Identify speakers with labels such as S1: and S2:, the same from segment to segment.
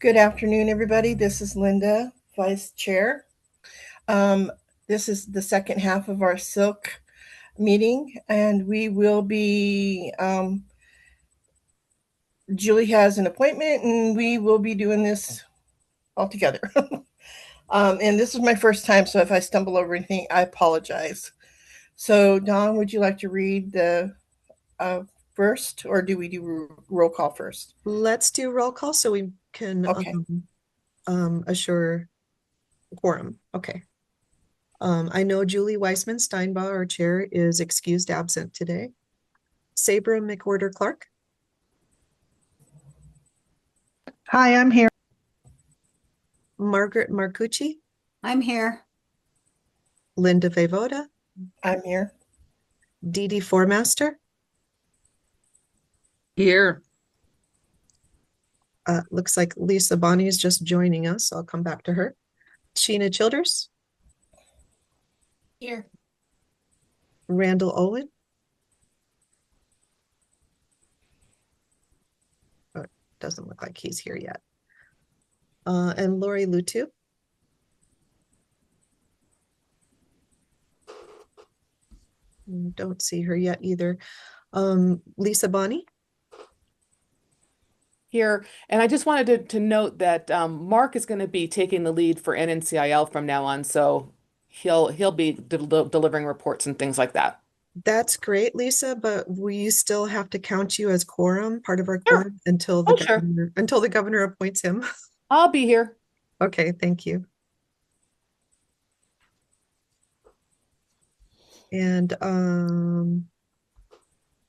S1: Good afternoon, everybody. This is Linda, Vice Chair. Um, this is the second half of our SILC meeting, and we will be, Julie has an appointment, and we will be doing this all together. And this is my first time, so if I stumble over anything, I apologize. So, Dawn, would you like to read the first, or do we do roll call first?
S2: Let's do roll call so we can
S1: Okay.
S2: assure quorum. Okay. I know Julie Weissman Steinbauer, our chair, is excused absent today. Sabra McWhorter Clark.
S3: Hi, I'm here.
S2: Margaret Marcucci.
S4: I'm here.
S2: Linda Voivoda.
S1: I'm here.
S2: Dee Dee Formaster.
S5: Here.
S2: Looks like Lisa Bonney is just joining us. So I'll come back to her. Sheena Childers.
S4: Here.
S2: Randall Owen. Oh, it doesn't look like he's here yet. And Lori Lutu. Don't see her yet either. Lisa Bonney.
S5: Here. And I just wanted to note that Mark is going to be taking the lead for NNCIL from now on, so he'll be delivering reports and things like that.
S2: That's great, Lisa, but we still have to count you as quorum, part of our quorum, until the governor appoints him.
S5: I'll be here.
S2: Okay, thank you. And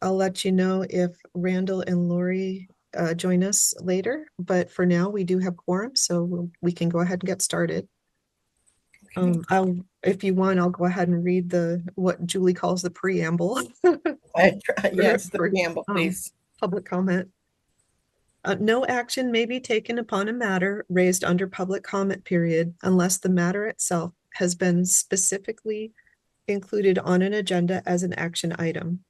S2: I'll let you know if Randall and Lori join us later, but for now we do have quorum, so we can go ahead and get started. If you want, I'll go ahead and read what Julie calls the preamble.
S1: Yes, the preamble, please.
S2: Public comment. No action may be taken upon a matter raised under public comment period unless the matter itself has been specifically included on an agenda as an action item.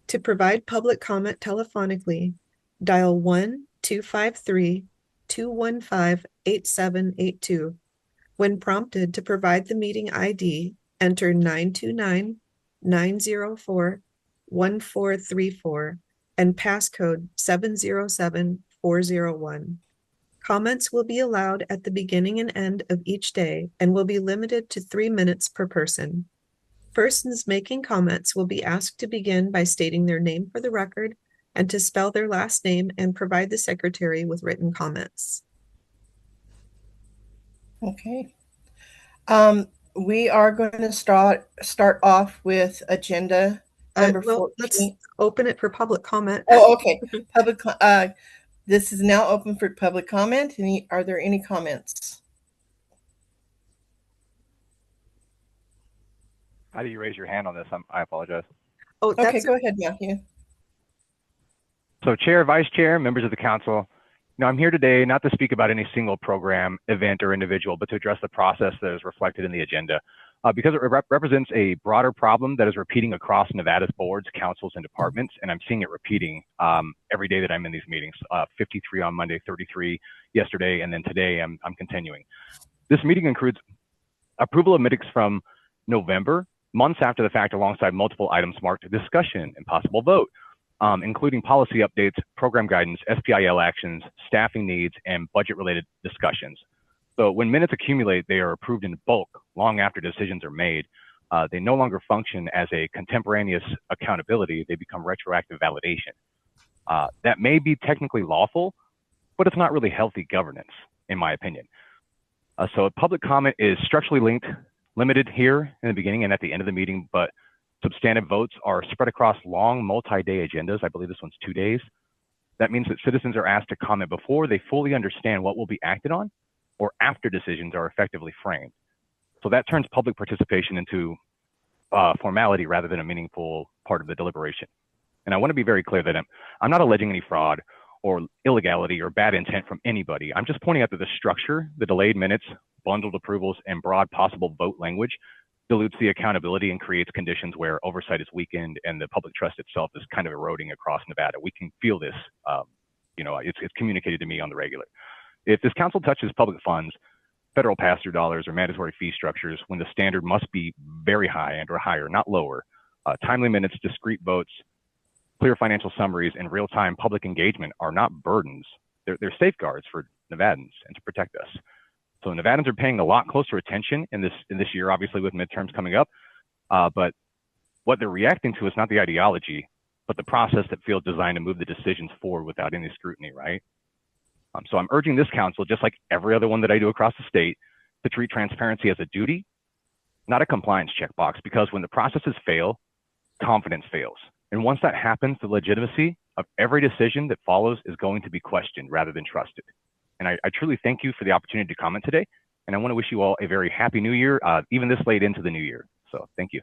S2: To provide public comment telephonically, dial 1-253-215-8782. When prompted to provide the meeting ID, enter 929-904-1434 and passcode 707401. Comments will be allowed at the beginning and end of each day and will be limited to 3 minutes per person. Persons making comments will be asked to begin by stating their name for the record and to spell their last name and provide the secretary with written comments.
S1: Okay. We are going to start off with agenda number 14.
S2: Let's open it for public comment.
S1: Oh, okay. This is now open for public comment. Are there any comments?
S6: How do you raise your hand on this? I apologize.
S2: Oh,
S1: okay, go ahead, Matthew.
S6: So Chair, Vice Chair, members of the council, I'm here today not to speak about any single program, event, or individual, but to address the process that is reflected in the agenda. Because it represents a broader problem that is repeating across Nevada's boards, councils, and departments, and I'm seeing it repeating every day that I'm in these meetings. 53 on Monday, 33 yesterday, and then today I'm continuing. This meeting includes approval of minutes from November, months after the fact, alongside multiple items marked discussion and possible vote. Including policy updates, program guidance, SPIL actions, staffing needs, and budget-related discussions. So when minutes accumulate, they are approved in bulk long after decisions are made. They no longer function as a contemporaneous accountability. They become retroactive validation. That may be technically lawful, but it's not really healthy governance, in my opinion. So public comment is structurally limited here in the beginning and at the end of the meeting, but substantive votes are spread across long multi-day agendas. I believe this one's 2 days. That means that citizens are asked to comment before they fully understand what will be acted on or after decisions are effectively framed. So that turns public participation into formality rather than a meaningful part of the deliberation. And I want to be very clear that I'm not alleging any fraud or illegality or bad intent from anybody. I'm just pointing out that the structure, the delayed minutes, bundled approvals, and broad possible vote language dilutes the accountability and creates conditions where oversight is weakened and the public trust itself is kind of eroding across Nevada. We can feel this, it's communicated to me on the regular. If this council touches public funds, federal pass-through dollars, or mandatory fee structures, when the standard must be very high and or higher, not lower, timely minutes, discrete votes, clear financial summaries, and real-time public engagement are not burdens. They're safeguards for Nevadans and to protect us. So Nevadans are paying a lot closer attention in this year, obviously with midterms coming up. But what they're reacting to is not the ideology, but the process that feels designed to move the decisions forward without any scrutiny, right? So I'm urging this council, just like every other one that I do across the state, to treat transparency as a duty, not a compliance checkbox, because when the processes fail, confidence fails. And once that happens, the legitimacy of every decision that follows is going to be questioned rather than trusted. And I truly thank you for the opportunity to comment today. And I want to wish you all a very happy new year, even this late into the new year. So thank you.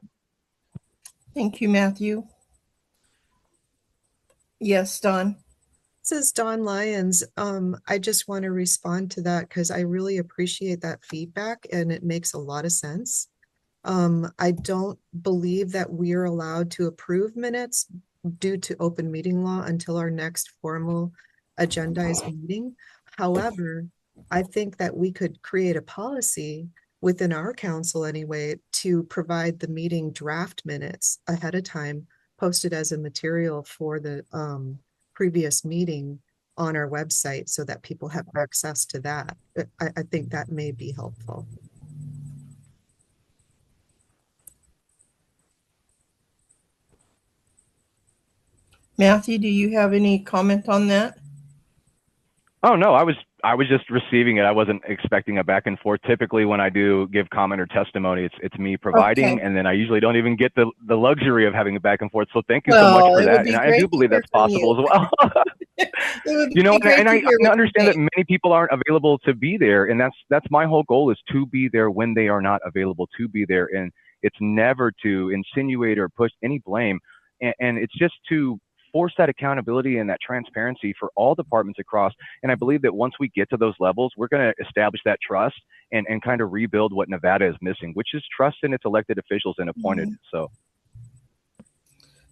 S1: Thank you, Matthew. Yes, Dawn.
S2: This is Dawn Lyons. I just want to respond to that because I really appreciate that feedback and it makes a lot of sense. I don't believe that we're allowed to approve minutes due to open meeting law until our next formal agendized meeting. However, I think that we could create a policy within our council anyway to provide the meeting draft minutes ahead of time, posted as a material for the previous meeting on our website so that people have access to that. I think that may be helpful.
S1: Matthew, do you have any comment on that?
S6: Oh no, I was just receiving it. I wasn't expecting a back and forth. Typically when I do give comment or testimony, it's me providing,
S1: Okay.
S6: and then I usually don't even get the luxury of having a back and forth. So thank you so much for that. And I do believe that's possible as well.
S1: It would
S6: You know,
S1: be great
S6: and
S1: to
S6: I
S1: hear what you
S6: understand that
S1: think.
S6: many people aren't available to be there, and that's my whole goal, is to be there when they are not available to be there. And it's never to insinuate or push any blame, and it's just to force that accountability and that transparency for all departments across. And I believe that once we get to those levels, we're going to establish that trust and kind of rebuild what Nevada is missing, which is trust in its elected officials and appointed. So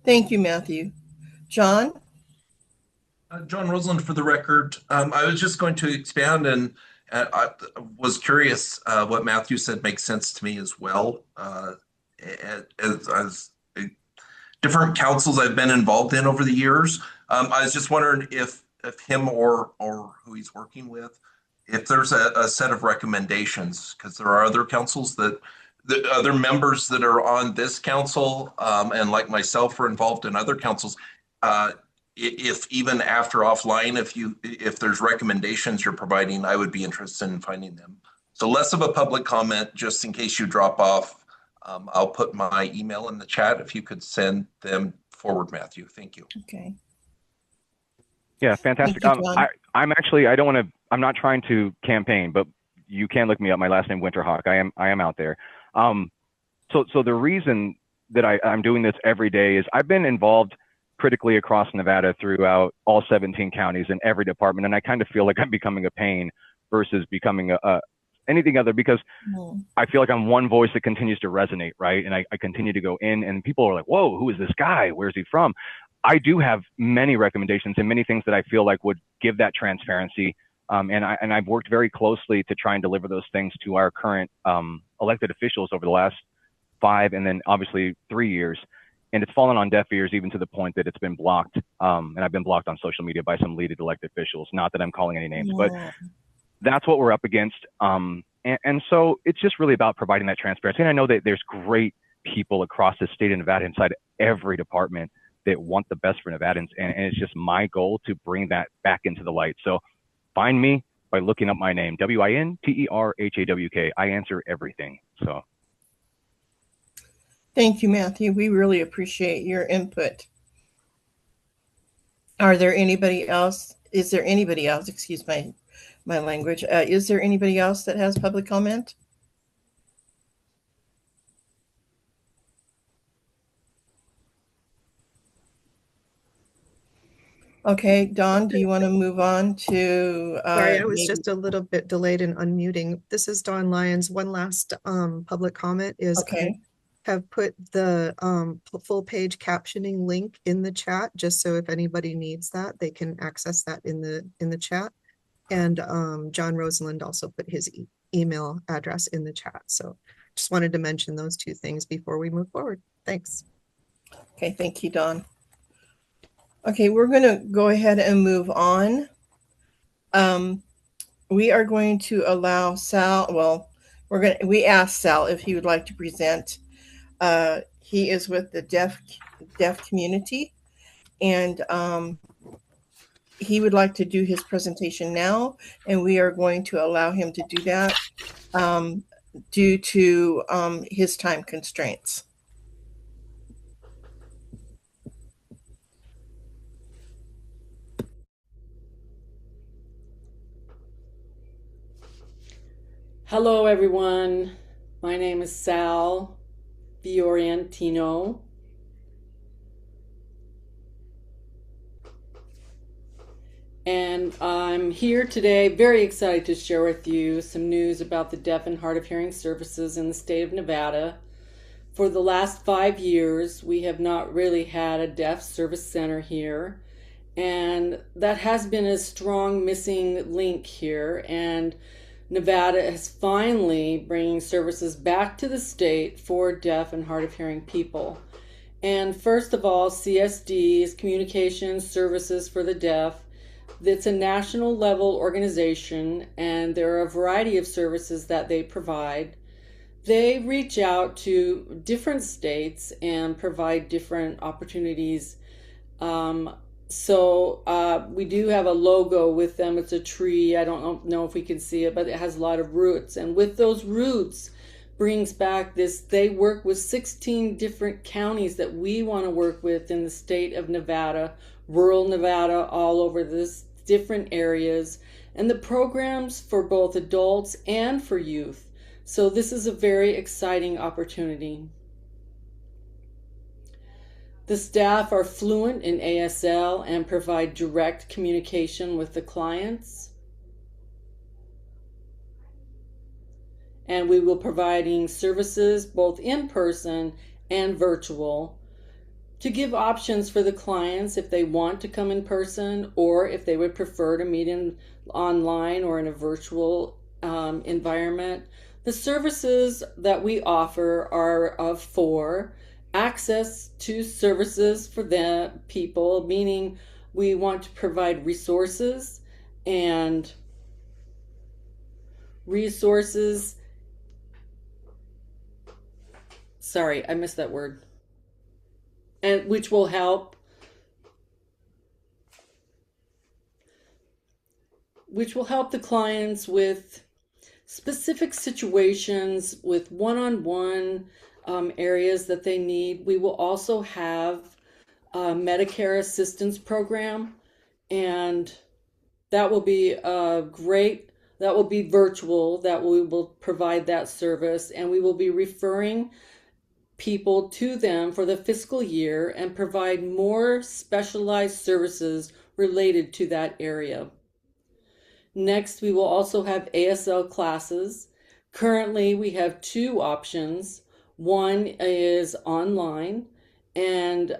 S1: Thank you, Matthew. John?
S4: John Roseland for the record. I was just going to expand, and I was curious what Matthew said makes sense to me as well. As different councils I've been involved in over the years, I was just wondering if him or who he's working with, if there's a set of recommendations, because there are other councils that the other members that are on this council and like myself are involved in other councils. If even after offline, if there's recommendations you're providing, I would be interested in finding them. So less of a public comment, just in case you drop off. I'll put my email in the chat if you could send them forward, Matthew. Thank you.
S1: Okay.
S6: yeah, fantastic.
S1: Thank you, John.
S6: I'm not trying to campaign, but you can look me up. My last name Winterhawk. I am out there. So the reason that I'm doing this every day is I've been involved critically across Nevada throughout all 17 counties in every department, and I kind of feel like I'm becoming a pain versus becoming anything other, because I feel like I'm one voice that continues to resonate, right? And I continue to go in, and people are like, whoa, who is this guy? Where's he from? I do have many recommendations and many things that I feel like would give that transparency. And I've worked very closely to try and deliver those things to our current elected officials over the last 5 and then obviously 3 years. And it's fallen on deaf ears, even to the point that it's been blocked. And I've been blocked on social media by some leaded elected officials. Not that I'm calling any names, but that's what we're up against. And so it's just really about providing that transparency. And I know that there's great people across the state of Nevada inside every department that want the best for Nevadans. And it's just my goal to bring that back into the light. So find me by looking up my name, WINTERHAWK. I answer everything. So.
S1: Thank you, Matthew. We really appreciate your input. Are there anybody else? Is there anybody else? Excuse my language. Is there anybody else that has public comment? Okay, Dawn, do you want to move on to?
S2: Sorry, I was just a little bit delayed in unmuting. This is Dawn Lyons. One last public comment is
S1: Okay.
S2: I have put the full page captioning link in the chat, just so if anybody needs that, they can access that in the chat. And John Roseland also put his email address in the chat. So just wanted to mention those two things before we move forward. Thanks.
S1: Okay, thank you, Dawn. Okay, we're going to go ahead and move on. We are going to allow Sal, well, we asked Sal if he would like to present. He is with the deaf community, and he would like to do his presentation now, and we are going to allow him to do that due to his time constraints.
S7: Hello, everyone. My name is Sal Fiorentino. And I'm here today, very excited to share with you some news about the deaf and hard of hearing services in the state of Nevada. For the last 5 years, we have not really had a deaf service center here. And that has been a strong missing link here. And Nevada is finally bringing services back to the state for deaf and hard of hearing people. And first of all, CSD is Communication Services for the Deaf. It's a national level organization, and there are a variety of services that they provide. They reach out to different states and provide different opportunities. So we do have a logo with them. It's a tree. I don't know if we can see it, but it has a lot of roots. And with those roots brings back this, they work with 16 different counties that we want to work with in the state of Nevada, rural Nevada, all over this different areas, and the programs for both adults and for youth. So this is a very exciting opportunity. The staff are fluent in ASL and provide direct communication with the clients. And we will be providing services both in person and virtual to give options for the clients if they want to come in person or if they would prefer to meet online or in a virtual environment. The services that we offer are of 4. Access to services for the people, meaning we want to provide resources sorry, I missed that word, and which will help the clients with specific situations, with one-on-one areas that they need. We will also have a Medicare assistance program, and that will be that will be virtual, that we will provide that service, and we will be referring people to them for the fiscal year and provide more specialized services related to that area. Next, we will also have ASL classes. Currently, we have 2 options. One is online, and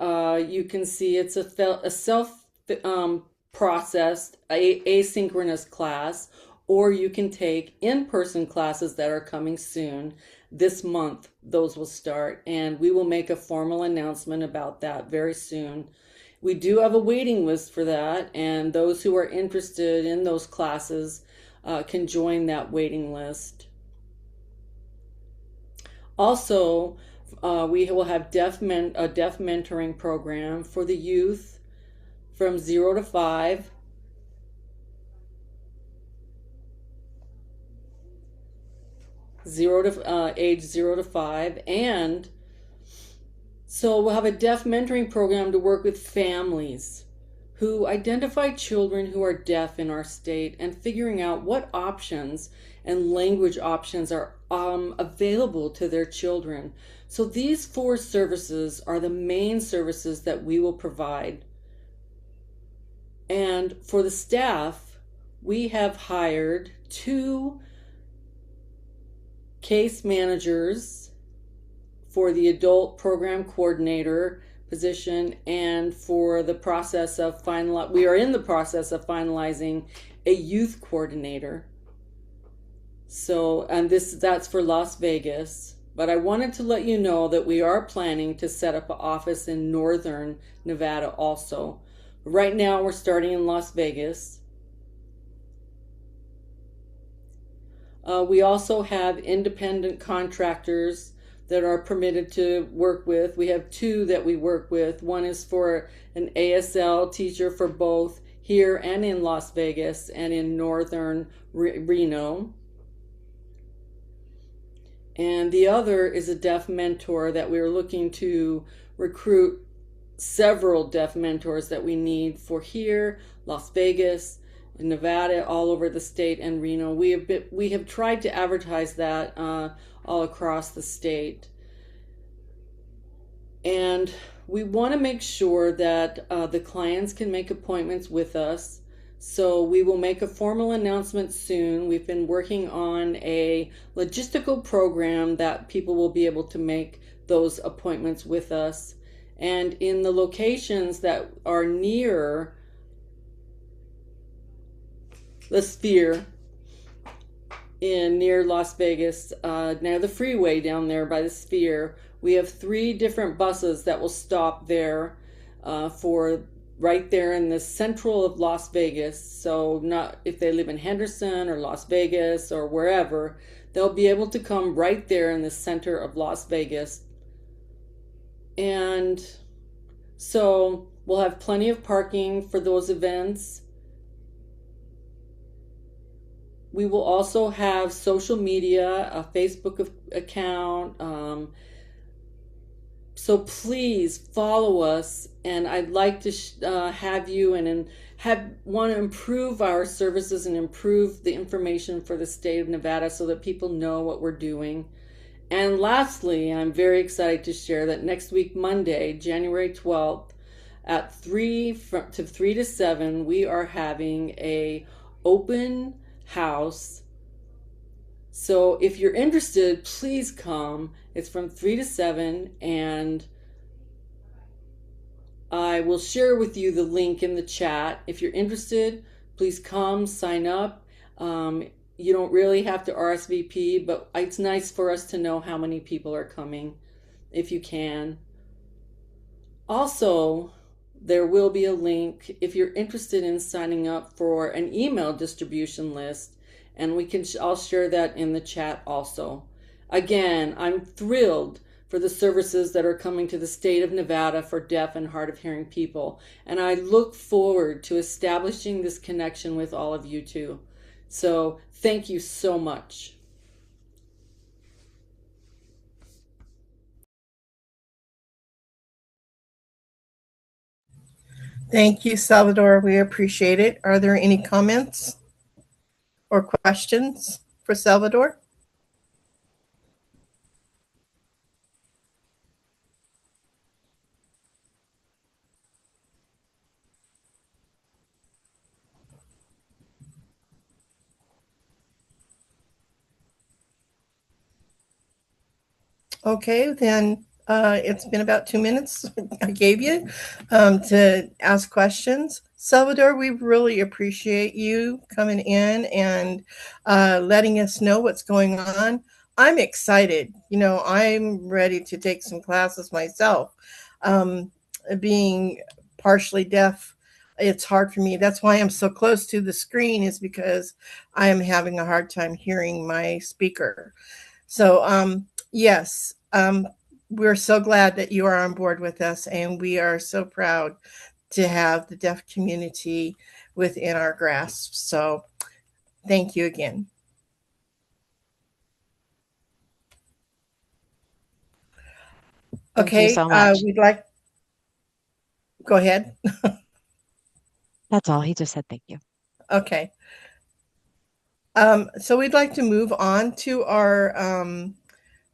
S7: you can see it's a self-processed asynchronous class, or you can take in-person classes that are coming soon. This month, those will start, and we will make a formal announcement about that very soon. We do have a waiting list for that, and those who are interested in those classes can join that waiting list. Also, we will have a deaf mentoring program for the youth from 0 to 5. Age 0 to 5, and so we'll have a deaf mentoring program to work with families who identify children who are deaf in our state and figuring out what options and language options are available to their children. So these 4 services are the main services that we will provide. And for the staff, we have hired 2 case managers for the adult program coordinator position, and for the process of we are in the process of finalizing a youth coordinator. So, and that's for Las Vegas. But I wanted to let you know that we are planning to set up an office in Northern Nevada also. Right now, we're starting in Las Vegas. We also have independent contractors that are permitted to work with. We have 2 that we work with. One is for an ASL teacher for both here and in Las Vegas and in Northern Reno. And the other is a deaf mentor that we're looking to recruit several deaf mentors that we need for here, Las Vegas, in Nevada, all over the state, and Reno. We have tried to advertise that all across the state. And we want to make sure that the clients can make appointments with us. So we will make a formal announcement soon. We've been working on a logistical program that people will be able to make those appointments with us. And in the locations that are near the Sphere, near Las Vegas, near the freeway down there by the Sphere, we have 3 different buses that will stop there for right there in the central of Las Vegas. So not if they live in Henderson or Las Vegas or wherever, they'll be able to come right there in the center of Las Vegas. And so we'll have plenty of parking for those events. We will also have social media, a Facebook account. So please follow us, and I'd like to have you and want to improve our services and improve the information for the state of Nevada so that people know what we're doing. And lastly, I'm very excited to share that next week, Monday, January 12th, at 3 to 7, we are having a open house. So if you're interested, please come. It's from 3 to 7, and I will share with you the link in the chat. If you're interested, please come, sign up. You don't really have to RSVP, but it's nice for us to know how many people are coming, if you can. Also, there will be a link if you're interested in signing up for an email distribution list, and I'll share that in the chat also. Again, I'm thrilled for the services that are coming to the state of Nevada for deaf and hard of hearing people, and I look forward to establishing this connection with all of you too. So thank you so much.
S1: Thank you, Salvador. We appreciate it. Are there any comments or questions for Salvador? Okay, then it's been about 2 minutes I gave you to ask questions. Salvador, we really appreciate you coming in and letting us know what's going on. I'm excited. You know, I'm ready to take some classes myself. Being partially deaf, it's hard for me. That's why I'm so close to the screen, is because I am having a hard time hearing my speaker. So, yes, we're so glad that you are on board with us, and we are so proud to have the deaf community within our grasp. So thank you again.
S8: Thank you
S1: Okay,
S8: so much.
S1: go ahead.
S8: That's all. He just said thank you.
S1: Okay. So we'd like to move on to our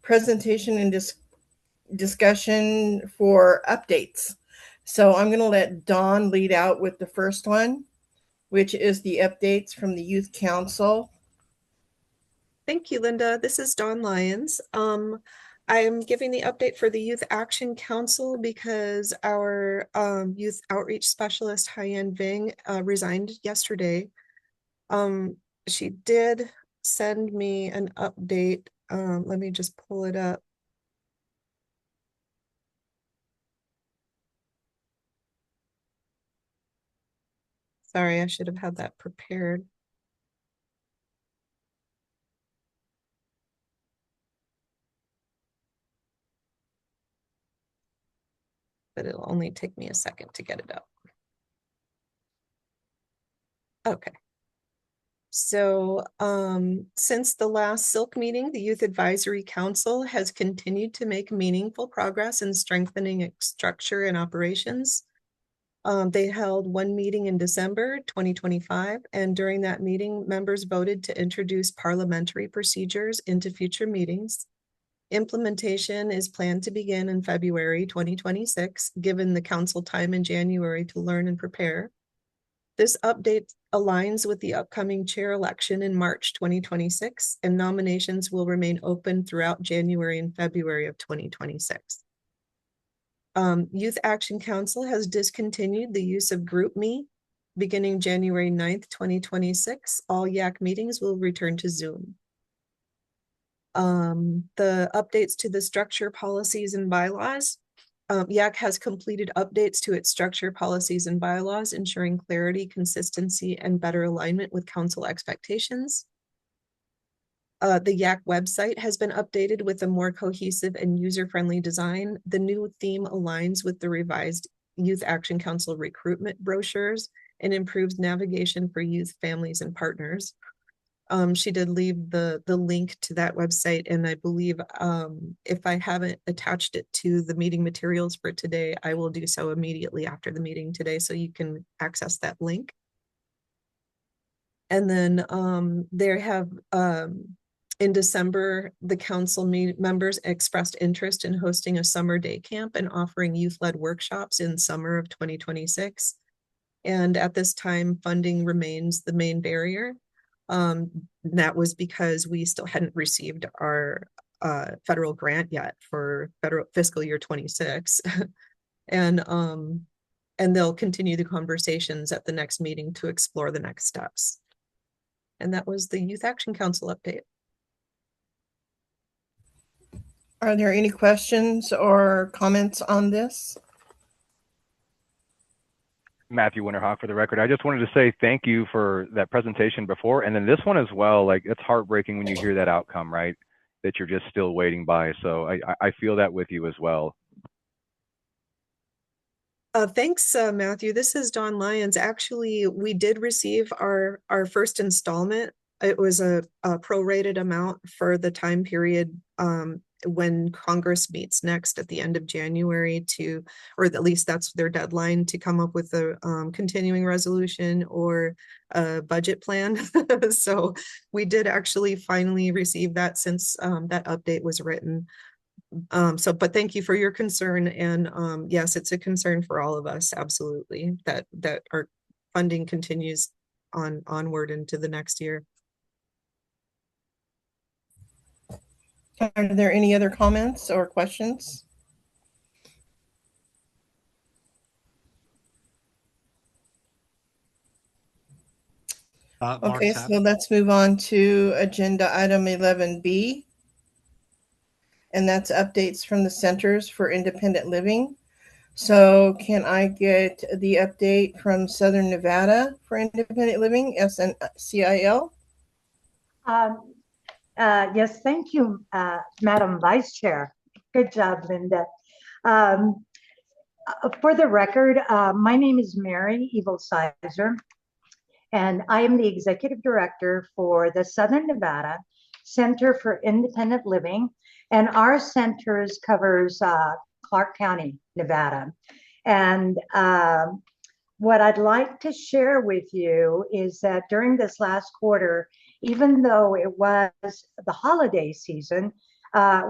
S1: presentation and discussion for updates. So I'm going to let Dawn lead out with the first one, which is the updates from the Youth Council.
S2: Thank you, Linda. This is Dawn Lyons. I am giving the update for the Youth Action Council because our youth outreach specialist, Hyen Ving, resigned yesterday. She did send me an update. Let me just pull it up. Sorry, I should have had that prepared. But it'll only take me a second to get it up. Okay. So since the last SILC meeting, the Youth Advisory Council has continued to make meaningful progress in strengthening its structure and operations. They held one meeting in December 2025, and during that meeting, members voted to introduce parliamentary procedures into future meetings. Implementation is planned to begin in February 2026, given the council time in January to learn and prepare. This update aligns with the upcoming chair election in March 2026, and nominations will remain open throughout January and February of 2026. Youth Action Council has discontinued the use of GroupMe beginning January 9th, 2026. All YAC meetings will return to Zoom. The updates to the structure, policies, and bylaws. YAC has completed updates to its structure, policies, and bylaws, ensuring clarity, consistency, and better alignment with council expectations. The YAC website has been updated with a more cohesive and user-friendly design. The new theme aligns with the revised Youth Action Council recruitment brochures and improves navigation for youth, families, and partners. She did leave the link to that website, and I believe if I haven't attached it to the meeting materials for today, I will do so immediately after the meeting today, so you can access that link. And then there have in December, the council members expressed interest in hosting a summer day camp and offering youth-led workshops in summer of 2026. And at this time, funding remains the main barrier. That was because we still hadn't received our federal grant yet for federal fiscal year 26. And they'll continue the conversations at the next meeting to explore the next steps. And that was the Youth Action Council update.
S1: Are there any questions or comments on this?
S6: Matthew Winterhawk for the record. I just wanted to say thank you for that presentation before, and then this one as well. Like, it's heartbreaking when you hear that outcome, right? That you're just still waiting by. So I feel that with you as well.
S2: Thanks, Matthew. This is Dawn Lyons. Actually, we did receive our first installment. It was a prorated amount for the time period when Congress meets next at the end of January or at least that's their deadline to come up with a continuing resolution or a budget plan. So we did actually finally receive that since that update was written. But thank you for your concern. And yes, it's a concern for all of us, absolutely, that our funding continues onward into the next year.
S1: Are there any other comments or questions? Okay, so let's move on to agenda item 11B. And that's updates from the Centers for Independent Living. So can I get the update from Southern Nevada for Independent Living, SNCIL?
S9: Yes, thank you, Madam Vice Chair. Good job, Linda. For the record, my name is Mary Evilsizer, and I am the Executive Director for the Southern Nevada Center for Independent Living, and our centers covers Clark County, Nevada. And what I'd like to share with you is that during this last quarter, even though it was the holiday season,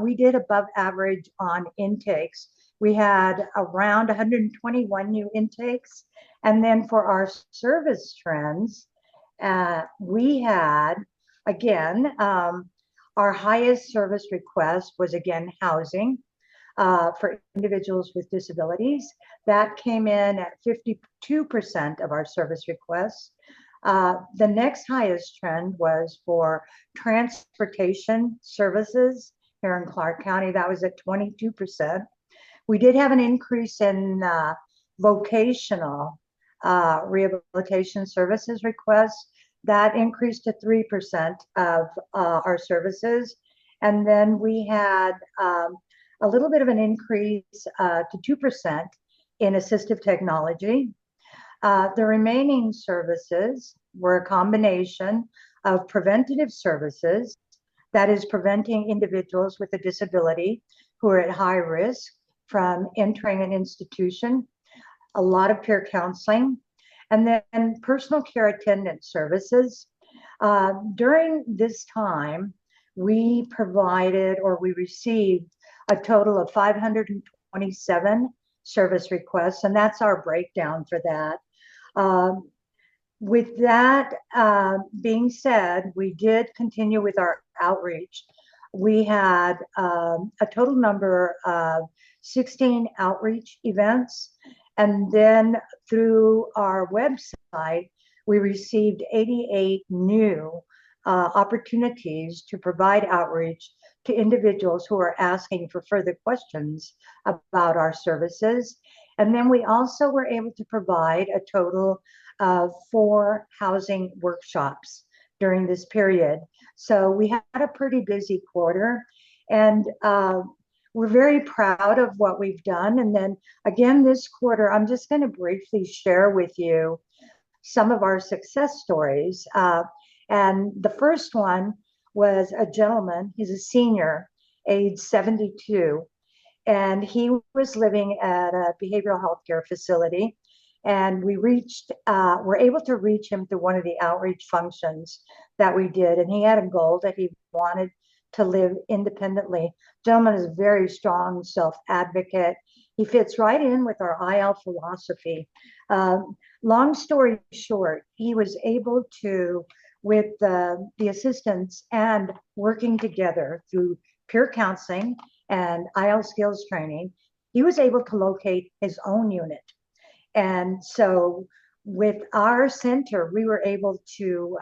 S9: we did above average on intakes. We had around 121 new intakes. And then for our service trends, we had, again, Our highest service request was again housing for individuals with disabilities. That came in at 52% of our service requests. The next highest trend was for transportation services here in Clark County. That was at 22%. We did have an increase in vocational rehabilitation services requests. That increased to 3% of our services. And then we had a little bit of an increase to 2% in assistive technology. The remaining services were a combination of preventative services, that is preventing individuals with a disability who are at high risk from entering an institution, a lot of peer counseling, and then personal care attendant services. During this time, we provided or we received a total of 527 service requests, and that's our breakdown for that. With that being said, we did continue with our outreach. We had a total number of 16 outreach events, and then through our website, we received 88 new opportunities to provide outreach to individuals who are asking for further questions about our services. And then we also were able to provide a total of 4 housing workshops during this period. So we had a pretty busy quarter, and we're very proud of what we've done. And then again, this quarter, I'm just going to briefly share with you some of our success stories. And the first one was a gentleman, he's a senior, age 72, and he was living at a behavioral health care facility. And we were able to reach him through one of the outreach functions that we did. And he had a goal that he wanted to live independently. Gentleman is a very strong self-advocate. He fits right in with our IL philosophy. Long story short, he was able to, with the assistance and working together through peer counseling and IL skills training, he was able to locate his own unit. And so with our center, we were able to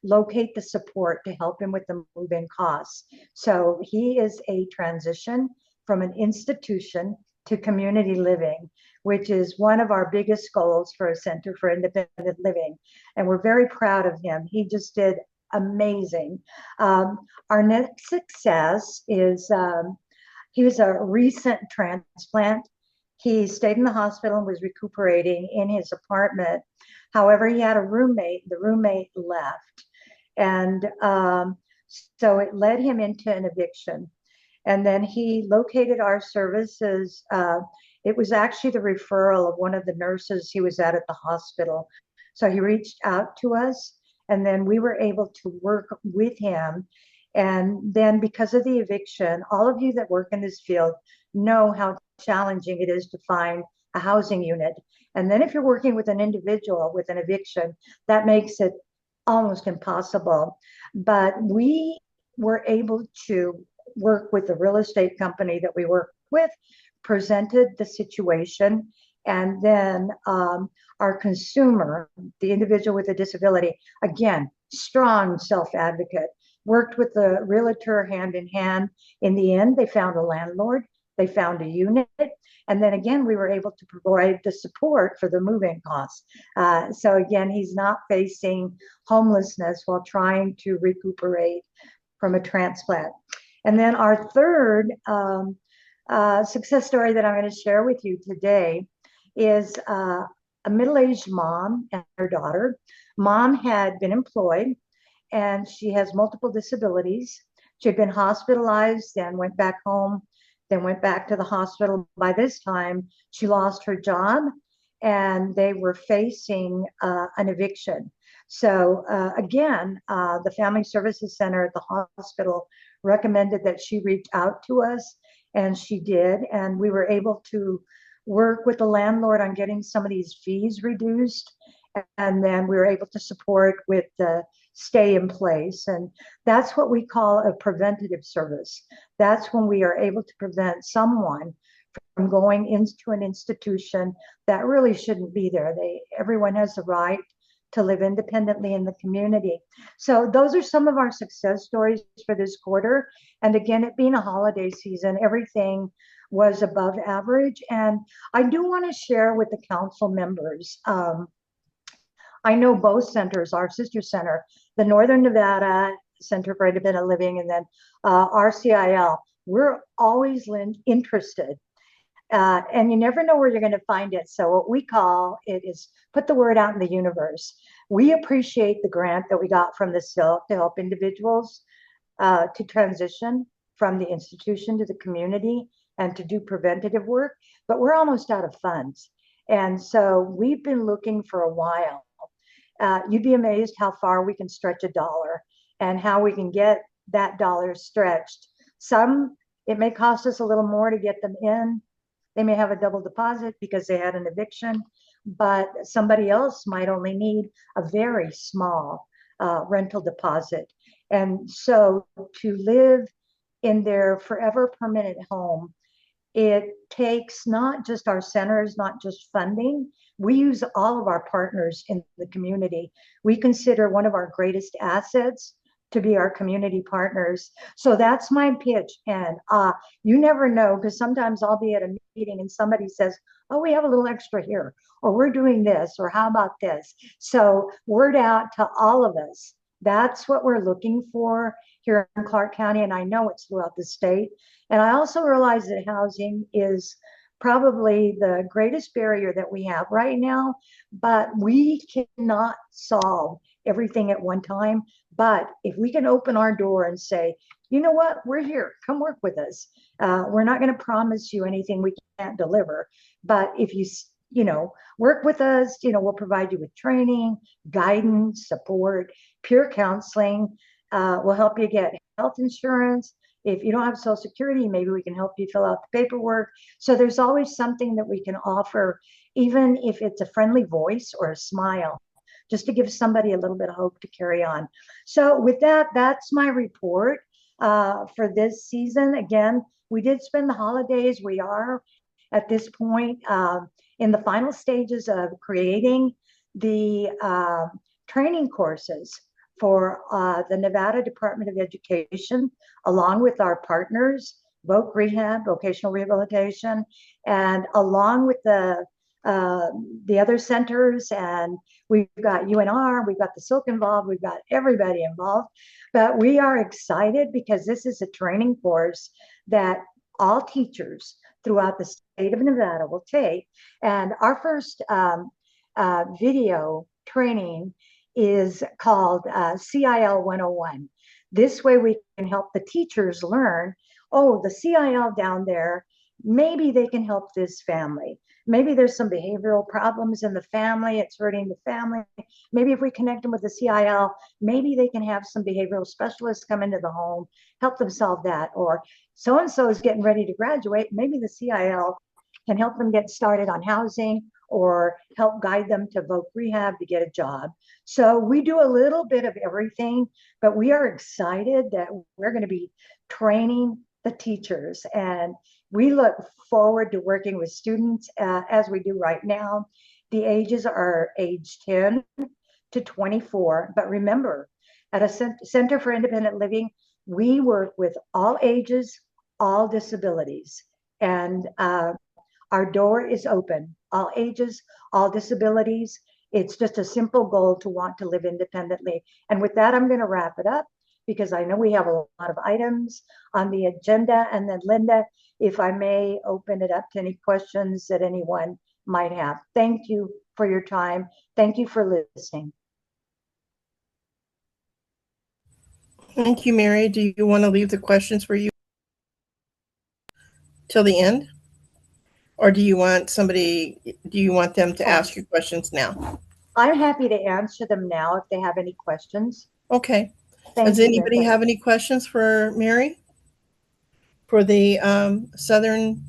S9: locate the support to help him with the move-in costs. So he is a transition from an institution to community living, which is one of our biggest goals for a Center for Independent Living. And we're very proud of him. He just did amazing. Our next success is he was a recent transplant. He stayed in the hospital and was recuperating in his apartment. However, he had a roommate. The roommate left. And so it led him into an eviction. And then he located our services. It was actually the referral of one of the nurses he was at the hospital. So he reached out to us, and then we were able to work with him. And then because of the eviction, all of you that work in this field know how challenging it is to find a housing unit. And then if you're working with an individual with an eviction, that makes it almost impossible. But we were able to work with the real estate company that we work with, presented the situation, and then our consumer, the individual with a disability, again, strong self-advocate, worked with the realtor hand in hand. In the end, they found a landlord, they found a unit, and then again, we were able to provide the support for the move-in costs. So again, he's not facing homelessness while trying to recuperate from a transplant. And then our third success story that I'm going to share with you today is a middle-aged mom and her daughter. Mom had been employed, and she has multiple disabilities. She had been hospitalized, then went back home, then went back to the hospital. By this time, she lost her job, and they were facing an eviction. So again, the Family Services Center at the hospital recommended that she reach out to us, and she did. And we were able to work with the landlord on getting some of these fees reduced. And then we were able to support with the stay in place. And that's what we call a preventative service. That's when we are able to prevent someone from going into an institution that really shouldn't be there. Everyone has the right to live independently in the community. So those are some of our success stories for this quarter. And again, it being a holiday season, everything was above average. And I do want to share with the council members. I know both centers, our sister center, the Northern Nevada Center for Independent Living, and then RCIL. We're always interested. And you never know where you're going to find it. So what we call it is put the word out in the universe. We appreciate the grant that we got from the SILC to help individuals to transition from the institution to the community and to do preventative work, but we're almost out of funds. And so we've been looking for a while. You'd be amazed how far we can stretch a dollar and how we can get that dollar stretched. Some, it may cost us a little more to get them in. They may have a double deposit because they had an eviction, but somebody else might only need a very small rental deposit. And so to live in their forever permanent home, it takes not just our centers, not just funding. We use all of our partners in the community. We consider one of our greatest assets to be our community partners. So that's my pitch. And you never know, because sometimes I'll be at a meeting and somebody says, oh, we have a little extra here, or we're doing this, or how about this? So word out to all of us. That's what we're looking for here in Clark County. And I know it's throughout the state. And I also realize that housing is probably the greatest barrier that we have right now, but we cannot solve everything at one time. But if we can open our door and say, you know what, we're here, come work with us. We're not going to promise you anything we can't deliver. But if you know, work with us, you know, we'll provide you with training, guidance, support, peer counseling. We'll help you get health insurance. If you don't have Social Security, maybe we can help you fill out the paperwork. So there's always something that we can offer, even if it's a friendly voice or a smile, just to give somebody a little bit of hope to carry on. So with that, that's my report for this season. Again, we did spend the holidays. We are at this point in the final stages of creating the training courses for the Nevada Department of Education, along with our partners, Voc Rehab, Vocational Rehabilitation, and along with the other centers. And we've got UNR, we've got the SILC involved, we've got everybody involved. But we are excited because this is a training course that all teachers throughout the state of Nevada will take. And our first video training is called CIL 101. This way we can help the teachers learn, oh, the CIL down there, maybe they can help this family. Maybe there's some behavioral problems in the family, it's hurting the family. Maybe if we connect them with the CIL, maybe they can have some behavioral specialists come into the home, help them solve that. Or so-and-so is getting ready to graduate, maybe the CIL can help them get started on housing or help guide them to Voc Rehab to get a job. So we do a little bit of everything, but we are excited that we're going to be training the teachers. And we look forward to working with students as we do right now. The ages are age 10 to 24. But remember, at a Center for Independent Living, we work with all ages, all disabilities. And our door is open, all ages, all disabilities. It's just a simple goal to want to live independently. And with that, I'm going to wrap it up because I know we have a lot of items on the agenda. And then Linda, if I may open it up to any questions that anyone might have. Thank you for your time. Thank you for listening.
S1: Thank you, Mary. Do you want to leave the questions for you till the end? Or do you want them to ask you questions now?
S9: I'm happy to answer them now if they have any questions.
S1: Okay. Does anybody have any questions for Mary for the Southern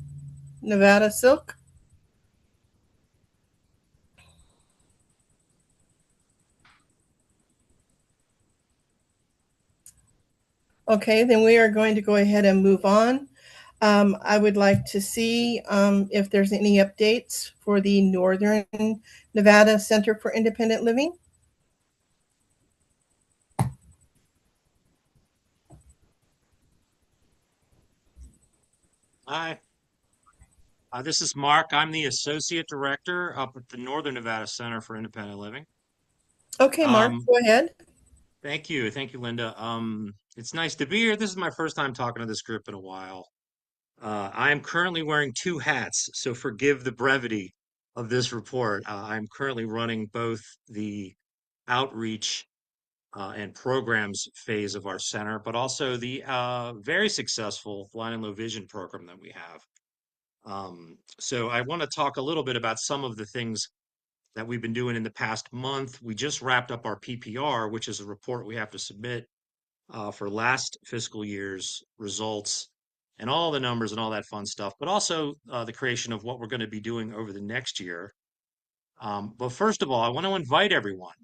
S1: Nevada SILC? Okay, then we are going to go ahead and move on. I would like to see if there's any updates for the Northern Nevada Center for Independent Living.
S10: Hi, this is Mark. I'm the Associate Director up at the Northern Nevada Center for Independent Living.
S1: Okay, Mark,
S10: Um,
S1: go ahead.
S10: Thank you. Thank you, Linda. It's nice to be here. This is my first time talking to this group in a while. I am currently wearing two hats, so forgive the brevity of this report. I'm currently running both the outreach and programs phase of our center, but also the very successful blind and low vision program that we have. So I want to talk a little bit about some of the things that we've been doing in the past month. We just wrapped up our PPR, which is a report we have to submit for last fiscal year's results and all the numbers and all that fun stuff, but also the creation of what we're going to be doing over the next year. But first of all, I want to invite everyone.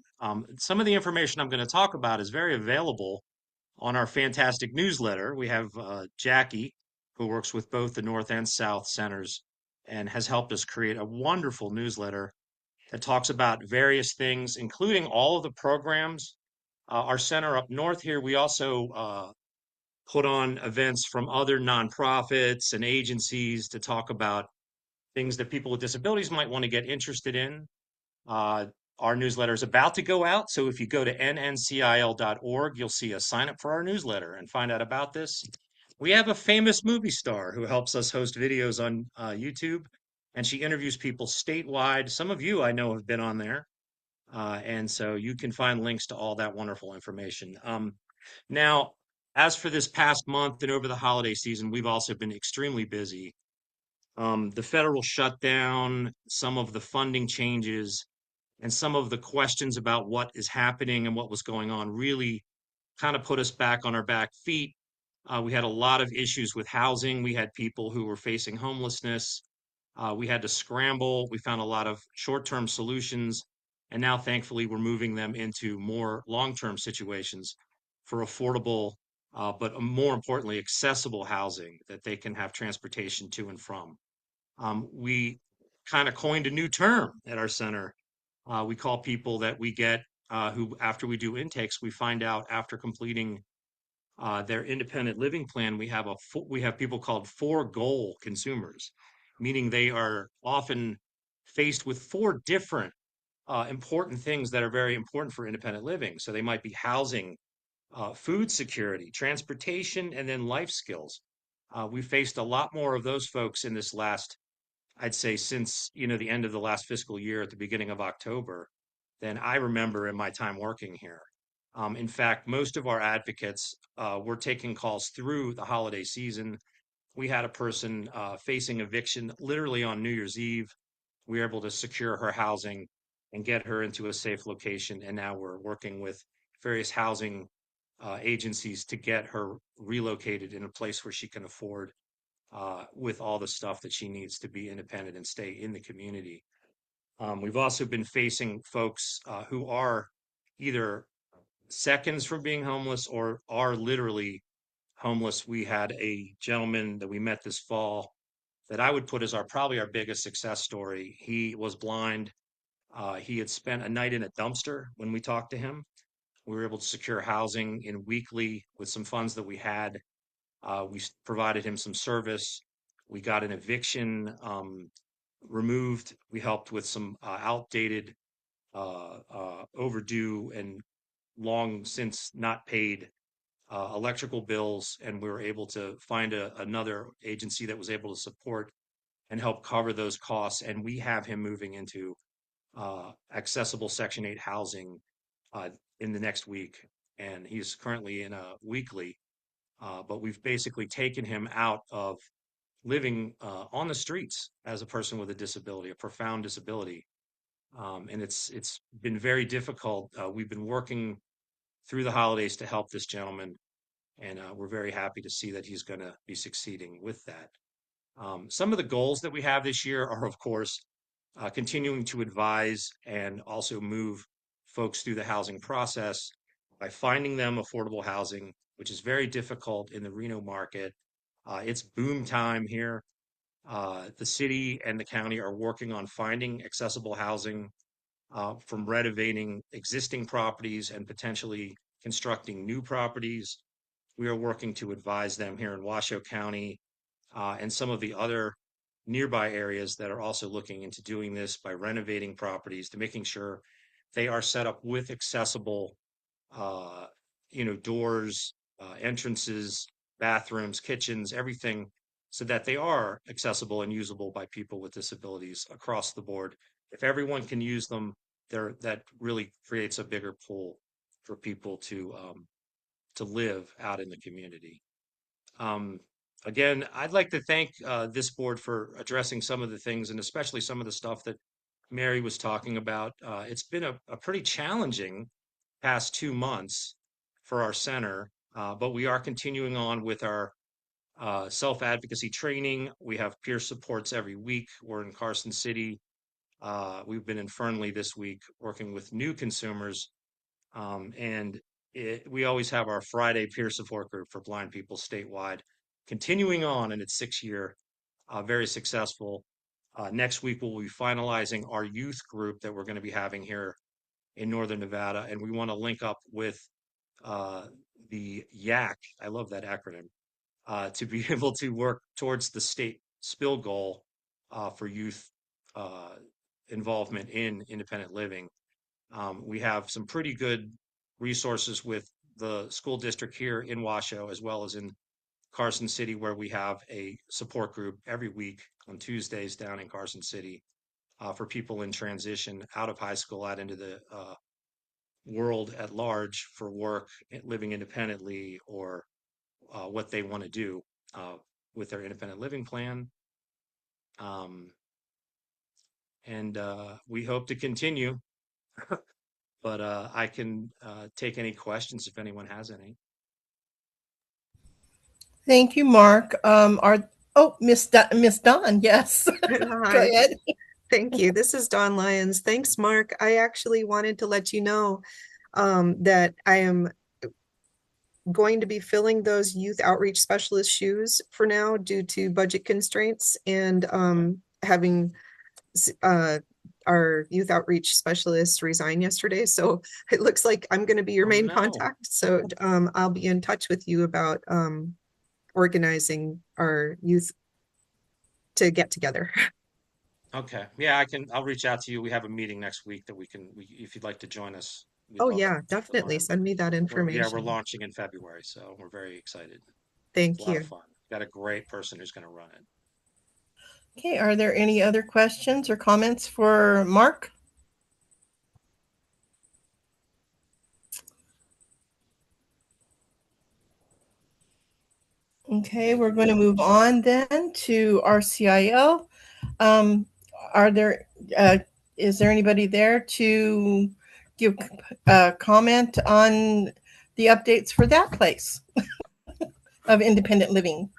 S10: Some of the information I'm going to talk about is very available on our fantastic newsletter. We have Jackie, who works with both the North and South centers and has helped us create a wonderful newsletter that talks about various things, including all of the programs. Our center up north here, we also put on events from other nonprofits and agencies to talk about things that people with disabilities might want to get interested in. Uh, our newsletter is about to go out. So if you go to nncil.org, you'll see a sign up for our newsletter and find out about this. We have a famous movie star who helps us host videos on YouTube, and she interviews people statewide. Some of you I know have been on there. And so you can find links to all that wonderful information. Now, as for this past month and over the holiday season, we've also been extremely busy. The federal shutdown, some of the funding changes, and some of the questions about what is happening and what was going on really kind of put us back on our back feet. We had a lot of issues with housing. We had people who were facing homelessness. We had to scramble. We found a lot of short-term solutions. And now, thankfully, we're moving them into more long-term situations for affordable, but more importantly, accessible housing that they can have transportation to and from. We kind of coined a new term at our center. We call people that we get who, after we do intakes, we find out after completing their independent living plan, we have people called four goal consumers, meaning they are often faced with four different important things that are very important for independent living. So they might be housing, food security, transportation, and then life skills. We faced a lot more of those folks in this last, I'd say, since the end of the last fiscal year at the beginning of October than I remember in my time working here. In fact, most of our advocates were taking calls through the holiday season. We had a person facing eviction literally on New Year's Eve. We were able to secure her housing and get her into a safe location. And now we're working with various housing agencies to get her relocated in a place where she can afford with all the stuff that she needs to be independent and stay in the community. We've also been facing folks who are either seconds from being homeless or are literally homeless. We had a gentleman that we met this fall that I would put as probably our biggest success story. He was blind. He had spent a night in a dumpster when we talked to him. We were able to secure housing in weekly with some funds that we had. We provided him some service. We got an eviction removed. We helped with some outdated, overdue, and long since not paid electrical bills. And we were able to find another agency that was able to support and help cover those costs. And we have him moving into accessible Section 8 housing in the next week. And he's currently in a weekly, but we've basically taken him out of living on the streets as a person with a disability, a profound disability. And it's been very difficult. We've been working through the holidays to help this gentleman, and we're very happy to see that he's going to be succeeding with that. Some of the goals that we have this year are, of course, continuing to advise and also move folks through the housing process by finding them affordable housing which is very difficult in the Reno market. It's boom time here. The city and the county are working on finding accessible housing from renovating existing properties and potentially constructing new properties. We are working to advise them here in Washoe County and some of the other nearby areas that are also looking into doing this by renovating properties to making sure they are set up with accessible, uh, doors, entrances, bathrooms, kitchens, everything, so that they are accessible and usable by people with disabilities across the board. If everyone can use them, that really creates a bigger pool for people to live out in the community. Um, Again, I'd like to thank this board for addressing some of the things and especially some of the stuff that Mary was talking about. It's been a pretty challenging past 2 months for our center, but we are continuing on with our self-advocacy training. We have peer supports every week. We're in Carson City. We've been in Fernley this week working with new consumers. And we always have our Friday peer support group for blind people statewide, continuing on in its 6th year, very successful. Next week, we'll be finalizing our youth group that we're going to be having here in Northern Nevada. And we want to link up with the YAC, I love that acronym, to be able to work towards the state spill goal for youth involvement in independent living. We have some pretty good resources with the school district here in Washoe, as well as in Carson City, where we have a support group every week on Tuesdays down in Carson City for people in transition out of high school, out into the world at large for work, living independently, or what they want to do with their independent living plan. And we hope to continue. But I can take any questions if anyone has any.
S1: Thank you, Mark. Miss Dawn, yes. Go
S2: Hi,
S1: ahead.
S2: thank you. This is Dawn Lyons. Thanks, Mark. I actually wanted to let you know that I am going to be filling those youth outreach specialist shoes for now due to budget constraints and having our youth outreach specialist resign yesterday. So it looks like I'm going to be your main contact. So I'll be in touch with you about organizing our youth to get together.
S10: Okay. Yeah, I'll reach out to you. We have a meeting next week that if you'd like to join us.
S2: Oh yeah, definitely. Send me that information.
S10: We're launching in February, so we're very excited.
S2: Thank
S10: It's a lot
S2: you.
S10: of fun. Got a great person who's going to run it.
S1: Okay, are there any other questions or comments for Mark? Okay, we're going to move on then to RCIL. Is there anybody there to give a comment on the updates for that place of independent living?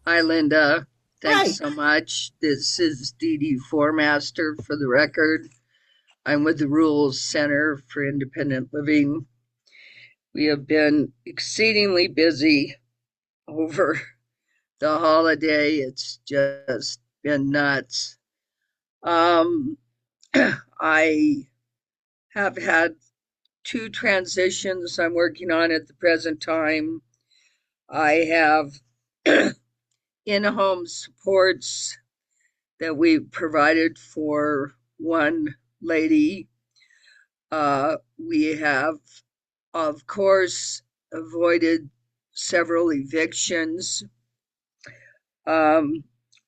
S11: Hi, Linda. Thanks
S1: Hi.
S11: so much. This is Dee Dee Formaster for the record. I'm with the Rules Center for Independent Living. We have been exceedingly busy over the holiday. It's just been nuts. I have had 2 transitions I'm working on at the present time. I have in-home supports that we provided for one lady. We have, of course, avoided several evictions. We're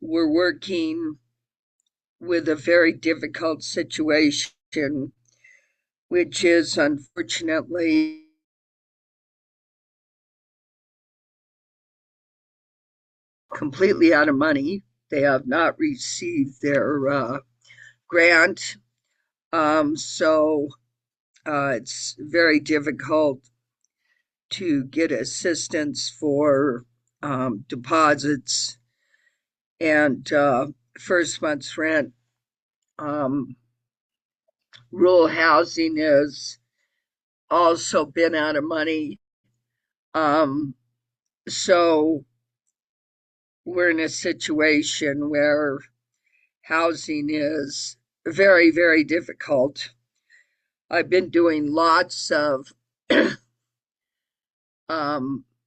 S11: working with a very difficult situation, which is unfortunately completely out of money. They have not received their grant. So it's very difficult to get assistance for deposits and first month's rent. Rural housing has also been out of money. So we're in a situation where housing is very, very difficult. I've been doing lots of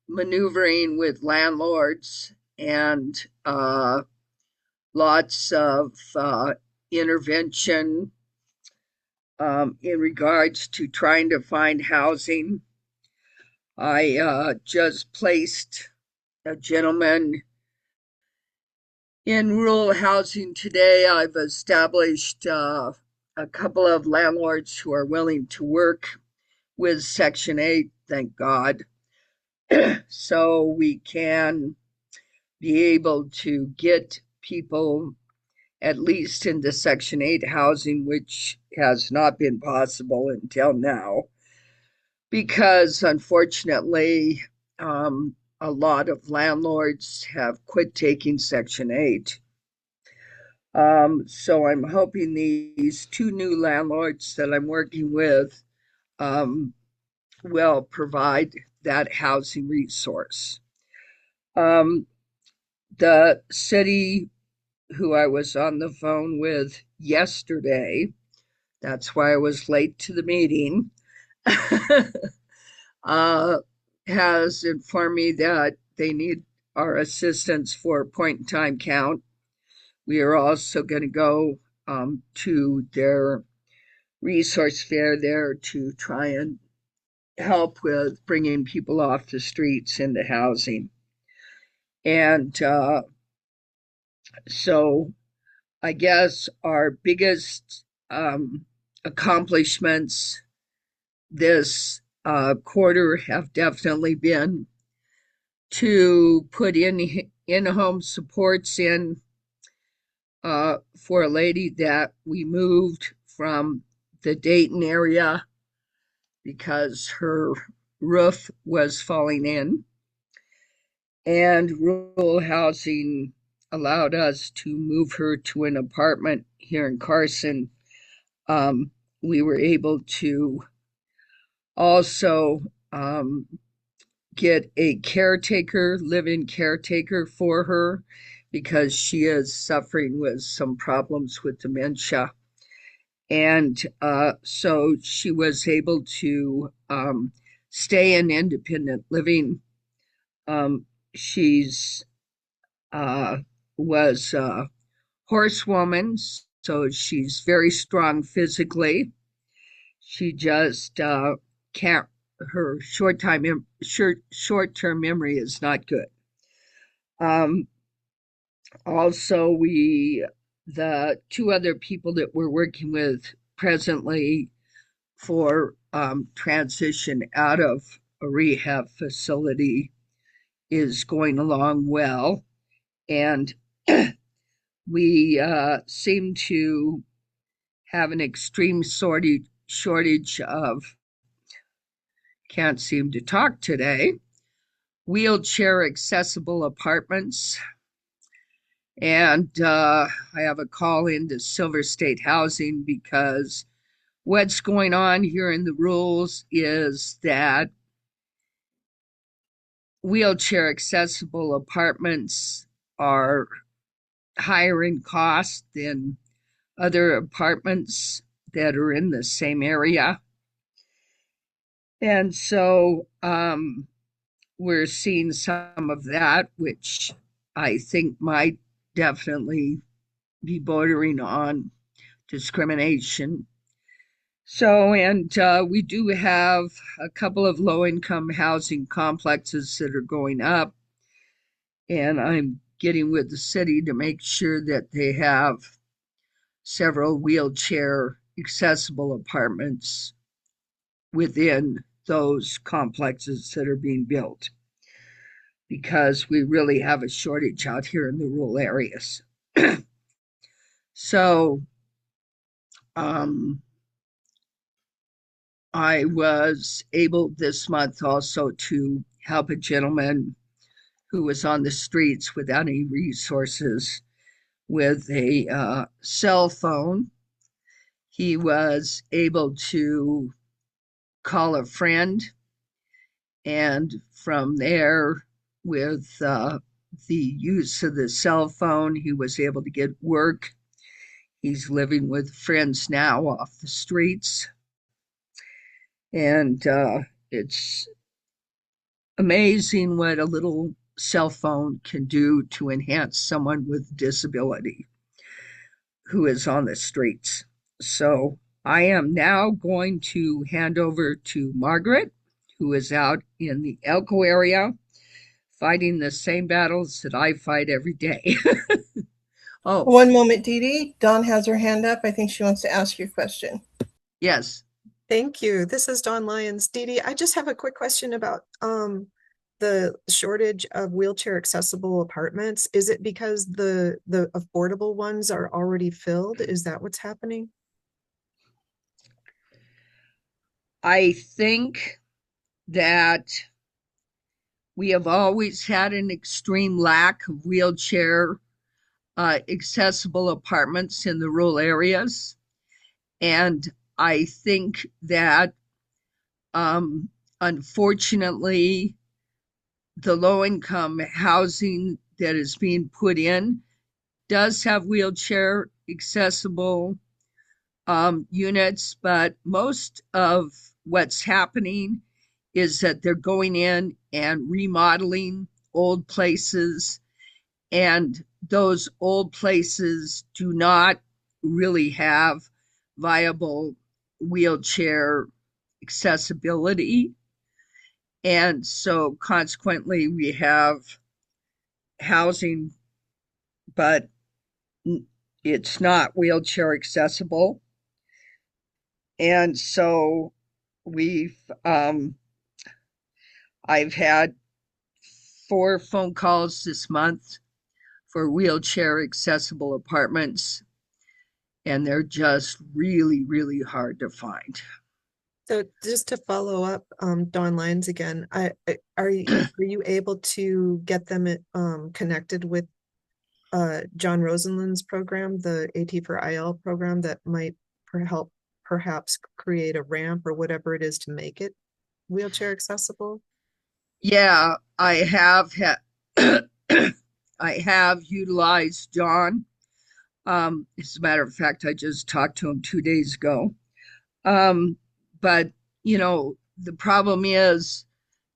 S11: maneuvering with landlords and lots of intervention in regards to trying to find housing. I just placed a gentleman in rural housing today. I've established a couple of landlords who are willing to work with Section 8, thank God. So we can be able to get people at least into Section 8 housing, which has not been possible until now, because unfortunately, a lot of landlords have quit taking Section 8. So I'm hoping these two new landlords that I'm working with will provide that housing resource. The city who I was on the phone with yesterday, that's why I was late to the meeting, has informed me that they need our assistance for point in time count. We are also going to go to their resource fair there to try and help with bringing people off the streets into housing. And so I guess our biggest accomplishments this quarter have definitely been to put in-home supports in for a lady that we moved from the Dayton area because her roof was falling in, and rural housing allowed us to move her to an apartment here in Carson. We were able to also get a caretaker, live-in caretaker for her because she is suffering with some problems with dementia. And so she was able to stay in independent living. She's was a horsewoman, so she's very strong physically. She just can't. Her short-term memory is not good. Also, the two other people that we're working with presently for transition out of a rehab facility is going along well, and we seem to have an extreme shortage of, can't seem to talk today, wheelchair accessible apartments. And I have a call into Silver State Housing because what's going on here in the rules is that wheelchair accessible apartments are higher in cost than other apartments that are in the same area. And so we're seeing some of that, which I think might definitely be bordering on discrimination. So, and we do have a couple of low-income housing complexes that are going up, and I'm getting with the city to make sure that they have several wheelchair accessible apartments within those complexes that are being built, because we really have a shortage out here in the rural areas. So I was able this month also to help a gentleman who was on the streets without any resources with a cell phone. He was able to call a friend And from there, with the use of the cell phone, he was able to get work. He's living with friends now off the streets. And it's amazing what a little cell phone can do to enhance someone with disability who is on the streets. So I am now going to hand over to Margaret, who is out in the Elko area fighting the same battles that I fight every day. Oh,
S1: One moment, Dee Dee. Dawn has her hand up. I think she wants to ask you a question.
S11: yes.
S2: Thank you. This is Dawn Lyons. Dee Dee, I just have a quick question about the shortage of wheelchair accessible apartments. Is it because the affordable ones are already filled? Is that what's happening?
S11: I think that we have always had an extreme lack of wheelchair accessible apartments in the rural areas. And I think that unfortunately, the low income housing that is being put in does have wheelchair accessible units, but most of what's happening is that they're going in and remodeling old places, and those old places do not really have viable wheelchair accessibility. And so consequently, we have housing, but it's not wheelchair accessible. And so I've had 4 phone calls this month for wheelchair accessible apartments, and they're just really, really hard to find.
S2: So just to follow up, Dawn Lyons again, are you able to get them connected with John Rosenland's program, the AT for IL program that might help perhaps create a ramp or whatever it is to make it wheelchair accessible?
S11: Yeah, I have I have utilized John. As a matter of fact, I just talked to him 2 days ago. But the problem is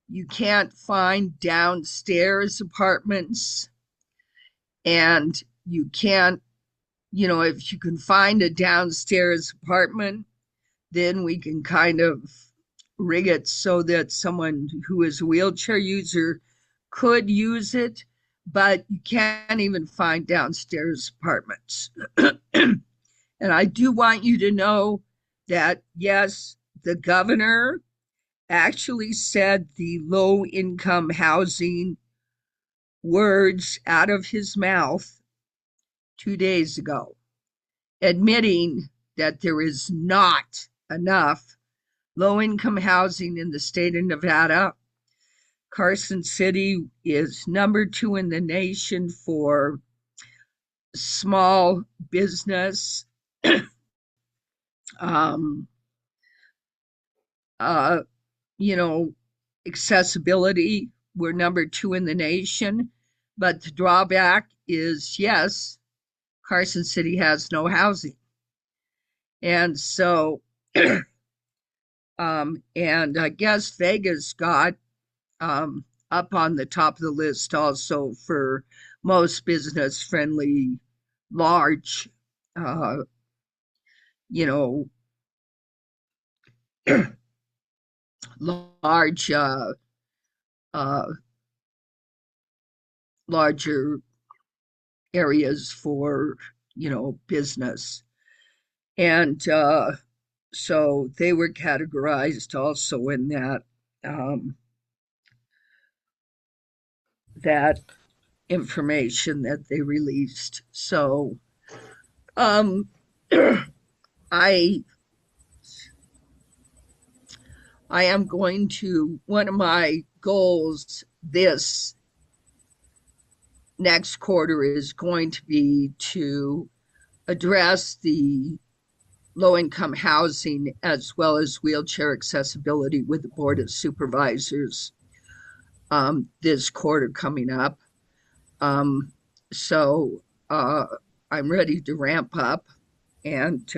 S11: you can't find downstairs apartments, and you can't, if you can find a downstairs apartment, then we can kind of rig it so that someone who is a wheelchair user could use it, but you can't even find downstairs apartments. And I do want you to know that, yes, the governor actually said the low income housing words out of his mouth 2 days ago, admitting that there is not enough low income housing in the state of Nevada. Carson City is number 2 in the nation for small business um, uh, accessibility. We're number 2 in the nation. But the drawback is, yes, Carson City has no housing. And so, and I guess Vegas got up on the top of the list also for most business friendly, large, you know, large, larger areas for, business. And so they were categorized also in that information that they released. So I am going to, one of my goals this next quarter is going to be to address the low-income housing as well as wheelchair accessibility with the Board of Supervisors this quarter coming up. So I'm ready to ramp up. And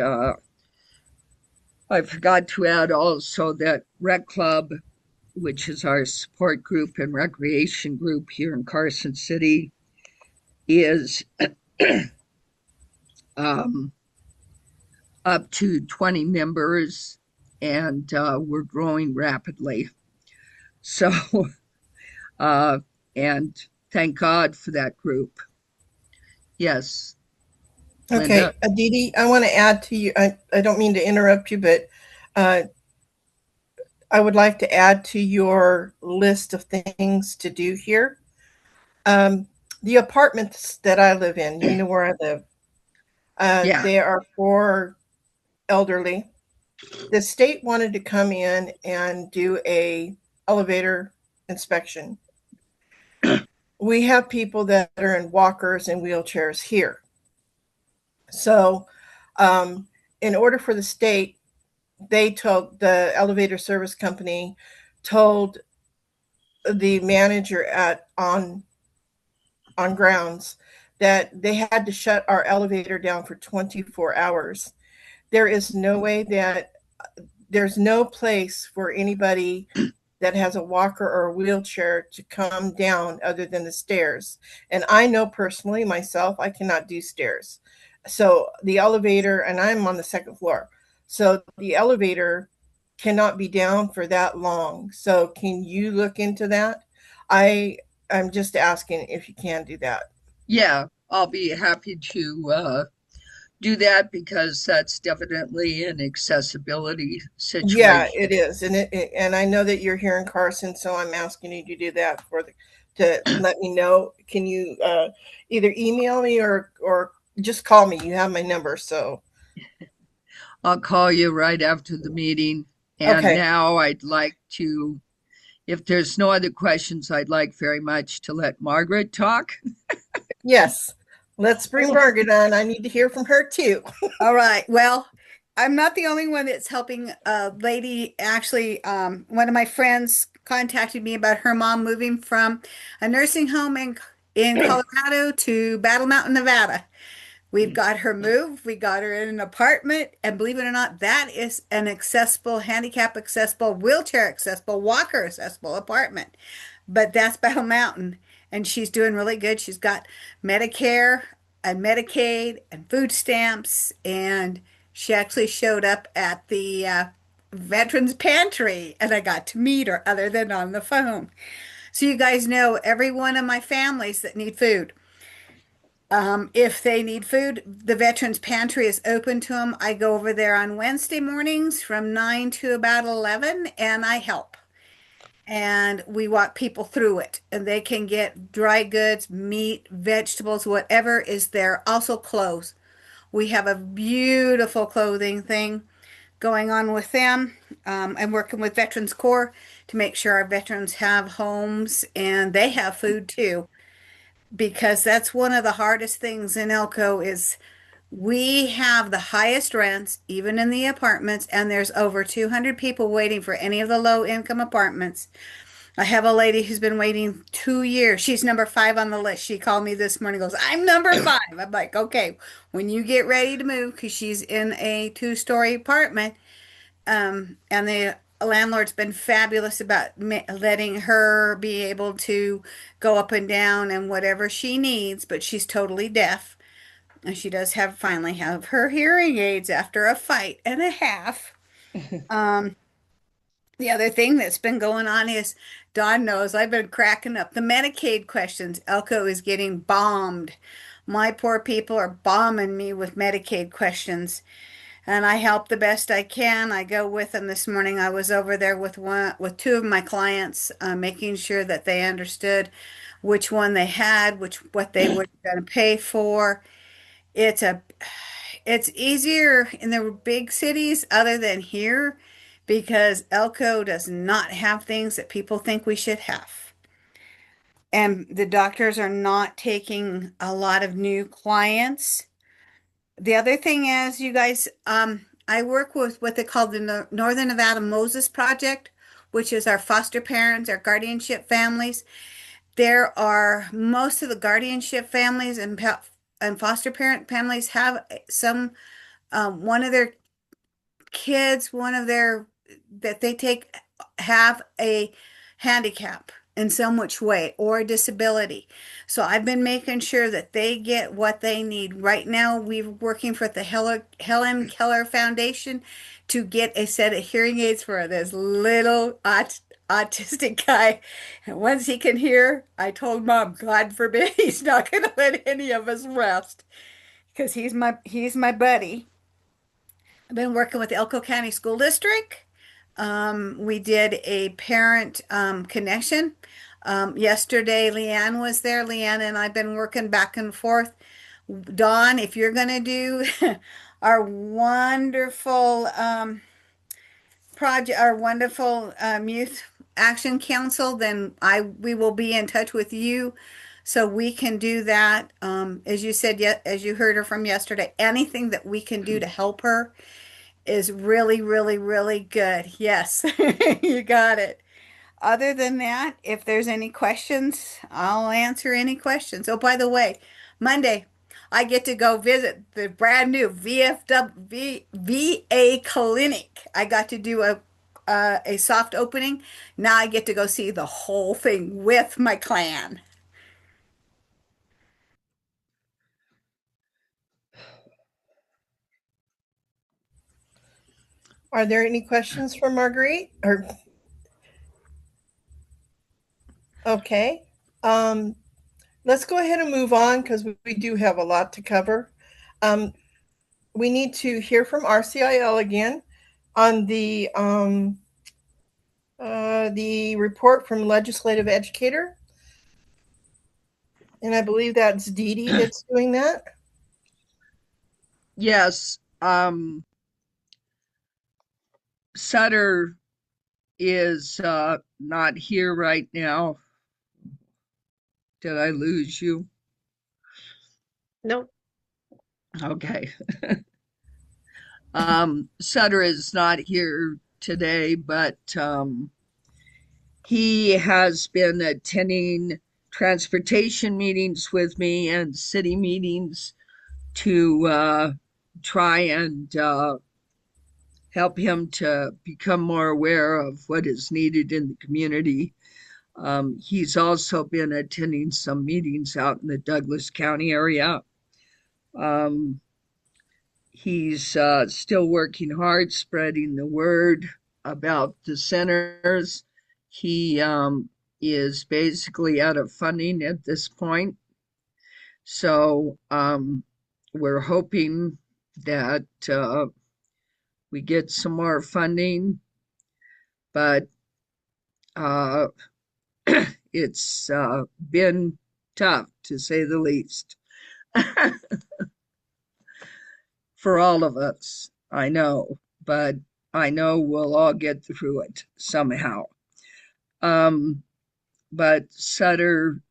S11: I forgot to add also that Rec Club, which is our support group and recreation group here in Carson City, is up to 20 members, and we're growing rapidly. So, and thank God for that group. Yes.
S1: Okay,
S11: Linda?
S1: Aditi, I want to add to you. I don't mean to interrupt you, but I would like to add to your list of things to do here. The apartments that I live in, you know where I live,
S11: Yeah.
S1: they are for elderly. The state wanted to come in and do a elevator inspection. We have people that are in walkers and wheelchairs here. So, in order for the state, they told the elevator service company told the manager at on grounds that they had to shut our elevator down for 24 hours. There is no way that there's no place for anybody that has a walker or a wheelchair to come down other than the stairs. And I know personally myself, I cannot do stairs. So the elevator, and I'm on the second floor. So the elevator cannot be down for that long. So can you look into that? I'm just asking if you can do that.
S11: Yeah, I'll be happy to do that because that's definitely an accessibility
S1: Yeah,
S11: situation.
S1: it is, and and I know that you're here in Carson, so I'm asking you to do that to let me know. Can you either email me or just call me? You have my number, so
S11: I'll call you right after the meeting. And
S1: okay.
S11: now I'd like to, if there's no other questions, I'd like very much to let Margaret talk.
S1: Yes, let's bring Margaret on. I need to hear from her too.
S12: All right. Well, I'm not the only one that's helping a lady. Actually, one of my friends contacted me about her mom moving from a nursing home in Colorado to Battle Mountain, Nevada. We've got her moved. We got her in an apartment, and believe it or not, that is an accessible, handicap accessible, wheelchair accessible, walker accessible apartment. But that's Battle Mountain, and she's doing really good. She's got Medicare and Medicaid and food stamps, and she actually showed up at the Veterans Pantry, and I got to meet her other than on the phone. So you guys know every one of my families that need food. If they need food, the Veterans Pantry is open to them. I go over there on Wednesday mornings from 9 to about 11 and I help. And we walk people through it. And they can get dry goods, meat, vegetables, whatever is there. Also clothes. We have a beautiful clothing thing going on with them. I'm working with Veterans Corps to make sure our veterans have homes and they have food too because that's one of the hardest things in Elko is we have the highest rents, even in the apartments, and there's over 200 people waiting for any of the low income apartments. I have a lady who's been waiting 2 years. She's number 5 on the list. She called me this morning, goes, I'm number 5. I'm like, okay, when you get ready to move, because she's in a 2-story apartment, and the landlord's been fabulous about letting her be able to go up and down and whatever she needs, but she's totally deaf. And she does have finally have her hearing aids after a fight and a half. Um, the other thing that's been going on is Dawn knows I've been cracking up the Medicaid questions. Elko is getting bombed. My poor people are bombing me with Medicaid questions and I help the best I can. I go with them this morning. I was over there with 2 of my clients, making sure that they understood which one they had, what they were going to pay for. It's a it's easier in the big cities other than here because Elko does not have things that people think we should have. And the doctors are not taking a lot of new clients. The other thing is, you guys, I work with what they call the Northern Nevada Moses Project, which is our foster parents, our guardianship families. There are most of the guardianship families and foster parent families have some one of their kids, one of their that they take have a handicap in some which way or a disability. So I've been making sure that they get what they need. Right now, we're working for the Helen Keller Foundation to get a set of hearing aids for this little autistic guy. And once he can hear, I told Mom, God forbid he's not going to let any of us rest because he's my buddy. I've been working with the Elko County School District. We did a parent connection. Yesterday, Leanne was there. Leanne and I've been working back and forth. Dawn, if you're going to do our wonderful project, our wonderful youth action council, then we will be in touch with you so we can do that. As you said, as you heard her from yesterday, anything that we can do to help her is really, really, really good. Yes, you got it. Other than that, if there's any questions, I'll answer any questions. Oh, by the way, Monday, I get to go visit the brand new VA clinic. I got to do a soft opening. Now I get to go see the whole thing with my clan.
S1: Are there any questions for Marguerite? Or okay. Let's go ahead and move on because we do have a lot to cover. We need to hear from RCIL again on the report from legislative educator. And I believe that's Dee Dee that's doing that.
S11: Yes. Sutter is not here right now. Did I lose you?
S2: Nope.
S11: Okay. Sutter is not here today, but he has been attending transportation meetings with me and city meetings to try and help him to become more aware of what is needed in the community. He's also been attending some meetings out in the Douglas County area. He's still working hard, spreading the word about the centers. He is basically out of funding at this point. So we're hoping that we get some more funding, but it's been tough to say the least for all of us, I know, but I know we'll all get through it somehow. But Sutter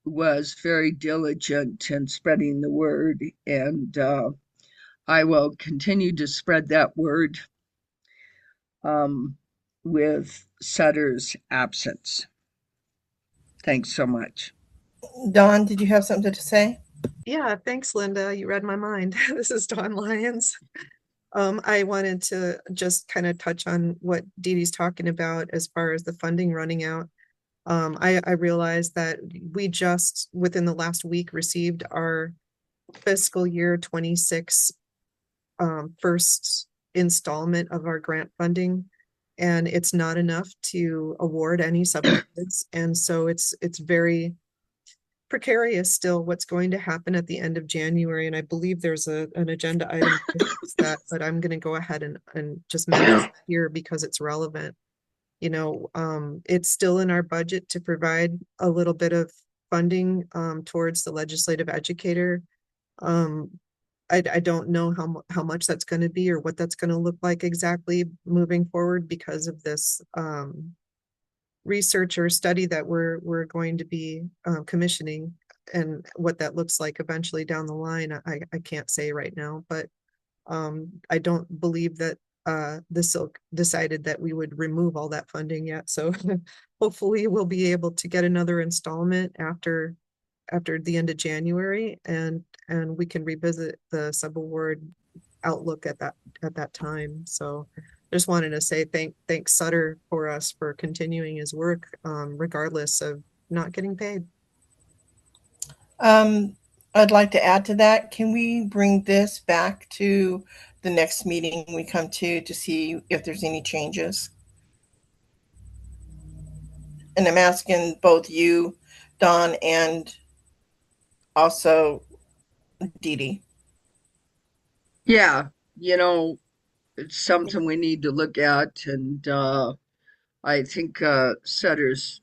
S11: was very diligent in spreading the word, and I will continue to spread that word with Sutter's absence. Thanks so much.
S1: Dawn, did you have something to say?
S2: Yeah, thanks, Linda. You read my mind. This is Dawn Lyons. I wanted to just kind of touch on what Dee Dee's talking about as far as the funding running out. I realized that we just within the last week received our fiscal year 26 first installment of our grant funding, and it's not enough to award any subsidies, and so it's very precarious still what's going to happen at the end of January. And I believe there's an agenda item that, but I'm going to go ahead and just mention it here because it's relevant. You know, it's still in our budget to provide a little bit of funding towards the legislative educator. I don't know how much that's going to be or what that's going to look like exactly moving forward because of this research or study that we're going to be commissioning, and what that looks like eventually down the line, I can't say right now, but I don't believe that the SILC decided that we would remove all that funding yet. So hopefully we'll be able to get another installment after the end of January, and we can revisit the subaward outlook at that time. So just wanted to say thanks Sutter for us for continuing his work, regardless of not getting paid.
S1: I'd like to add to that. Can we bring this back to the next meeting we come to see if there's any changes? And I'm asking both you, Don, and also Dee Dee.
S11: Yeah, it's something we need to look at, and I think Sutter's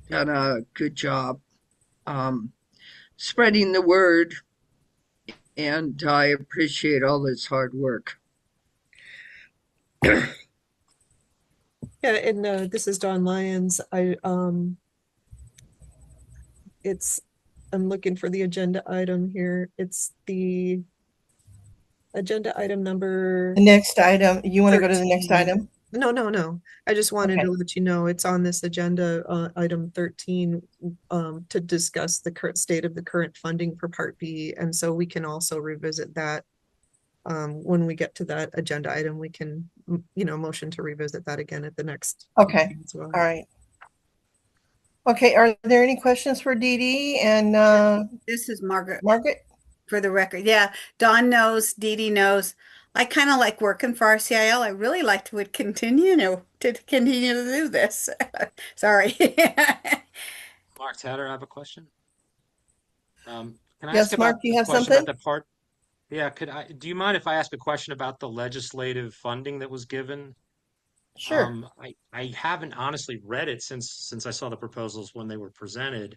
S11: done a good job spreading the word, and I appreciate all his hard work.
S2: Yeah, and this is Don Lyons. I'm looking for the agenda item here. It's the agenda item number.
S1: The next item, you want to go to the
S2: 13.
S1: next item?
S2: No. I just wanted
S1: Okay.
S2: to let you know it's on this agenda, item 13, to discuss the current state of the current funding for Part B. And so we can also revisit that. When we get to that agenda item, we can, motion to revisit that again at the next.
S1: Okay.
S2: meeting as well.
S1: All right. Okay, are there any questions for Dee Dee and
S12: This is Margaret.
S1: Margaret?
S12: For the record, yeah, Don knows, Dee Dee knows. I kind of like working for RCIL. I really like to continue to do this. Sorry.
S10: Mark Tatter, I have a question. Can I
S1: Yes,
S10: ask
S1: Mark,
S10: about
S1: do you
S10: the
S1: have
S10: question
S1: something?
S10: about the part? Yeah, do you mind if I ask a question about the legislative funding that was given?
S1: Sure.
S10: I haven't honestly read it since I saw the proposals when they were presented.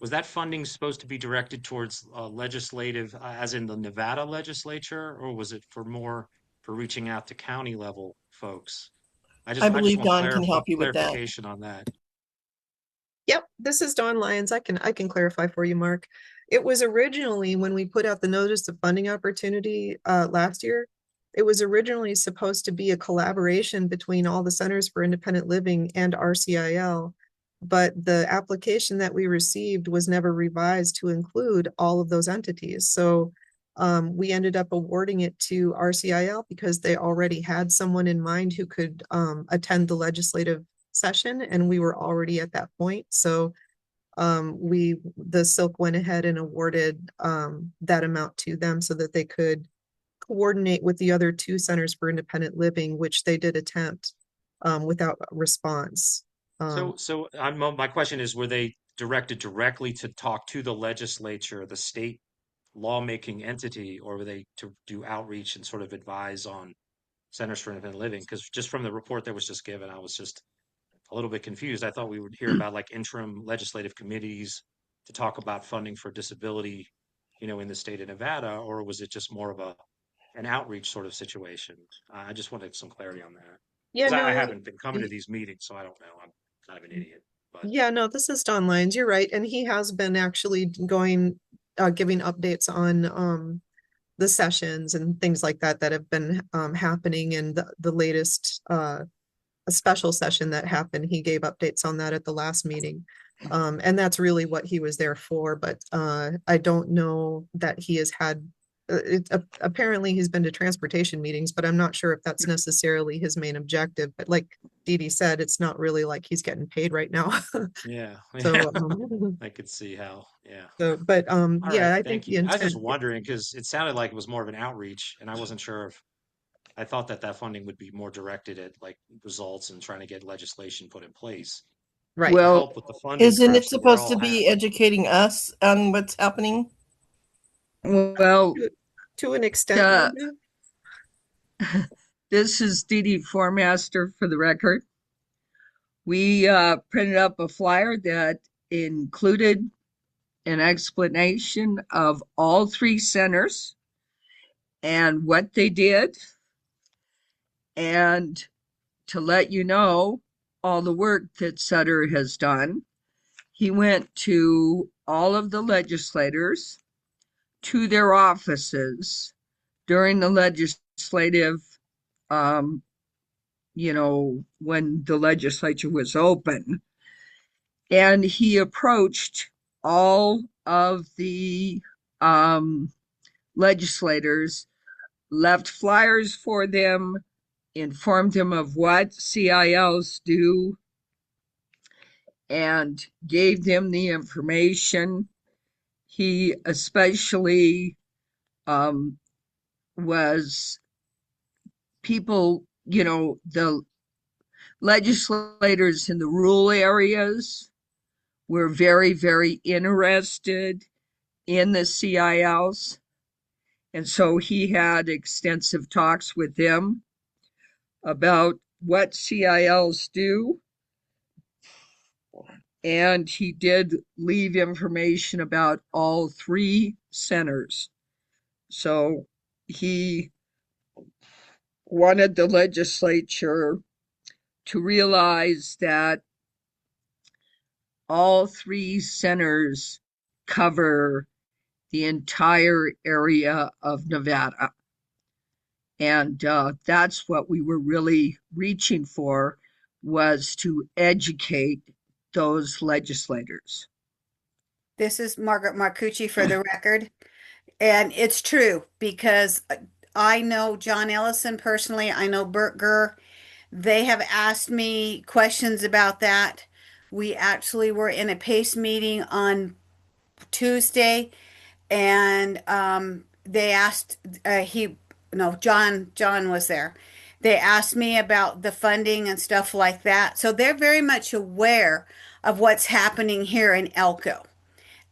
S10: Was that funding supposed to be directed towards legislative, as in the Nevada legislature, or was it for reaching out to county level folks? I
S1: I
S10: just
S1: believe
S10: want
S1: Don can help you with that.
S10: clarification on that.
S2: Yep, this is Don Lyons. I can clarify for you, Mark. It was originally, when we put out the notice of funding opportunity last year, it was originally supposed to be a collaboration between all the Centers for Independent Living and RCIL, but the application that we received was never revised to include all of those entities. So we ended up awarding it to RCIL because they already had someone in mind who could attend the legislative session, and we were already at that point. So the SILC went ahead and awarded that amount to them so that they could coordinate with the other two Centers for Independent Living, which they did attempt without response.
S10: So my question is, were they directed directly to talk to the legislature, the state lawmaking entity, or were they to do outreach and sort of advise on Centers for Independent Living? Because just from the report that was just given, I was just a little bit confused. I thought we would hear about like interim legislative committees to talk about funding for disability, in the state of Nevada, or was it just more of an outreach sort of situation? I just wanted some clarity on that.
S2: Yeah,
S10: 'Cause I
S2: no,
S10: haven't been coming to these meetings, so I don't know. I'm kind of an idiot, but
S2: yeah, no, this is Don Lyons. You're right. And he has been actually giving updates on the sessions and things like that have been happening. And the latest a special session that happened, he gave updates on that at the last meeting. And that's really what he was there for. But I don't know that he has had, apparently he's been to transportation meetings, but I'm not sure if that's necessarily his main objective. But like Dee Dee said, it's not really like he's getting paid right now.
S10: yeah,
S2: So,
S10: I could see how. Yeah.
S2: but
S10: All
S2: yeah,
S10: right,
S2: I think
S10: thank
S2: the
S10: you. I was
S2: intent.
S10: just wondering because it sounded like it was more of an outreach, and I wasn't sure if I thought that funding would be more directed at like results and trying to get legislation put in place
S2: Right.
S10: to
S11: Well,
S10: help with the funding
S1: Isn't
S10: crunch
S1: it
S10: that we're
S1: supposed to
S10: all
S1: be
S10: having.
S1: educating us on what's happening?
S11: well,
S2: To an extent,
S11: this is Dee Dee Formaster for the record. We printed up a flyer that included an explanation of all three centers and what they did, and to let you know all the work that Sutter has done. He went to all of the legislators, to their offices during the legislative legislative, when the legislature was open. And he approached all of the legislators, left flyers for them, informed them of what CILs do, and gave them the information. He especially was people, the legislators in the rural areas were very, very interested in the CILs. And so he had extensive talks with them about what CILs do. And he did leave information about all three centers. So he wanted the legislature to realize that all three centers cover the entire area of Nevada. And that's what we were really reaching for, was to educate those legislators.
S12: This is Margaret Marcucci for the record. And it's true because I know John Ellison personally. I know Bert Gurr. They have asked me questions about that. We actually were in a PACE meeting on Tuesday, and they asked John was there. They asked me about the funding and stuff like that. So they're very much aware of what's happening here in Elko.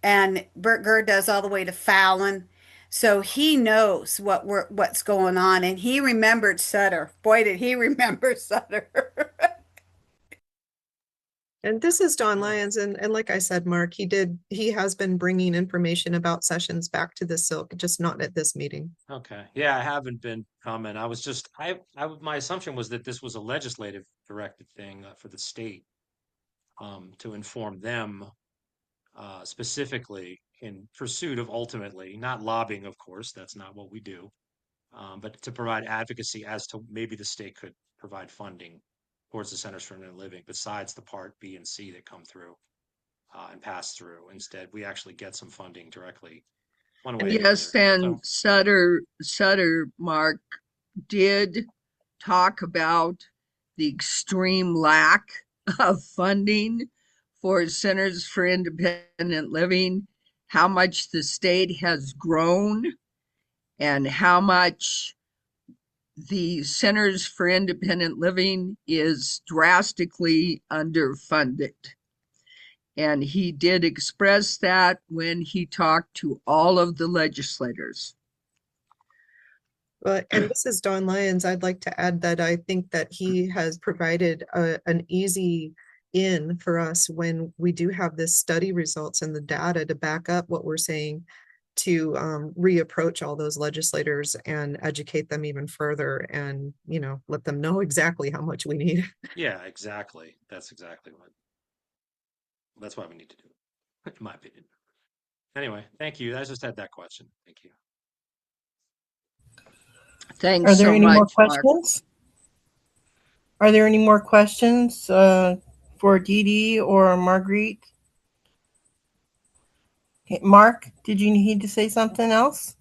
S12: And Bert Gurr does all the way to Fallon. So he knows what's going on, and he remembered Sutter. Boy, did he remember Sutter.
S2: And this is Don Lyons, and like I said, Mark, he has been bringing information about sessions back to the SILC, just not at this meeting.
S10: Okay. Yeah, I haven't been comment. I was just my assumption was that this was a legislative directed thing for the state to inform them specifically in pursuit of ultimately, not lobbying, of course, that's not what we do, but to provide advocacy as to maybe the state could provide funding towards the Centers for Independent Living besides the Part B and C that come through and pass through. Instead, we actually get some funding directly one way or
S11: Yes,
S10: the other.
S11: and Sutter, Mark, did talk about the extreme lack of funding for Centers for Independent Living, how much the state has grown, and how much the Centers for Independent Living is drastically underfunded. And he did express that when he talked to all of the legislators.
S2: Well, and this is Don Lyons. I'd like to add that I think that he has provided an easy in for us when we do have this study results and the data to back up what we're saying, to reapproach all those legislators and educate them even further and, let them know exactly how much we need.
S10: Yeah, exactly. That's why we need to do it, in my opinion. Anyway, thank you. I just had that question. Thank you.
S11: Thanks
S1: Are there
S11: so
S1: any more
S11: much, Mark.
S1: questions? Are there any more questions for Dee Dee or Marguerite? Okay, Mark, did you need to say something else?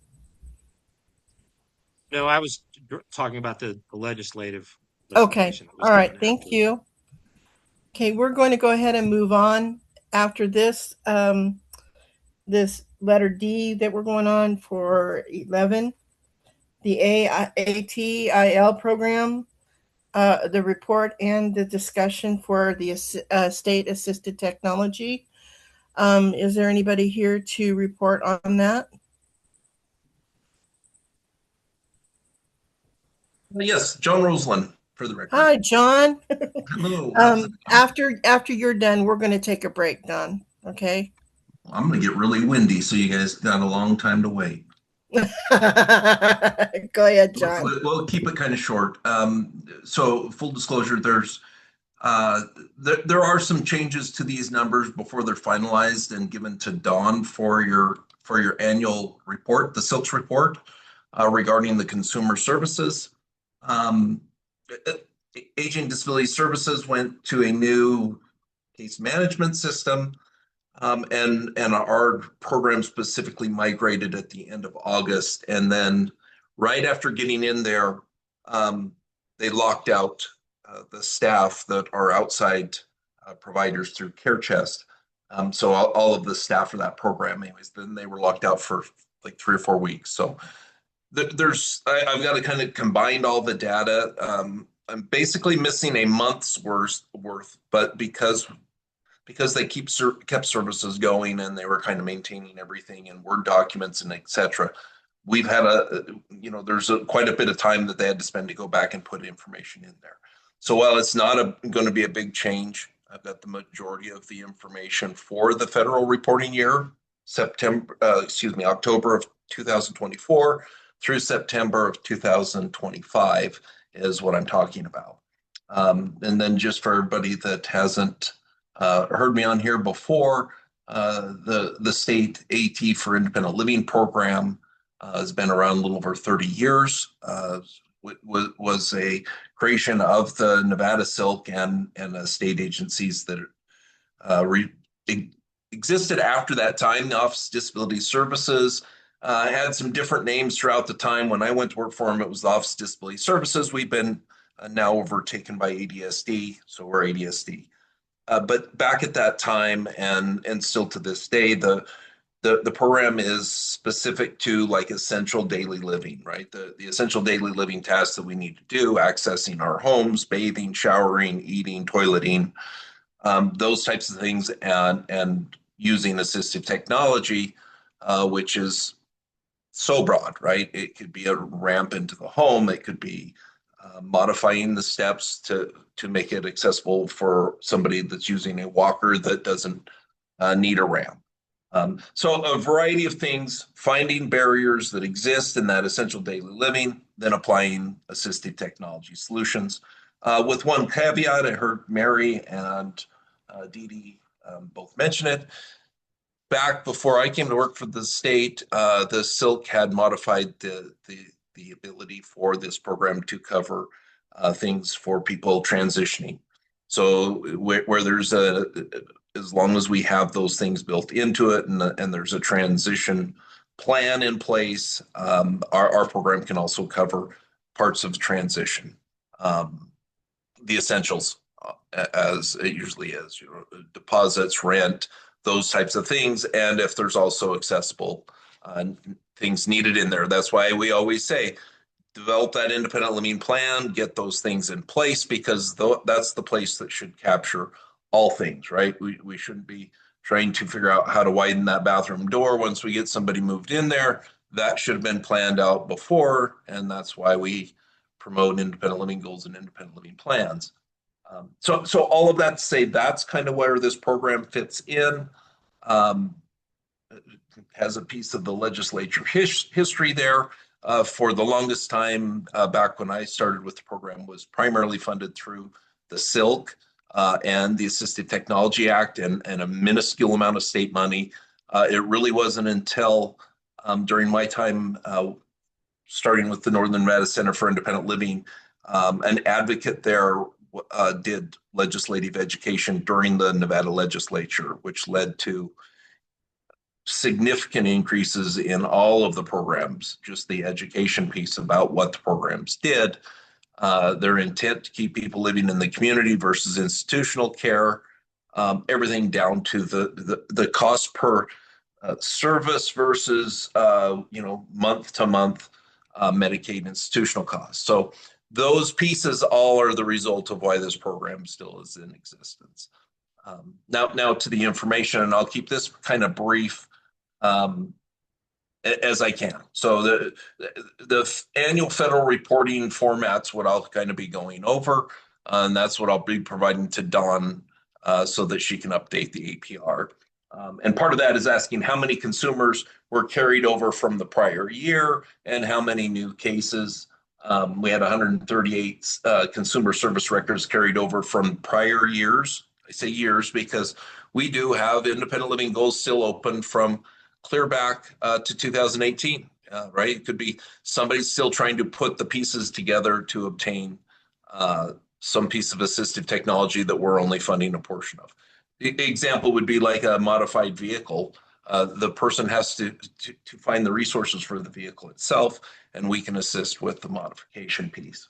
S10: No, I was talking about the legislative
S1: Okay,
S10: legislation that was
S1: all right,
S10: given
S1: thank
S10: after.
S1: you. Okay, we're going to go ahead and move on after this. This letter D that we're going on for 11, the ATIL program, the report and the discussion for the state assisted technology. Is there anybody here to report on that?
S4: Yes, John Roseland, for the record.
S1: Hi, John.
S4: Hello.
S1: After you're done, we're going to take a break, Don. Okay.
S4: I'm going to get really windy, so you guys got a long time to wait.
S1: Go ahead, John.
S4: We'll keep it kind of short. So full disclosure, there are some changes to these numbers before they're finalized and given to Dawn for your annual report, the SILC report. regarding the consumer services. Um, Aging Disability Services went to a new case management system, and our program specifically migrated at the end of August. And then right after getting in there, they locked out the staff that are outside providers through Care Chest. So all of the staff for that program, anyways, then they were locked out for like 3 or 4 weeks. So I've got to kind of combine all the data. I'm basically missing a month's worth, but because they kept services going and they were kind of maintaining everything in Word documents and etc. We've had there's quite a bit of time that they had to spend to go back and put information in there. So while it's not going to be a big change, I've got the majority of the information for the federal reporting year, October of 2024 through September of 2025 is what I'm talking about. And then just for everybody that hasn't heard me on here before, the state AT for Independent Living program has been around a little over 30 years. Was a creation of the Nevada SILC and state agencies that existed after that time. The Office of Disability Services had some different names throughout the time. When I went to work for them, it was the Office of Disability Services. We've been now overtaken by ADSD, so we're ADSD. But back at that time and still to this day, the program is specific to like essential daily living, right? The essential daily living tasks that we need to do, accessing our homes, bathing, showering, eating, toileting, those types of things, and using assistive technology, which is so broad, right? It could be a ramp into the home. It could be modifying the steps to make it accessible for somebody that's using a walker that doesn't need a ramp. So a variety of things, finding barriers that exist in that essential daily living, then applying assistive technology solutions. With one caveat, I heard Mary and Dee Dee both mention it. Back before I came to work for the state, the SILC had modified the ability for this program to cover things for people transitioning. So where there's as long as we have those things built into it and there's a transition plan in place, our program can also cover parts of transition, the essentials, as it usually is, deposits, rent, those types of things. And if there's also accessible things needed in there, that's why we always say, develop that independent living plan, get those things in place, because that's the place that should capture all things, right? We shouldn't be trying to figure out how to widen that bathroom door once we get somebody moved in there. That should have been planned out before, and that's why we promote independent living goals and independent living plans. So all of that to say, that's kind of where this program fits in. Has a piece of the legislature history there. For the longest time, back when I started with the program, was primarily funded through the SILC and the Assistive Technology Act and a minuscule amount of state money. It really wasn't until during my time starting with the Northern Nevada Center for Independent Living, an advocate there did legislative education during the Nevada legislature, which led to significant increases in all of the programs, just the education piece about what the programs did, their intent to keep people living in the community versus institutional care, everything down to the cost per service versus month to month Medicaid institutional costs. So those pieces all are the result of why this program still is in existence. Now to the information, and I'll keep this kind of brief as I can. So the annual federal reporting format's what I'll kind of be going over, and that's what I'll be providing to Dawn so that she can update the APR. And part of that is asking how many consumers were carried over from the prior year and how many new cases. We had 138 consumer service records carried over from prior years. I say years because we do have independent living goals still open from clear back to 2018. right? It could be somebody still trying to put the pieces together to obtain some piece of assistive technology that we're only funding a portion of. The example would be like a modified vehicle. The person has to find the resources for the vehicle itself, and we can assist with the modification piece.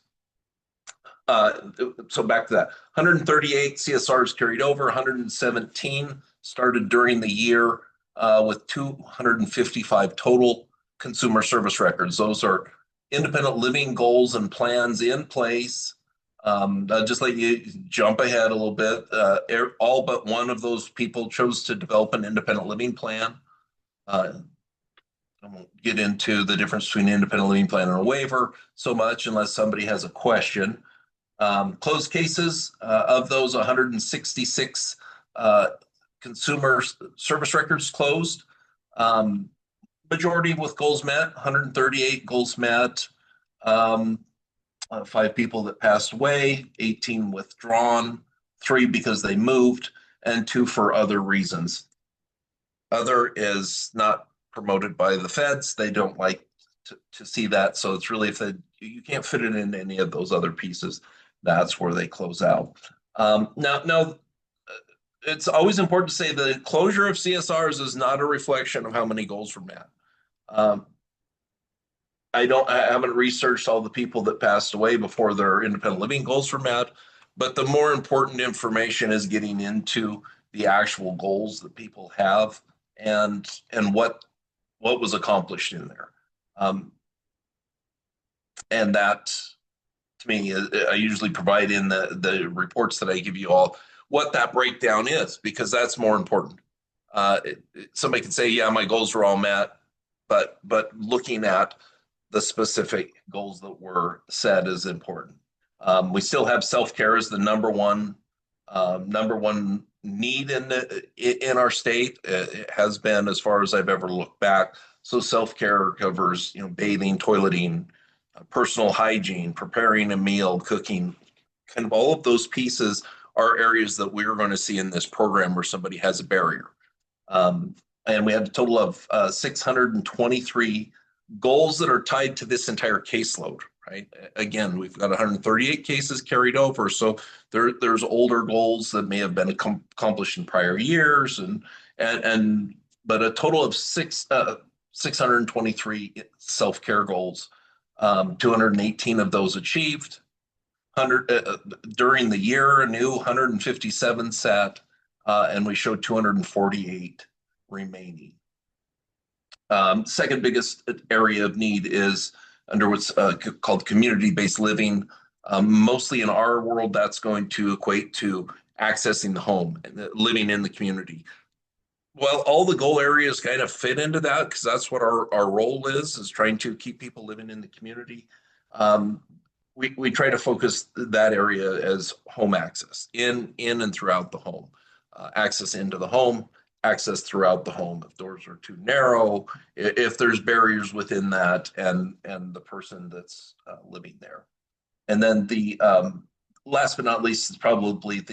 S4: So back to that, 138 CSRs carried over, 117 started during the year, with 255 total consumer service records. Those are independent living goals and plans in place. I'll just let you jump ahead a little bit. All but one of those people chose to develop an independent living plan. I won't get into the difference between an independent living plan and a waiver so much unless somebody has a question. Closed cases, of those 166 consumer service records closed. Majority with goals met, 138 goals met. 5 people that passed away, 18 withdrawn, 3 because they moved, and 2 for other reasons. Other is not promoted by the feds. They don't like to see that. So it's really, if you can't fit it into any of those other pieces, that's where they close out. Now, it's always important to say the closure of CSRs is not a reflection of how many goals were met. I haven't researched all the people that passed away before their independent living goals were met, but the more important information is getting into the actual goals that people have and what was accomplished in there. And that, to me, I usually provide in the reports that I give you all what that breakdown is, because that's more important. Somebody can say, yeah, my goals were all met, but looking at the specific goals that were set is important. We still have self-care as the number one need in our state. It has been, as far as I've ever looked back. So self-care covers, bathing, toileting, personal hygiene, preparing a meal, cooking. Kind of all of those pieces are areas that we're going to see in this program where somebody has a barrier. And we had a total of 623 goals that are tied to this entire caseload, right? Again, we've got 138 cases carried over. So there's older goals that may have been accomplished in prior years, but a total of 623 self-care goals, 218 of those achieved. During the year, a new 157 set, and we showed 248 remaining. Second biggest area of need is under what's called community-based living. Mostly in our world, that's going to equate to accessing the home and living in the community. Well, all the goal areas kind of fit into that, because that's what our role is trying to keep people living in the community. We try to focus that area as home access, in and throughout the home, access into the home, access throughout the home. If doors are too narrow, if there's barriers within that, and the person that's living there. And then the last but not least is probably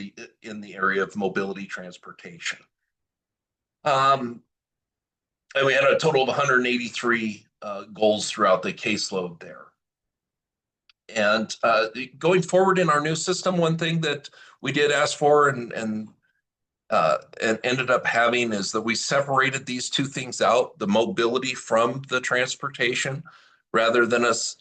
S4: in the area of mobility transportation. And we had a total of 183 goals throughout the caseload there. And going forward in our new system, one thing that we did ask for and ended up having is that we separated these two things out, the mobility from the transportation, rather than us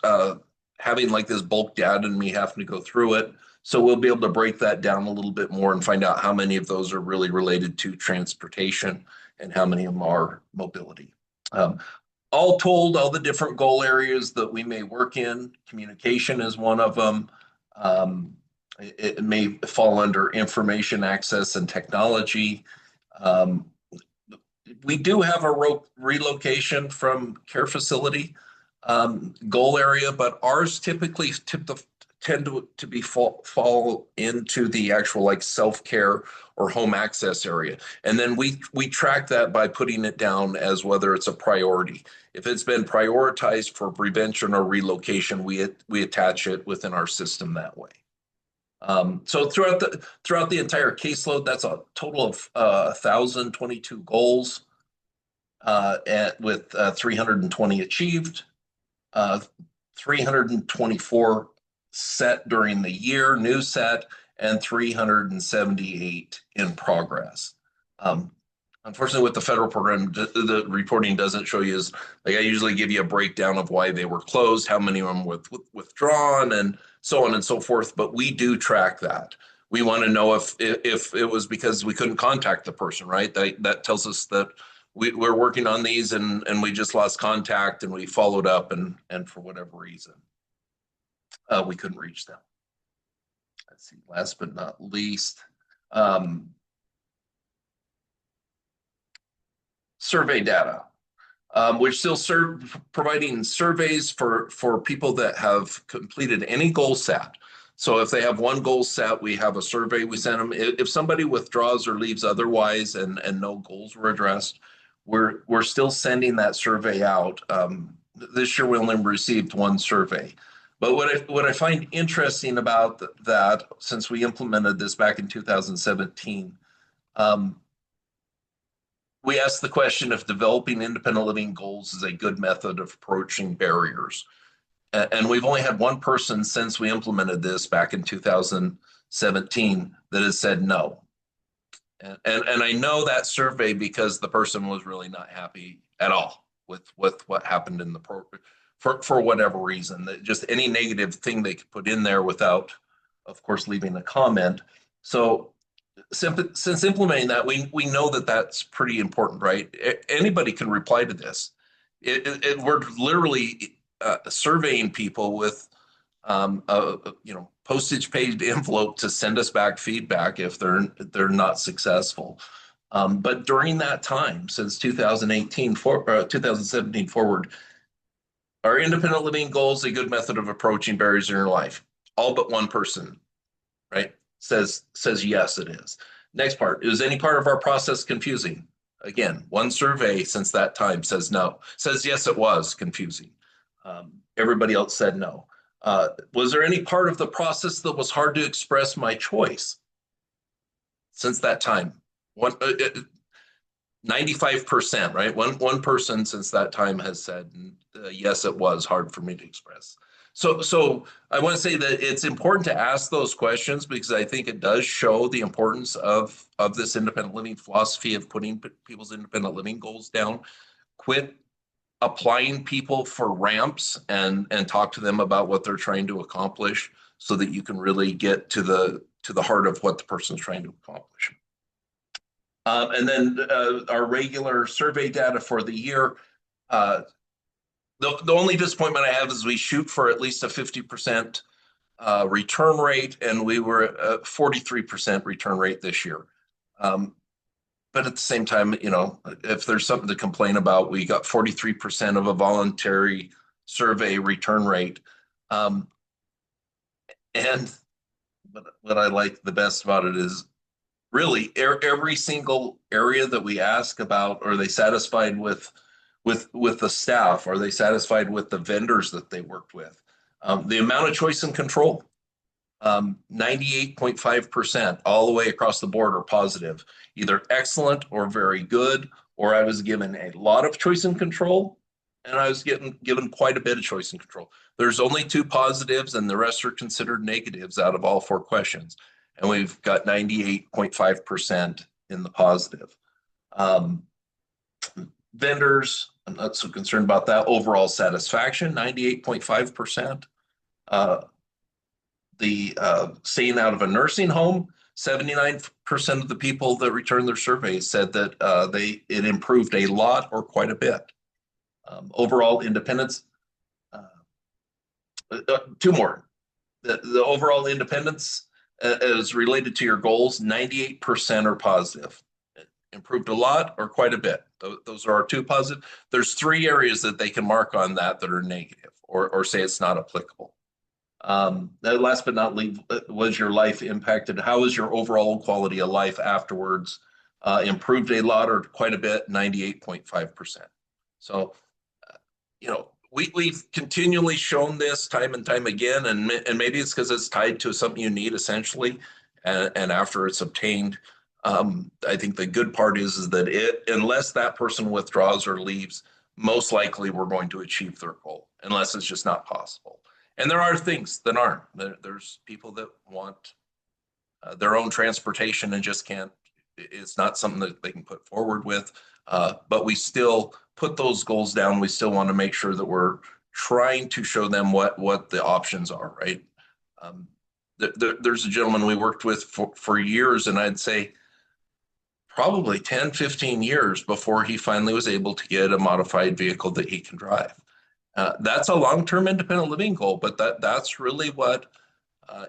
S4: having like this bulk data and me having to go through it. So we'll be able to break that down a little bit more and find out how many of those are really related to transportation and how many of them are mobility. All told, all the different goal areas that we may work in, communication is one of them. It may fall under information access and technology. We do have a relocation from care facility goal area, but ours typically tend to be fall into the actual like self-care or home access area. And then we track that by putting it down as whether it's a priority. If it's been prioritized for prevention or relocation, we attach it within our system that way. So throughout the entire caseload, that's a total of 1,022 goals. with 320 achieved, 324 set during the year, new set, and 378 in progress. Unfortunately, with the federal program, the reporting doesn't show you as like I usually give you a breakdown of why they were closed, how many of them were withdrawn, and so on and so forth. But we do track that. We want to know if it was because we couldn't contact the person, right? That tells us that we're working on these and we just lost contact and we followed up and for whatever reason we couldn't reach them. Let's see, last but not least, survey data. We're still providing surveys for people that have completed any goal set. So if they have one goal set, we have a survey we send them. If somebody withdraws or leaves otherwise and no goals were addressed, we're still sending that survey out. This year we only received one survey. But what I find interesting about that, since we implemented this back in 2017, we asked the question if developing independent living goals is a good method of approaching barriers. And we've only had one person since we implemented this back in 2017 that has said no. And I know that survey because the person was really not happy at all with what happened in the program for whatever reason. Just any negative thing they could put in there without, of course, leaving a comment. So since implementing that, we know that that's pretty important, right? Anybody can reply to this. We're literally surveying people with postage paid envelope to send us back feedback if they're not successful. But during that time, since 2017 forward, are independent living goals a good method of approaching barriers in your life? All but one person, right, says yes, it is. Next part, is any part of our process confusing? Again, one survey since that time says no. Says yes, it was confusing. Everybody else said no. Was there any part of the process that was hard to express my choice? Since that time, 95%, right? One person since that time has said, yes, it was hard for me to express. So I want to say that it's important to ask those questions because I think it does show the importance of this independent living philosophy of putting people's independent living goals down. Quit applying people for ramps and talk to them about what they're trying to accomplish so that you can really get to the heart of what the person's trying to accomplish. And then our regular survey data for the year, the only disappointment I have is we shoot for at least a 50% return rate, and we were at 43% return rate this year. But at the same time, if there's something to complain about, we got 43% of a voluntary survey return rate. And what I like the best about it is really every single area that we ask about, are they satisfied with the staff? Are they satisfied with the vendors that they worked with? The amount of choice and control, 98.5% all the way across the board are positive, either excellent or very good, or I was given a lot of choice and control, and I was given quite a bit of choice and control. There's only 2 positives, and the rest are considered negatives out of all 4 questions. And we've got 98.5% in the positive. Vendors, I'm not so concerned about that. Overall satisfaction, 98.5%. The staying out of a nursing home, 79% of the people that returned their surveys said that it improved a lot or quite a bit. Overall independence, 2 more. The overall independence as related to your goals, 98% are positive. Improved a lot or quite a bit. Those are our 2 positive. There's 3 areas that they can mark on that are negative or say it's not applicable. Last but not least, was your life impacted? How was your overall quality of life afterwards? Improved a lot or quite a bit, 98.5%. So, we've continually shown this time and time again, and maybe it's because it's tied to something you need essentially, and after it's obtained, I think the good part is that unless that person withdraws or leaves, most likely we're going to achieve their goal, unless it's just not possible. And there are things that aren't. There's people that want their own transportation and just can't. It's not something that they can put forward with. But we still put those goals down. We still want to make sure that we're trying to show them what the options are, right? There's a gentleman we worked with for years, and I'd say probably 10, 15 years before he finally was able to get a modified vehicle that he can drive. That's a long-term independent living goal, but that's really what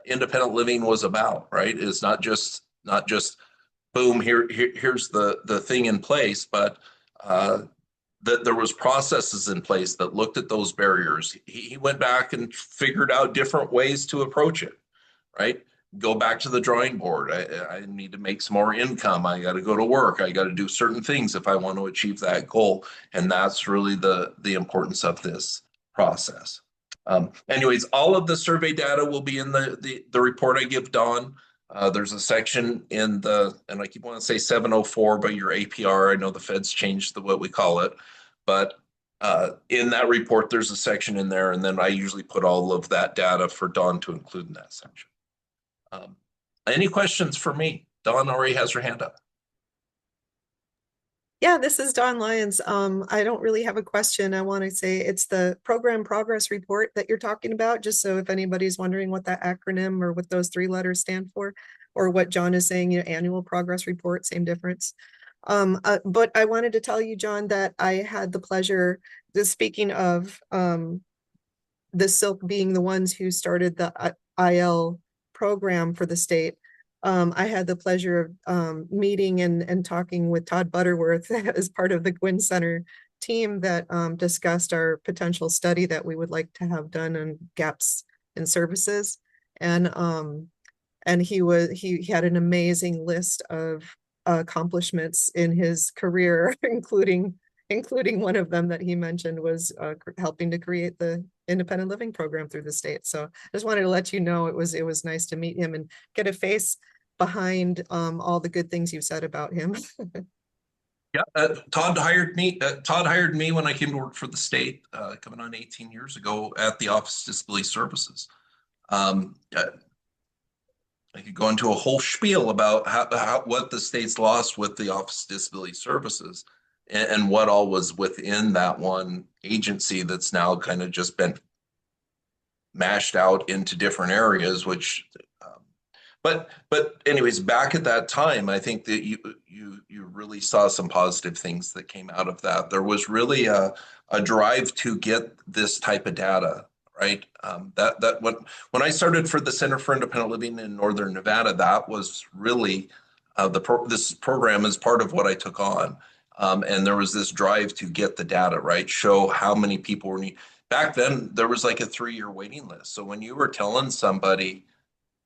S4: independent living was about, right? It's not just boom, here's the thing in place, but that there was processes in place that looked at those barriers. He went back and figured out different ways to approach it, right? Go back to the drawing board. I need to make some more income. I got to go to work. I got to do certain things if I want to achieve that goal. And that's really the importance of this process. Anyways, all of the survey data will be in the report I give Dawn. There's a section in and I keep wanting to say 704, but your APR, I know the Fed's changed what we call it, but in that report, there's a section in there, and then I usually put all of that data for Dawn to include in that section. Any questions for me? Dawn already has her hand up.
S2: Yeah, this is Dawn Lyons. I don't really have a question. I want to say it's the program progress report that you're talking about, just so if anybody's wondering what that acronym or what those 3 letters stand for, or what John is saying, annual progress report, same difference. But I wanted to tell you, John, that I had the pleasure, speaking of the SILC being the ones who started the IL program for the state. I had the pleasure of meeting and talking with Todd Butterworth as part of the Gwynn Center team that discussed our potential study that we would like to have done on gaps in services. And he had an amazing list of accomplishments in his career, including one of them that he mentioned was helping to create the independent living program through the state. So I just wanted to let you know it was nice to meet him and get a face behind all the good things you've said about him.
S4: Yeah, Todd hired me. Todd hired me when I came to work for the state, coming on 18 years ago at the Office of Disability Services. I could go into a whole spiel about what the state's lost with the Office of Disability Services and what all was within that one agency that's now kind of just been mashed out into different areas, which but anyways, back at that time, I think that you really saw some positive things that came out of that. There was really a drive to get this type of data, right? When I started for the Center for Independent Living in Northern Nevada, that was really this program is part of what I took on. And there was this drive to get the data, right? Show how many people were needed. Back then, there was like a 3-year waiting list. So when you were telling somebody,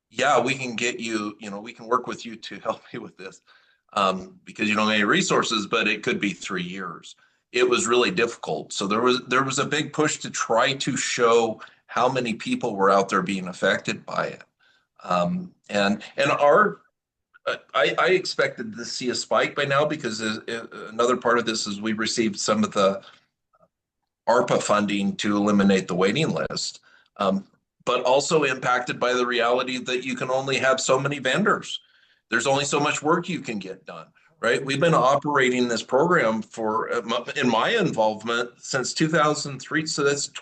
S4: yeah, we can get you, we can work with you to help you with this because you don't have any resources, but it could be 3 years. It was really difficult. So there was a big push to try to show how many people were out there being affected by it. And I expected to see a spike by now because another part of this is we received some of the ARPA funding to eliminate the waiting list, but also impacted by the reality that you can only have so many vendors. There's only so much work you can get done, right? We've been operating this program in my involvement since 2003, so that's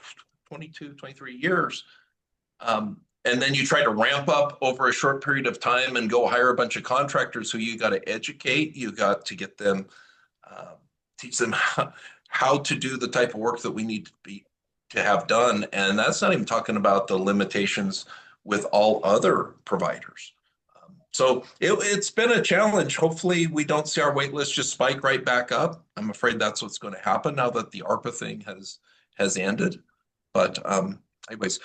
S4: 22, 23 years. And then you try to ramp up over a short period of time and go hire a bunch of contractors who you got to educate. You got to get them, teach them how to do the type of work that we need to have done. And that's not even talking about the limitations with all other providers. So it's been a challenge. Hopefully we don't see our wait list just spike right back up. I'm afraid that's what's going to happen now that the ARPA thing has ended. But anyways,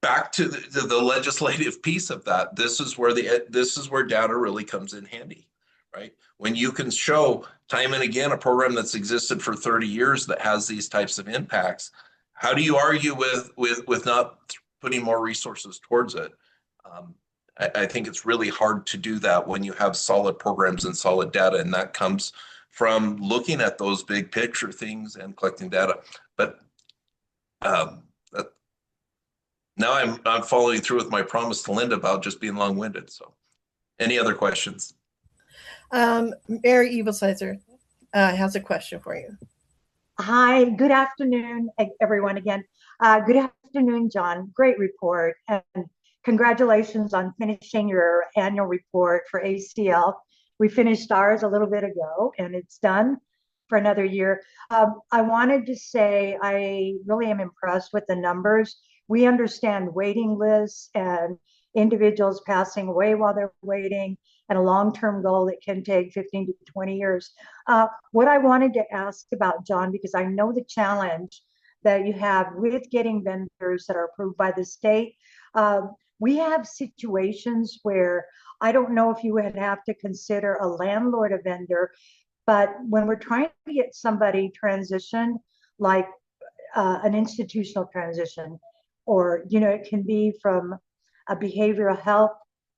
S4: back to the legislative piece of that. This is where data really comes in handy, right? When you can show time and again a program that's existed for 30 years that has these types of impacts, how do you argue with not putting more resources towards it? I think it's really hard to do that when you have solid programs and solid data, and that comes from looking at those big picture things and collecting data. But um, now I'm following through with my promise to Linda about just being long-winded. So, any other questions?
S1: Mary Evilsizer has a question for you.
S9: Hi, good afternoon, everyone again. Good afternoon, John. Great report. And congratulations on finishing your annual report for ACL. We finished ours a little bit ago, and it's done for another year. I wanted to say I really am impressed with the numbers. We understand waiting lists and individuals passing away while they're waiting, and a long-term goal that can take 15 to 20 years. What I wanted to ask about, John, because I know the challenge that you have with getting vendors that are approved by the state. We have situations where I don't know if you would have to consider a landlord a vendor, but when we're trying to get somebody transition, like an institutional transition, or, it can be from a behavioral health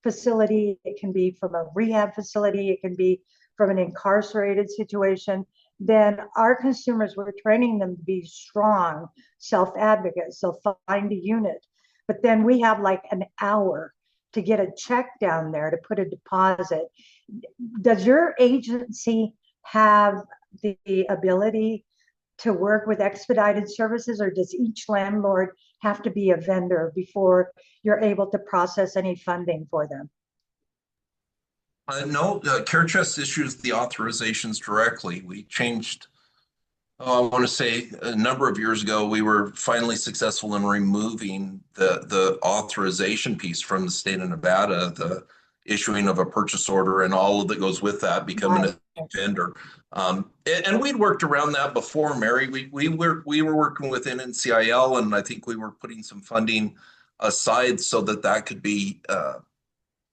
S9: facility, it can be from a rehab facility, it can be from an incarcerated situation, then our consumers, we're training them to be strong self-advocates. So find a unit. But then we have like an hour to get a check down there to put a deposit. Does your agency have the ability to work with expedited services, or does each landlord have to be a vendor before you're able to process any funding for them?
S4: No, CareTrust issues the authorizations directly. We changed, I want to say a number of years ago, we were finally successful in removing the authorization piece from the state of Nevada, the issuing of a purchase order and all of that goes with that, becoming a vendor. And we'd worked around that before, Mary. We were working with NCIL, and I think we were putting some funding aside so that could be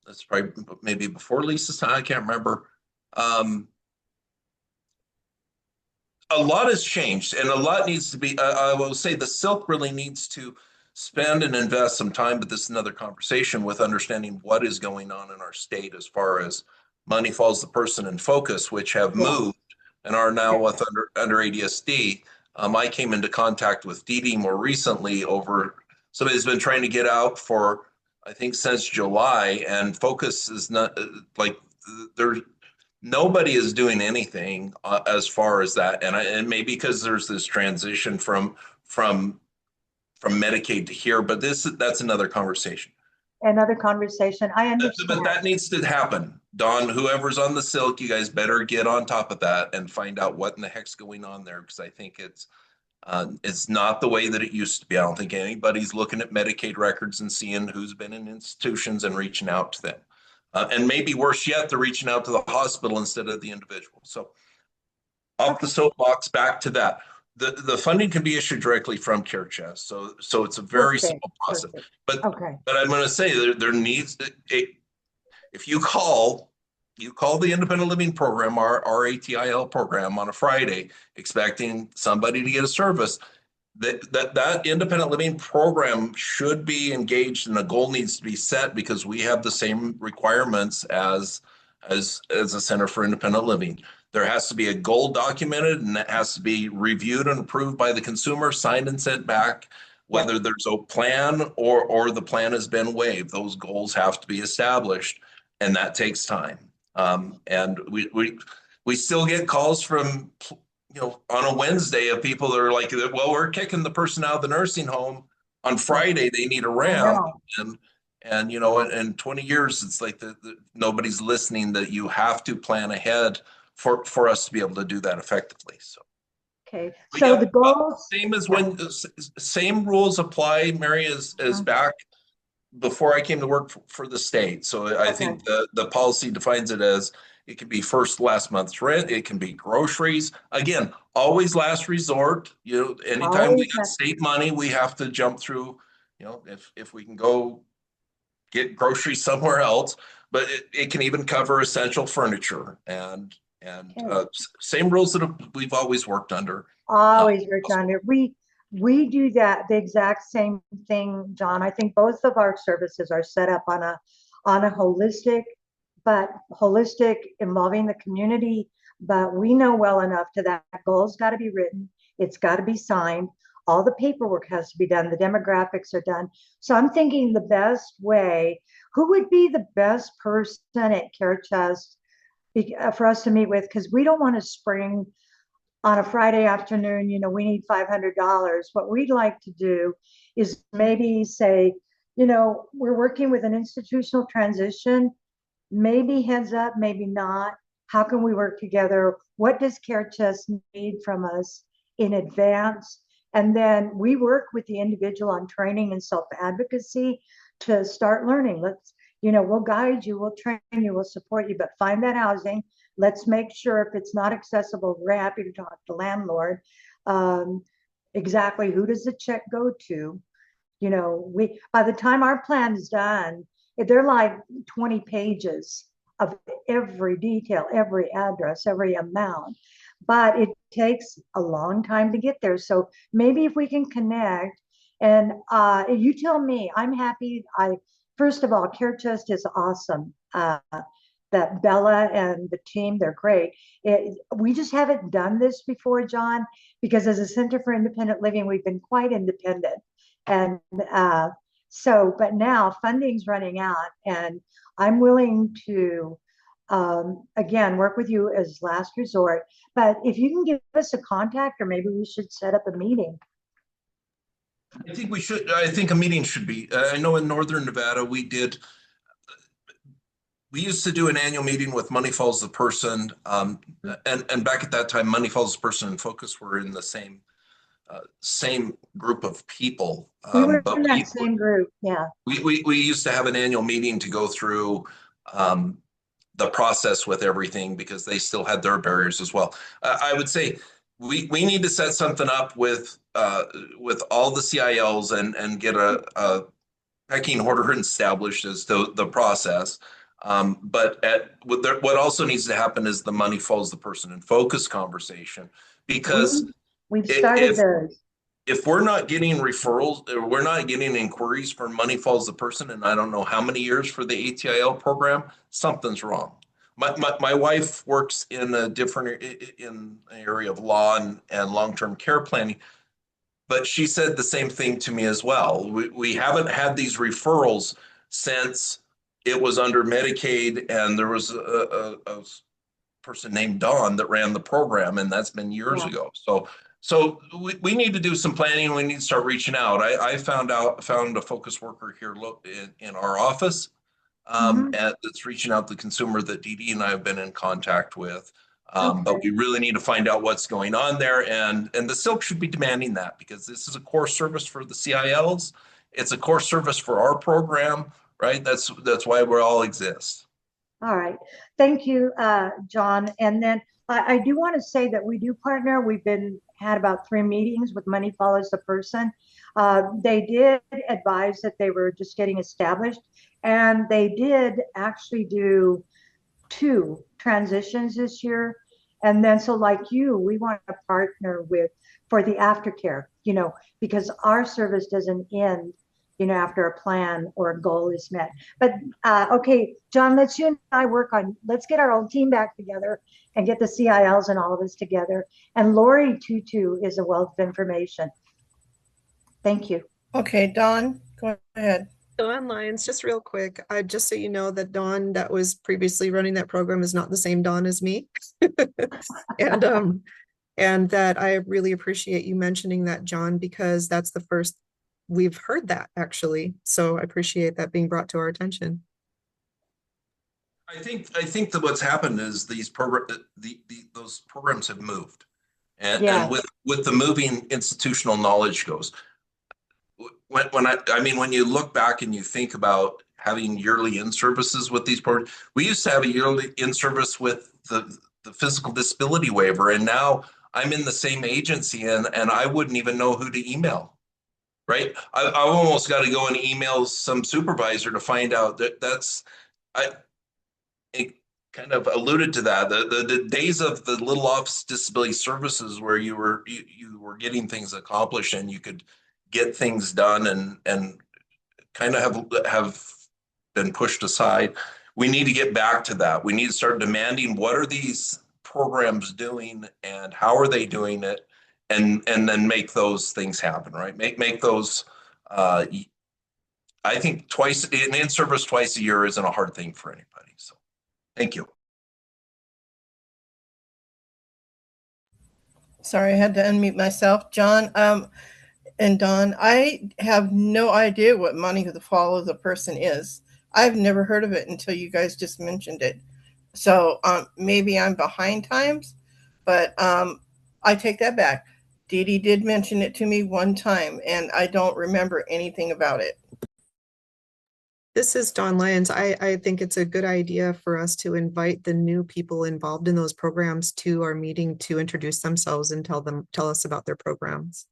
S4: that's probably maybe before Lisa's time. I can't remember. A lot has changed, and a lot needs to be. I will say the SILC really needs to spend and invest some time, but this is another conversation with understanding what is going on in our state as far as money follows the person in focus, which have moved and are now with under ADSD. I came into contact with Dee Dee more recently over somebody's been trying to get out for, I think, since July, and focus is not like there's nobody is doing anything as far as that, and maybe because there's this transition from Medicaid to here, but that's another conversation.
S9: Another conversation. I understand.
S4: But that needs to happen. Don, whoever's on the SILC, you guys better get on top of that and find out what in the heck's going on there, because I think it's not the way that it used to be. I don't think anybody's looking at Medicaid records and seeing who's been in institutions and reaching out to them. And maybe worse yet, they're reaching out to the hospital instead of the individual. So off the soapbox, back to that. The funding can be issued directly from CareChest. So it's a very simple process. But I'm going to say there needs if you call the independent living program, our ATIL program, on a Friday, expecting somebody to get a service, that independent living program should be engaged, and a goal needs to be set, because we have the same requirements as a Center for Independent Living. There has to be a goal documented, and that has to be reviewed and approved by the consumer, signed and sent back, whether there's a plan or the plan has been waived. Those goals have to be established, and that takes time. And we still get calls from, on a Wednesday of people that are like, well, we're kicking the person out of the nursing home. On Friday, they need a ramp. And in 20 years, it's like nobody's listening, that you have to plan ahead for us to be able to do that effectively. So.
S9: Okay. So the goals.
S4: Same rules apply, Mary, as back before I came to work for the state. So I think the policy defines it as, it can be first last month's rent, it can be groceries. Again, always last resort. Anytime we got state money, we have to jump through, if we can go get groceries somewhere else, but it can even cover essential furniture and same rules that we've always worked under.
S9: We do that, the exact same thing, John. I think both of our services are set up on on a holistic involving the community. But we know well enough to that goal's got to be written. It's got to be signed. All the paperwork has to be done. The demographics are done. So I'm thinking the best way, who would be the best person at Care Chest for us to meet with? Because we don't want to spring on a Friday afternoon, we need $500. What we'd like to do is maybe say, we're working with an institutional transition, maybe heads up, maybe not. How can we work together? What does Care Chest need from us in advance? And then we work with the individual on training and self-advocacy to start learning. We'll guide you, we'll train you, we'll support you, but find that housing. Let's make sure if it's not accessible, we're happy to talk to the landlord. Exactly who does the check go to? By the time our plan's done, they're like 20 pages of every detail, every address, every amount, but it takes a long time to get there. So maybe if we can connect, and you tell me, I'm happy. First of all, Care Chest is awesome. That Bella and the team, they're great. We just haven't done this before, John, because as a Center for Independent Living, we've been quite independent. And but now funding's running out, and I'm willing to, again, work with you as last resort. But if you can give us a contact, or maybe we should set up a meeting.
S4: I think a meeting should be. I know in Northern Nevada, we used to do an annual meeting with Money Follows the Person. And back at that time, Money Follows the Person and Focus were in the same group of people.
S9: We were in that same group, yeah.
S4: We used to have an annual meeting to go through the process with everything, because they still had their barriers as well. I would say we need to set something up with all the CILs and get a pecking order established as to the process. But what also needs to happen is the Money Follows the Person and Focus conversation, because
S9: we've started those.
S4: If we're not getting referrals, or we're not getting inquiries for Money Follows the Person, and I don't know how many years for the ATIL program, something's wrong. My wife works in an area of law and long-term care planning, but she said the same thing to me as well. We haven't had these referrals since it was under Medicaid, and there was a person named Dawn that ran the program, and that's been years ago. So we need to do some planning. We need to start reaching out. I found a focus worker here in our office that's reaching out to the consumer that Dee Dee and I have been in contact with. But we really need to find out what's going on there. And the SILC should be demanding that, because this is a core service for the CILs. It's a core service for our program, right? That's why we all exist.
S9: All right. Thank you, John. And then I do want to say that we do partner. We've had about 3 meetings with Money Follows the Person. They did advise that they were just getting established, and they did actually do 2 transitions this year. And then, so like you, we want to partner for the aftercare, because our service doesn't end, after a plan or a goal is met. But okay, John, let's you and I let's get our old team back together and get the CILs and all of us together. And Lori Tutu is a wealth of information. Thank you.
S1: Okay, Dawn, go ahead.
S2: Dawn Lyons, just real quick, just so you know that Dawn that was previously running that program is not the same Dawn as me. And that I really appreciate you mentioning that, John, because that's the first we've heard that, actually. So I appreciate that being brought to our attention.
S4: I think that what's happened is those programs have moved, and with the moving, institutional knowledge goes. When you look back and you think about having yearly in-services with these programs, we used to have a yearly in-service with the physical disability waiver, and now I'm in the same agency, and I wouldn't even know who to email. Right, I've almost got to go and email some supervisor to find out it kind of alluded to that. The days of the little office disability services where you were getting things accomplished and you could get things done and kind of have been pushed aside. We need to get back to that. We need to start demanding what are these programs doing and how are they doing it, and then make those things happen, right? Make those. I think twice an in-service twice a year isn't a hard thing for anybody. So, thank you.
S1: Sorry, I had to unmute myself. John, and Don, I have no idea what money to follow the person is. I've never heard of it until you guys just mentioned it. So maybe I'm behind times, but I take that back. Dee Dee did mention it to me one time, and I don't remember anything about it.
S2: This is Dawn Lyons. I think it's a good idea for us to invite the new people involved in those programs to our meeting to introduce themselves and tell us about their programs.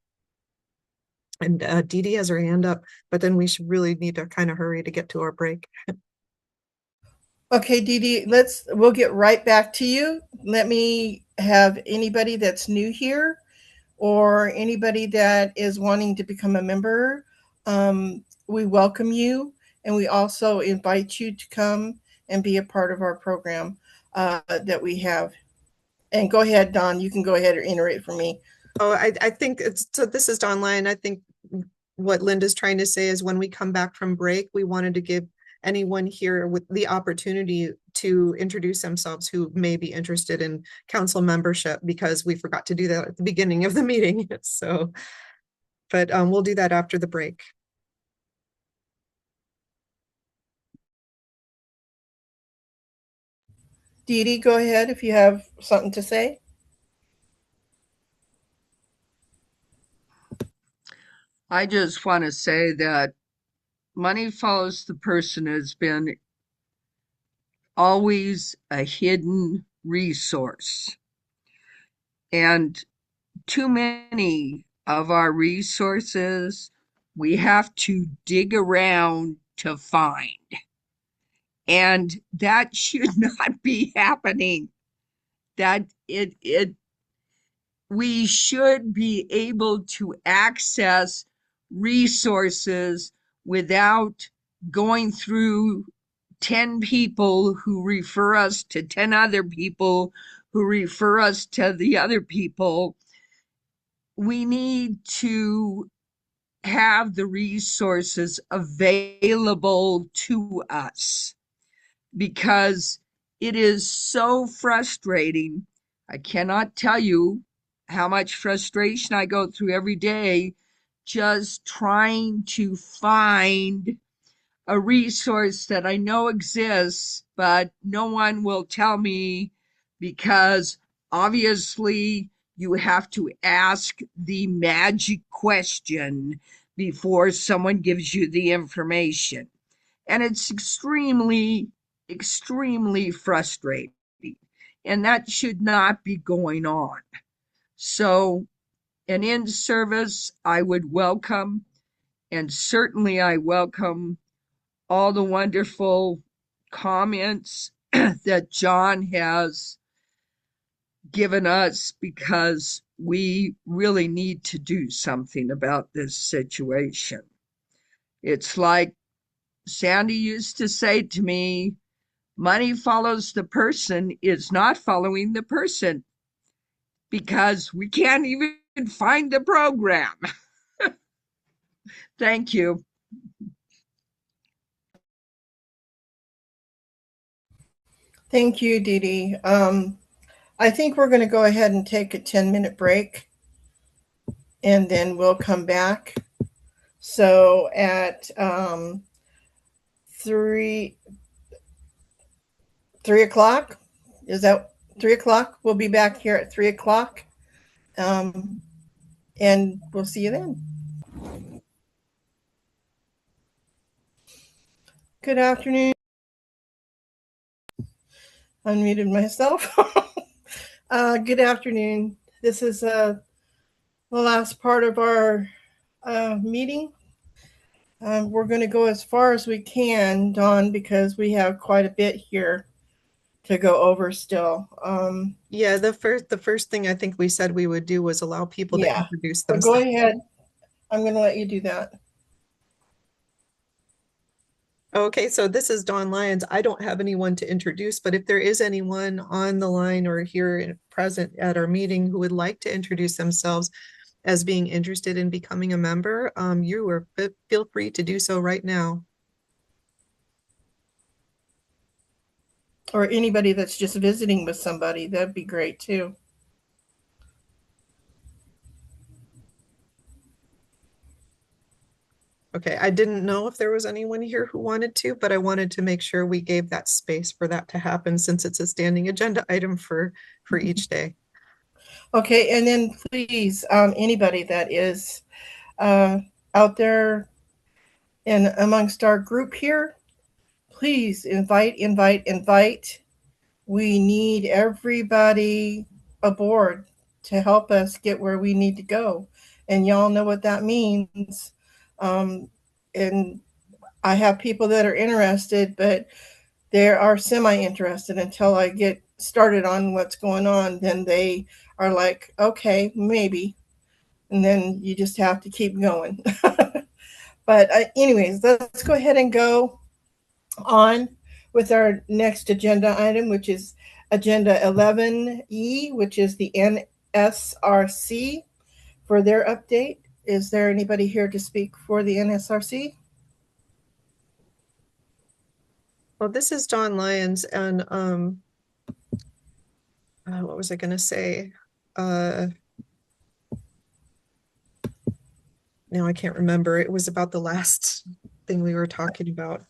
S2: And Dee Dee has her hand up, but then we should really need to kind of hurry to get to our break.
S1: Okay, Dee Dee, we'll get right back to you. Let me have anybody that's new here or anybody that is wanting to become a member. We welcome you, and we also invite you to come and be a part of our program that we have. And go ahead, Don, you can go ahead and enter it for me.
S2: Oh, I think so this is Dawn Lyon. I think what Linda's trying to say is when we come back from break, we wanted to give anyone here with the opportunity to introduce themselves who may be interested in council membership, because we forgot to do that at the beginning of the meeting. So, but we'll do that after the break.
S1: Dee Dee, go ahead if you have something to say.
S11: I just want to say that money follows the person has been always a hidden resource. And too many of our resources we have to dig around to find. And that should not be happening. That we should be able to access resources without going through 10 people who refer us to 10 other people who refer us to the other people. We need to have the resources available to us, because it is so frustrating. I cannot tell you how much frustration I go through every day just trying to find a resource that I know exists, but no one will tell me, because obviously you have to ask the magic question before someone gives you the information. And it's extremely, extremely frustrating. And that should not be going on. So, an in service I would welcome, and certainly I welcome all the wonderful comments that John has given us, because we really need to do something about this situation. It's like Sandy used to say to me, money follows the person is not following the person, because we can't even find the program. Thank you.
S1: Thank you, Dee Dee. I think we're going to go ahead and take a 10-minute break, and then we'll come back. So at 3 o'clock, is that 3 o'clock? We'll be back here at 3 o'clock, and we'll see you then. Good afternoon. Unmuted myself. Good afternoon. This is the last part of our meeting. We're going to go as far as we can, Dawn, because we have quite a bit here to go over still.
S2: Yeah, the first thing I think we said we would do was allow people to introduce
S1: So
S2: themselves.
S1: go ahead. I'm going to let you do that.
S2: Okay, so this is Dawn Lyons. I don't have anyone to introduce, but if there is anyone on the line or here present at our meeting who would like to introduce themselves as being interested in becoming a member, feel free to do so right now.
S1: Or anybody that's just visiting with somebody, that'd be great too.
S2: Okay, I didn't know if there was anyone here who wanted to, but I wanted to make sure we gave that space for that to happen since it's a standing agenda item for each day.
S1: Okay, and then please, anybody that is out there and amongst our group here, please invite, invite, invite. We need everybody aboard to help us get where we need to go. And y'all know what that means. And I have people that are interested, but they are semi-interested until I get started on what's going on. Then they are like, okay, maybe. And then you just have to keep going. But anyways, let's go ahead and go on with our next agenda item, which is Agenda 11E, which is the NSRC for their update. Is there anybody here to speak for the NSRC?
S2: Well, this is Dawn Lyons, and what was I going to say? Now I can't remember. It was about the last thing we were talking about.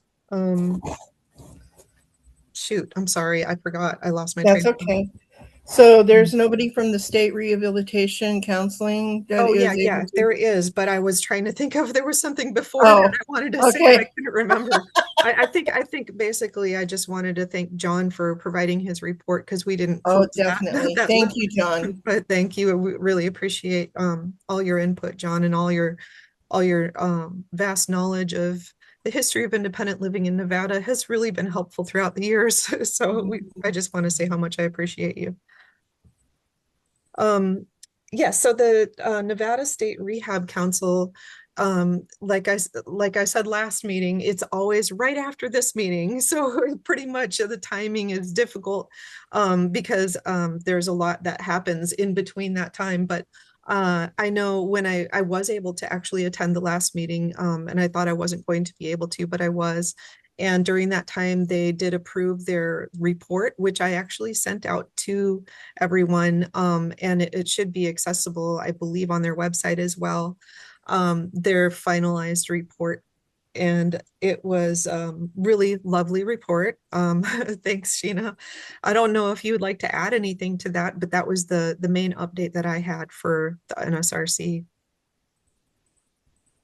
S2: Shoot, I'm sorry, I forgot. I lost my
S1: That's
S2: train.
S1: okay. So there's nobody from the State Rehabilitation Counseling that
S2: Oh,
S1: is
S2: yeah,
S1: able to.
S2: there is, but I was trying to think of there was something before
S1: Oh,
S2: that I wanted to say,
S1: okay.
S2: but I couldn't remember. I think basically I just wanted to thank John for providing his report because we didn't
S1: Oh,
S2: close
S1: definitely.
S2: that
S1: Thank
S2: loop.
S1: you, John.
S2: But thank you. We really appreciate all your input, John, and all your vast knowledge of the history of independent living in Nevada has really been helpful throughout the years. So I just want to say how much I appreciate you. Yeah, so the Nevada State Rehab Council, like I said last meeting, it's always right after this meeting. So pretty much the timing is difficult because there's a lot that happens in between that time. But I know when I was able to actually attend the last meeting, and I thought I wasn't going to be able to, but I was. And during that time, they did approve their report, which I actually sent out to everyone, and it should be accessible, I believe, on their website as well. Their finalized report, and it was really lovely report. Thanks, Sheena. I don't know if you would like to add anything to that, but that was the main update that I had for the NSRC.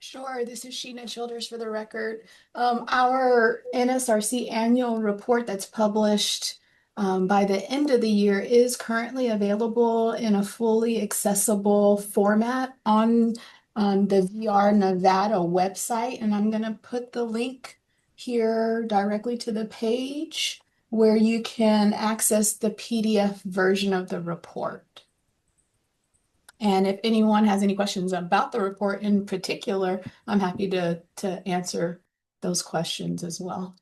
S13: Sure, this is Sheena Childers for the record. Our NSRC annual report that's published by the end of the year is currently available in a fully accessible format on the VR Nevada website. And I'm going to put the link here directly to the page where you can access the PDF version of the report. And if anyone has any questions about the report in particular, I'm happy to answer those questions as well.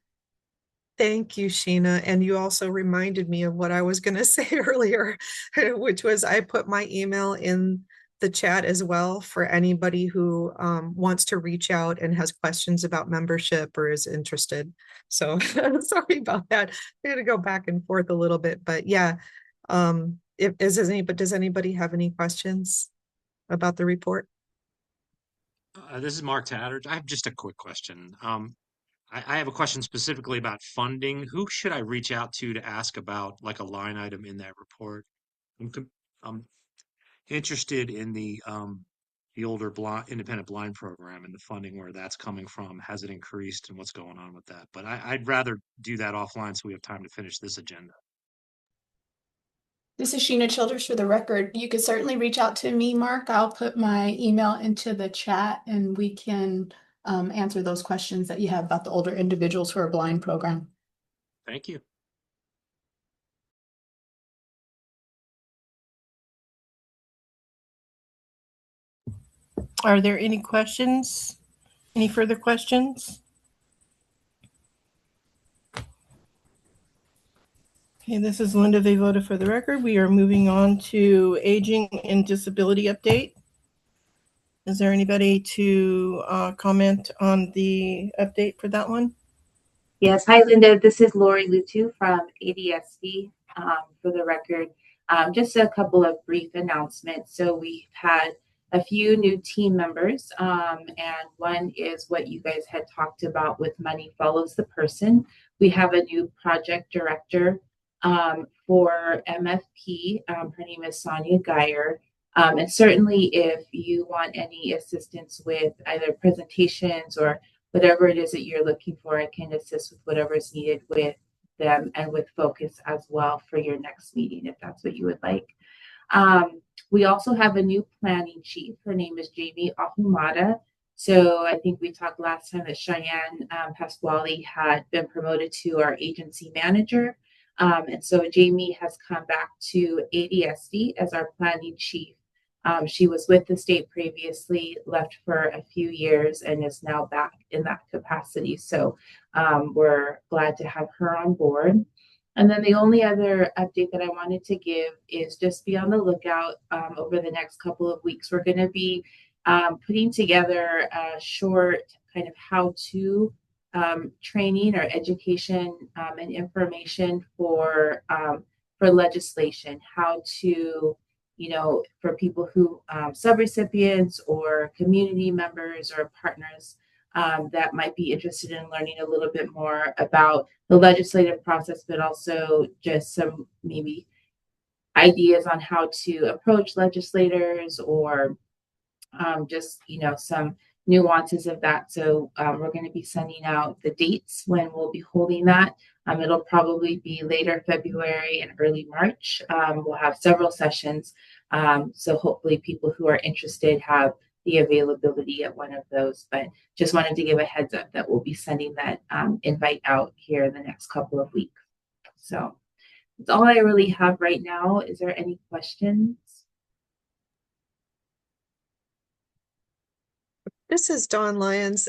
S2: Thank you, Sheena. And you also reminded me of what I was going to say earlier, which was I put my email in the chat as well for anybody who wants to reach out and has questions about membership or is interested. So sorry about that. I had to go back and forth a little bit, but yeah. Does anybody have any questions about the report?
S10: This is Mark Tattert. I have just a quick question. I have a question specifically about funding. Who should I reach out to ask about like a line item in that report? I'm interested in the older independent blind program and the funding, where that's coming from. Has it increased and what's going on with that? But I'd rather do that offline so we have time to finish this agenda.
S13: This is Sheena Childers for the record. You could certainly reach out to me, Mark. I'll put my email into the chat and we can answer those questions that you have about the older individuals who are blind program.
S10: Thank you.
S1: Are there any questions? Any further questions? Okay, this is Linda Vejvoda for the record. We are moving on to aging and disability update. Is there anybody to comment on the update for that one?
S14: Yes. Hi, Linda. This is Lori Lutu from ADSD. For the record, just a couple of brief announcements. So we've had a few new team members, and one is what you guys had talked about with Money Follows the Person. We have a new project director for MFP. Her name is Sonia Geyer. And certainly if you want any assistance with either presentations or whatever it is that you're looking for, I can assist with whatever is needed with them and with focus as well for your next meeting, if that's what you would like. We also have a new planning chief. Her name is Jamie Ahumada. So I think we talked last time that Cheyenne Pasquale had been promoted to our agency manager. And so Jamie has come back to ADSD as our planning chief. She was with the state previously, left for a few years, and is now back in that capacity. So we're glad to have her on board. And then the only other update that I wanted to give is just be on the lookout over the next couple of weeks. We're going to be putting together a short kind of how-to training or education and information for legislation, how to, for people who subrecipients or community members or partners that might be interested in learning a little bit more about the legislative process, but also just some maybe ideas on how to approach legislators or just, some nuances of that. So we're going to be sending out the dates when we'll be holding that. It'll probably be later February and early March. We'll have several sessions. So hopefully people who are interested have the availability at one of those. But just wanted to give a heads up that we'll be sending that invite out here in the next couple of weeks. So that's all I really have right now. Is there any questions?
S2: This is Dawn Lyons.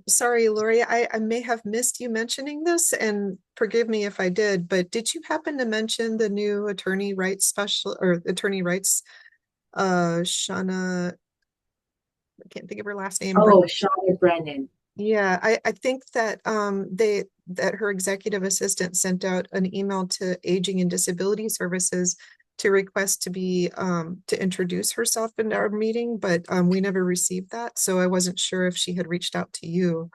S2: Sorry, Lori, I may have missed you mentioning this, and forgive me if I did, but did you happen to mention the new attorney rights special or attorney rights, Shauna, I can't think of her last name.
S14: Oh, Shauna Brennan.
S2: Yeah, I think that that her executive assistant sent out an email to Aging and Disability Services to request to be to introduce herself in our meeting, but we never received that, so I wasn't sure if she had reached out to you.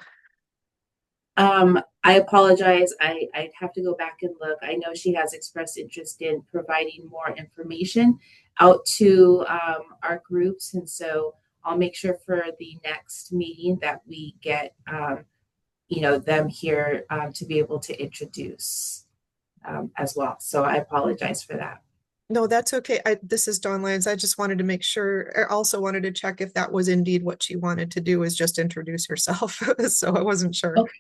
S14: I apologize. I'd have to go back and look. I know she has expressed interest in providing more information out to our groups, and so I'll make sure for the next meeting that we get them here to be able to introduce as well. So I apologize for that.
S2: No, that's okay. This is Dawn Lyons. I just wanted to make sure. I also wanted to check if that was indeed what she wanted to do, is just introduce herself. So I wasn't sure.
S14: Okay.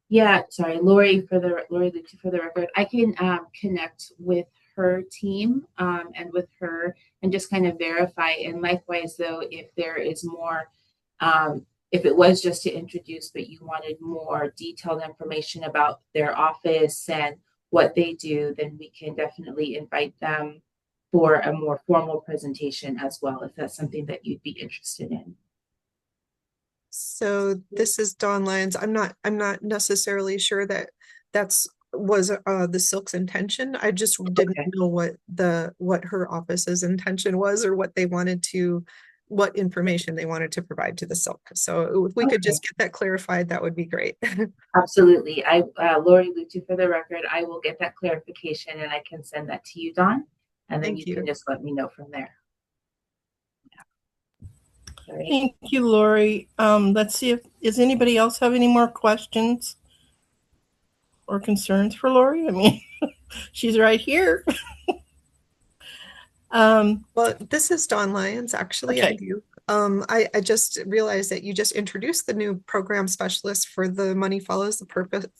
S14: Yeah, sorry, Lori Lutu for the record. I can connect with her team and with her and just kind of verify. And likewise, though, if there is more, if it was just to introduce, but you wanted more detailed information about their office and what they do, then we can definitely invite them for a more formal presentation as well, if that's something that you'd be interested in.
S2: So this is Dawn Lyons. I'm not necessarily sure that was the SILC's intention. I just didn't know what her office's intention was, or what information they wanted to provide to the SILC. So if we could just get that clarified, that would be great.
S14: Absolutely. Lori Lutu for the record, I will get that clarification and I can send that to you, Dawn, and then you can just let me know from there.
S1: Right. Thank you, Lori. Let's see does anybody else have any more questions or concerns for Lori? I mean, she's right here.
S2: Well, this is Dawn Lyons, actually. Okay. I do. I just realized that you just introduced the new program specialist for the Money Follows the Person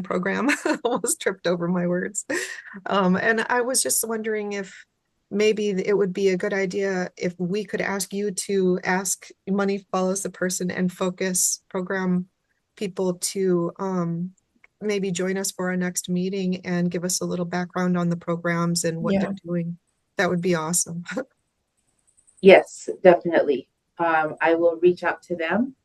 S2: program. Almost tripped over my words. And I was just wondering if maybe it would be a good idea if we could ask you to ask Money Follows the Person and focus program people to maybe join us for our next meeting and give us a little background on the programs and what
S1: Yeah.
S2: they're doing, that would be awesome.
S14: Yes, definitely. I will reach out to them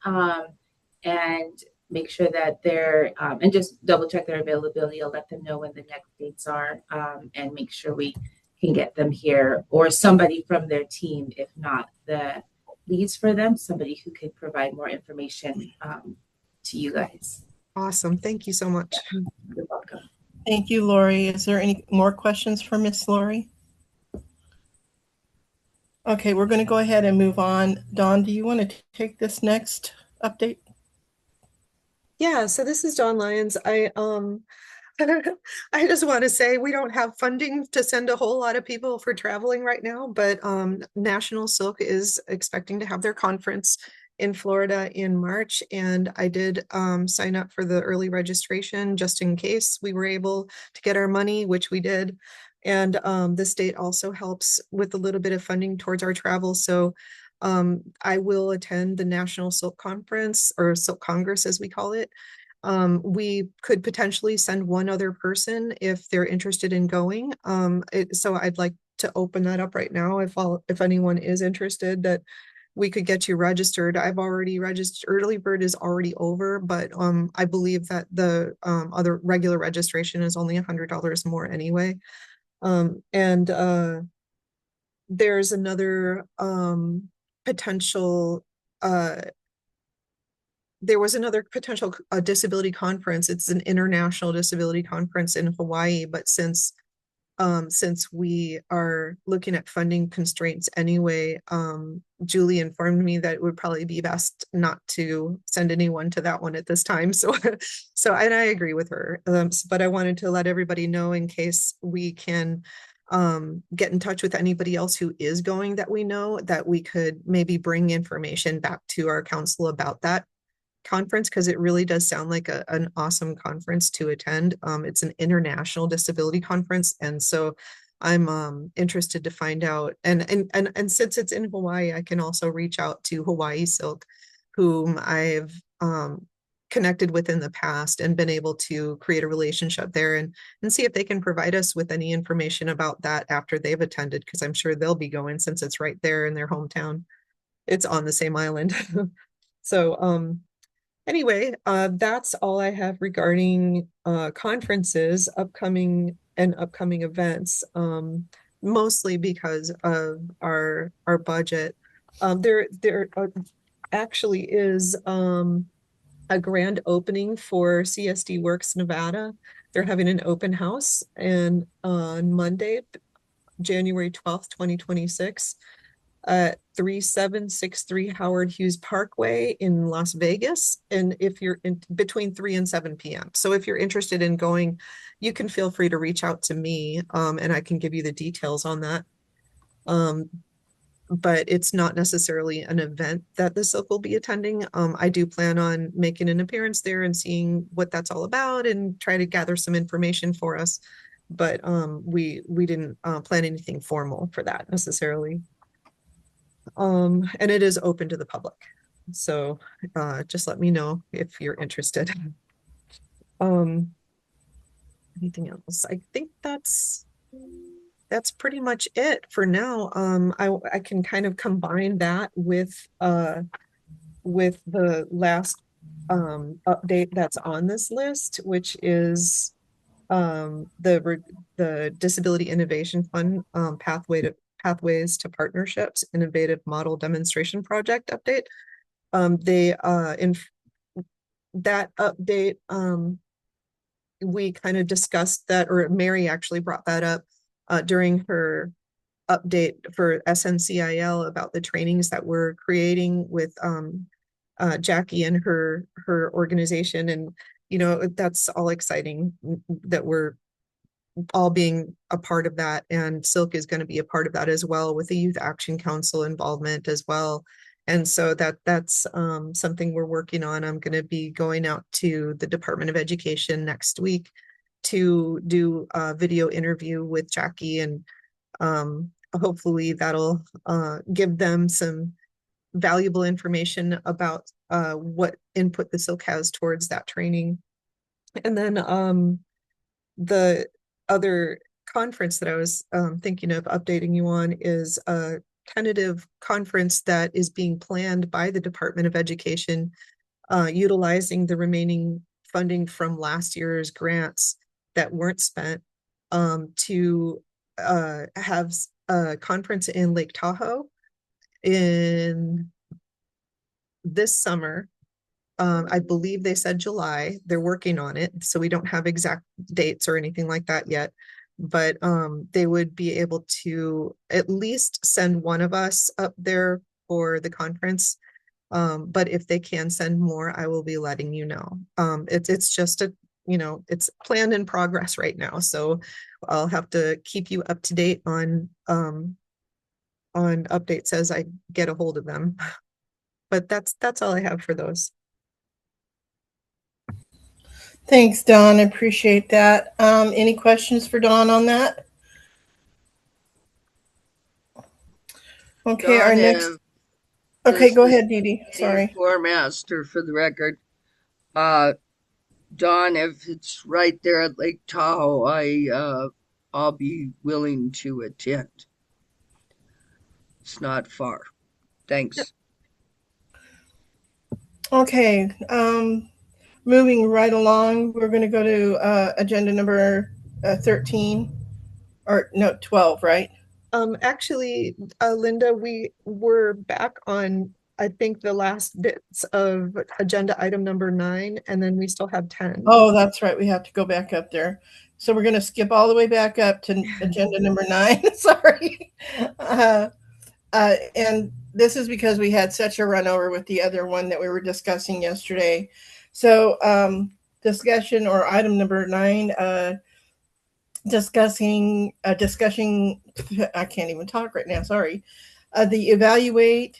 S14: and make sure that they're and just double check their availability. I'll let them know when the next dates are and make sure we can get them here, or somebody from their team, if not the leads for them, somebody who could provide more information to you guys.
S2: Awesome. Thank you so much.
S14: You're welcome.
S1: Thank you, Lori. Is there any more questions for Miss Lori? Okay, we're going to go ahead and move on. Dawn, do you want to take this next update?
S2: Yeah, so this is Dawn Lyons. I just want to say we don't have funding to send a whole lot of people for traveling right now, but National Silk is expecting to have their conference in Florida in March, and I did sign up for the early registration just in case we were able to get our money, which we did. And the state also helps with a little bit of funding towards our travel. So I will attend the National Silk Conference, or Silk Congress as we call it. We could potentially send one other person if they're interested in going. So I'd like to open that up right now if anyone is interested, that we could get you registered. I've already registered. Early bird is already over, but I believe that the other regular registration is only $100 more anyway. There's another potential there was another potential disability conference. It's an international disability conference in Hawaii, but since we are looking at funding constraints anyway, Julie informed me that it would probably be best not to send anyone to that one at this time. So and I agree with her. But I wanted to let everybody know in case we can get in touch with anybody else who is going that we know, that we could maybe bring information back to our council about that conference, because it really does sound like an awesome conference to attend. It's an international disability conference, and so I'm interested to find out. And since it's in Hawaii, I can also reach out to Hawaii Silk, whom I've connected with in the past and been able to create a relationship there, and see if they can provide us with any information about that after they've attended, because I'm sure they'll be going since it's right there in their hometown. It's on the same island. So anyway, that's all I have regarding conferences, upcoming events, mostly because of our budget. There actually is a grand opening for CSD Works Nevada. They're having an open house, and on Monday, January 12th, 2026. 3763 Howard Hughes Parkway in Las Vegas. And if you're in between 3 and 7 p.m. So if you're interested in going, you can feel free to reach out to me, and I can give you the details on that. But it's not necessarily an event that the Silk will be attending. I do plan on making an appearance there and seeing what that's all about and try to gather some information for us. But we didn't plan anything formal for that necessarily. And it is open to the public. So just let me know if you're interested. Anything else? I think that's pretty much it for now. I can kind of combine that with the last update that's on this list, which is the Disability Innovation Fund Pathways to Partnerships Innovative Model Demonstration Project update. In that update, we kind of discussed that, or Mary actually brought that up during her update for SNCIL about the trainings that we're creating with Jackie and her organization. And that's all exciting that we're all being a part of that, and Silk is going to be a part of that as well, with the Youth Action Council involvement as well. And so that's something we're working on. I'm going to be going out to the Department of Education next week to do a video interview with Jackie, and hopefully that'll give them some valuable information about what input the Silk has towards that training. And then the other conference that I was thinking of updating you on is a tentative conference that is being planned by the Department of Education, utilizing the remaining funding from last year's grants that weren't spent, to have a conference in Lake Tahoe in this summer. I believe they said July. They're working on it, so we don't have exact dates or anything like that yet. But they would be able to at least send one of us up there for the conference. But if they can send more, I will be letting you know. It's just it's planned in progress right now, so I'll have to keep you up to date on updates as I get a hold of them. But that's all I have for those.
S1: Thanks, Dawn. I appreciate that. Any questions for Dawn on that? Okay, our next. Okay, go ahead, Dee Dee. Sorry.
S11: Floor master for the record. Dawn, if it's right there at Lake Tahoe, I'll be willing to attend. It's not far. Thanks.
S1: Okay, moving right along, we're going to go to agenda number 13, or no, 12, right?
S2: Actually, Linda, we were back on, I think, the last bits of agenda item number 9, and then we still have 10.
S1: Oh, that's right. We have to go back up there. So we're going to skip all the way back up to agenda number 9. Sorry. And this is because we had such a run over with the other one that we were discussing yesterday. So discussion or item number 9, discussing, I can't even talk right now. Sorry. The evaluate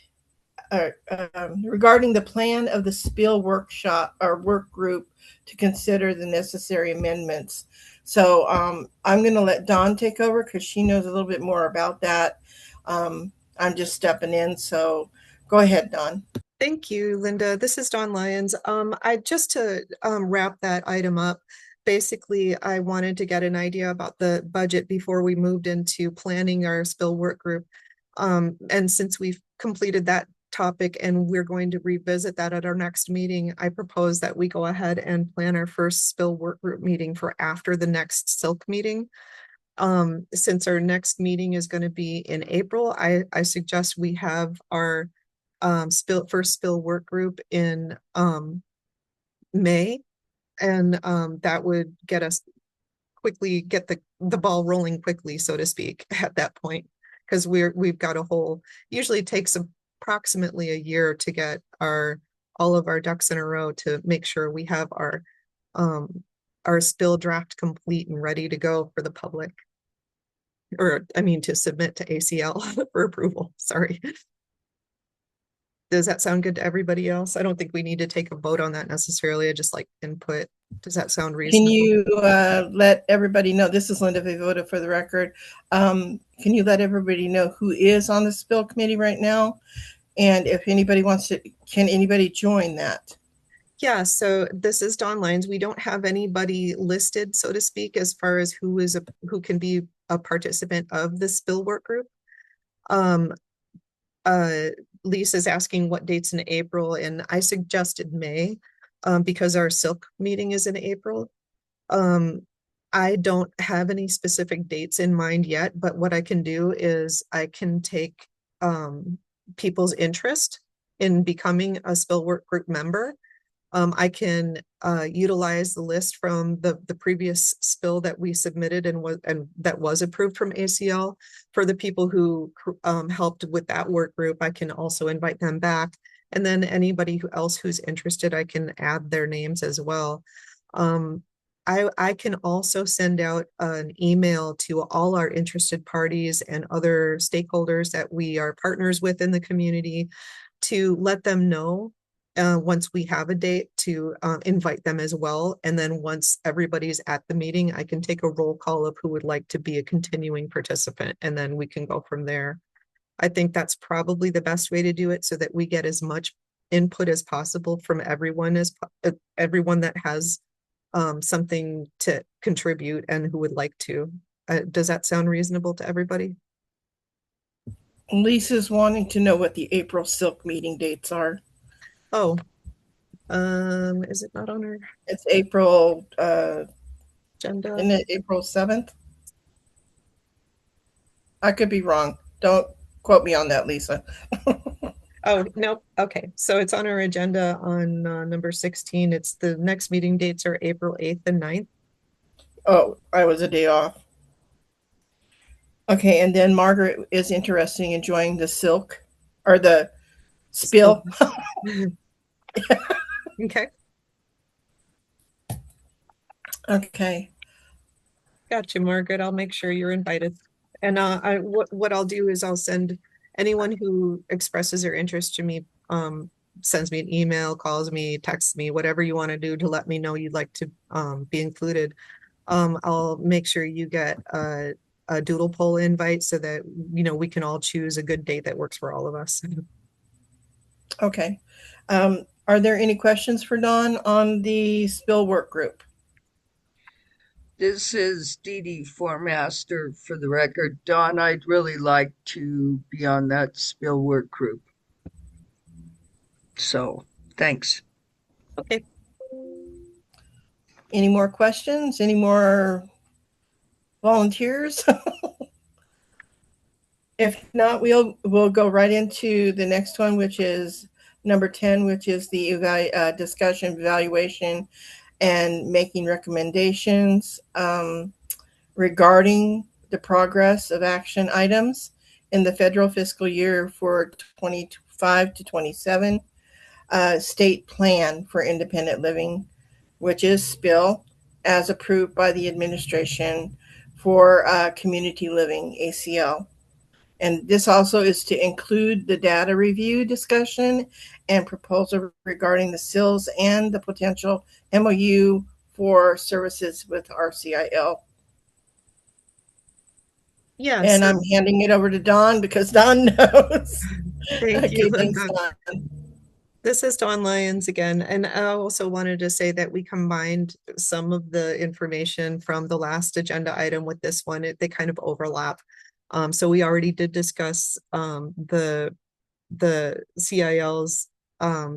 S1: regarding the plan of the spill workshop or work group to consider the necessary amendments. So I'm going to let Dawn take over because she knows a little bit more about that. I'm just stepping in. So go ahead, Dawn.
S2: Thank you, Linda. This is Dawn Lyons. I just to wrap that item up, basically, I wanted to get an idea about the budget before we moved into planning our spill work group. And since we've completed that topic and we're going to revisit that at our next meeting, I propose that we go ahead and plan our first spill work group meeting for after the next SILC meeting. Since our next meeting is going to be in April, I suggest we have our first spill work group in May, and that would get us get the ball rolling quickly, so to speak, at that point, because we've got a whole, usually it takes approximately a year to get all of our ducks in a row to make sure we have our spill draft complete and ready to go for the public, or I mean to submit to ACL for approval. Sorry. Does that sound good to everybody else? I don't think we need to take a vote on that necessarily. I just like input. Does that sound reasonable?
S1: Can you let everybody know? This is Linda Vivota for the record. Can you let everybody know who is on the spill committee right now? And if anybody wants to, can anybody join that?
S2: Yeah, so this is Dawn Lyons. We don't have anybody listed, so to speak, as far as who can be a participant of the spill work group. Lisa's asking what dates in April, and I suggested May because our SILC meeting is in April. I don't have any specific dates in mind yet, but what I can do is I can take people's interest in becoming a spill work group member. I can utilize the list from the previous spill that we submitted and that was approved from ACL. For the people who helped with that work group, I can also invite them back. And then anybody else who's interested, I can add their names as well. I can also send out an email to all our interested parties and other stakeholders that we are partners with in the community to let them know once we have a date to invite them as well. And then once everybody's at the meeting, I can take a roll call of who would like to be a continuing participant, and then we can go from there. I think that's probably the best way to do it so that we get as much input as possible from everyone that has something to contribute and who would like to. Does that sound reasonable to everybody?
S1: Lisa's wanting to know what the April SILC meeting dates are.
S2: Oh, is it not on our
S1: It's April,
S2: agenda?
S1: isn't it April 7th? I could be wrong. Don't quote me on that, Lisa.
S2: Oh, nope. Okay. So it's on our agenda on number 16. It's the next meeting dates are April 8th and 9th.
S1: Oh, I was a day off. Okay, and then Margaret is interested in enjoying the silk or the spill.
S2: Okay.
S1: Okay.
S2: Gotcha, Margaret. I'll make sure you're invited. And what I'll do is I'll send anyone who expresses their interest to me, sends me an email, calls me, texts me, whatever you want to do to let me know you'd like to be included. I'll make sure you get a doodle poll invite so that we can all choose a good date that works for all of us.
S1: Okay. Are there any questions for Dawn on the spill work group?
S11: This is Dee Dee Formaster for the record. Dawn, I'd really like to be on that spill work group. So, thanks.
S2: Okay.
S1: Any more questions? Any more volunteers? If not, we'll go right into the next one, which is number 10, which is the discussion, evaluation, and making recommendations regarding the progress of action items in the federal fiscal year for 25 to 27 state plan for independent living, which is SPIL, as approved by the administration for community living, ACL. And this also is to include the data review discussion and proposal regarding the SILs and the potential MOU for services with RCIL.
S2: Yeah.
S1: And I'm handing it over to Dawn because Dawn knows.
S2: Thank you,
S1: Thanks,
S2: Linda.
S1: Dawn.
S2: This is Dawn Lyons again, and I also wanted to say that we combined some of the information from the last agenda item with this one. They kind of overlap. So we already did discuss the CIL's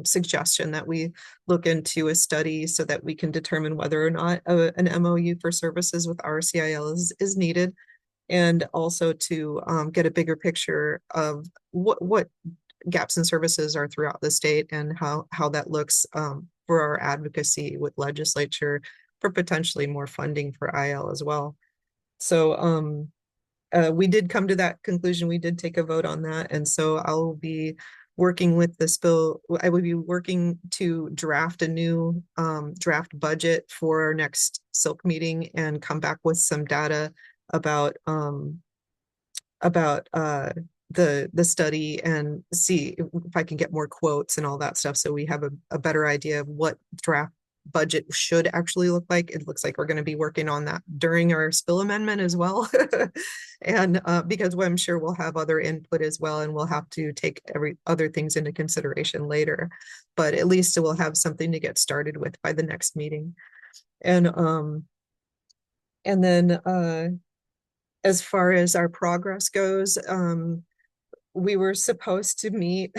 S2: suggestion that we look into a study so that we can determine whether or not an MOU for services with RCIL is needed, and also to get a bigger picture of what gaps in services are throughout the state and how that looks for our advocacy with legislature for potentially more funding for IL as well. So we did come to that conclusion. We did take a vote on that. And so I'll be working with the spill. I will be working to draft a new draft budget for our next SILC meeting and come back with some data about the study and see if I can get more quotes and all that stuff so we have a better idea of what draft budget should actually look like. It looks like we're going to be working on that during our spill amendment as well. And because I'm sure we'll have other input as well, and we'll have to take every other things into consideration later, but at least we'll have something to get started with by the next meeting. And then as far as our progress goes, we were supposed to meet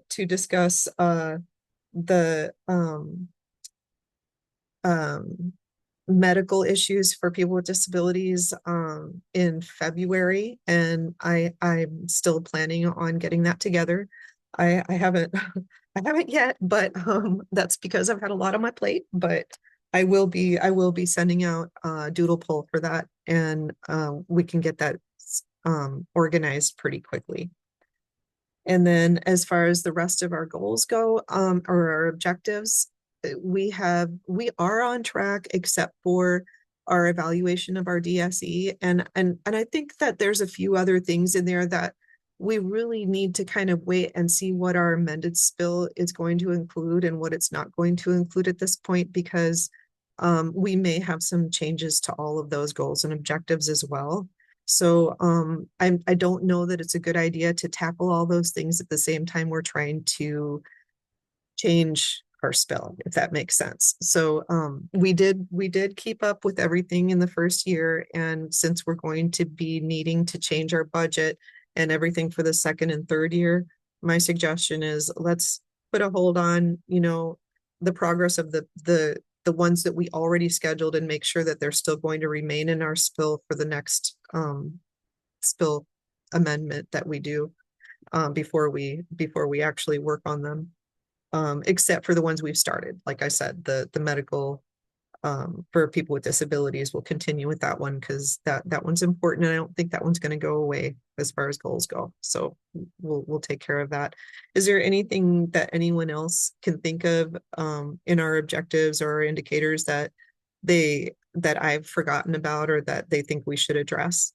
S2: to discuss the medical issues for people with disabilities in February, and I'm still planning on getting that together. I haven't I haven't yet, but that's because I've had a lot on my plate, but I will be sending out a doodle poll for that, and we can get that organized pretty quickly. And then as far as the rest of our goals go, or our objectives, we are on track except for our evaluation of our DSE. And I think that there's a few other things in there that we really need to kind of wait and see what our amended spill is going to include and what it's not going to include at this point, because we may have some changes to all of those goals and objectives as well. So I don't know that it's a good idea to tackle all those things at the same time we're trying to change our spill, if that makes sense. So we did keep up with everything in the first year, and since we're going to be needing to change our budget and everything for the second and third year, my suggestion is let's put a hold on, the progress of the ones that we already scheduled and make sure that they're still going to remain in our spill for the next spill amendment that we do before we actually work on them. Except for the ones we've started. Like I said, the medical for people with disabilities, will continue with that one because that one's important, and I don't think that one's going to go away as far as goals go. So we'll take care of that. Is there anything that anyone else can think of in our objectives or indicators that I've forgotten about or that they think we should address?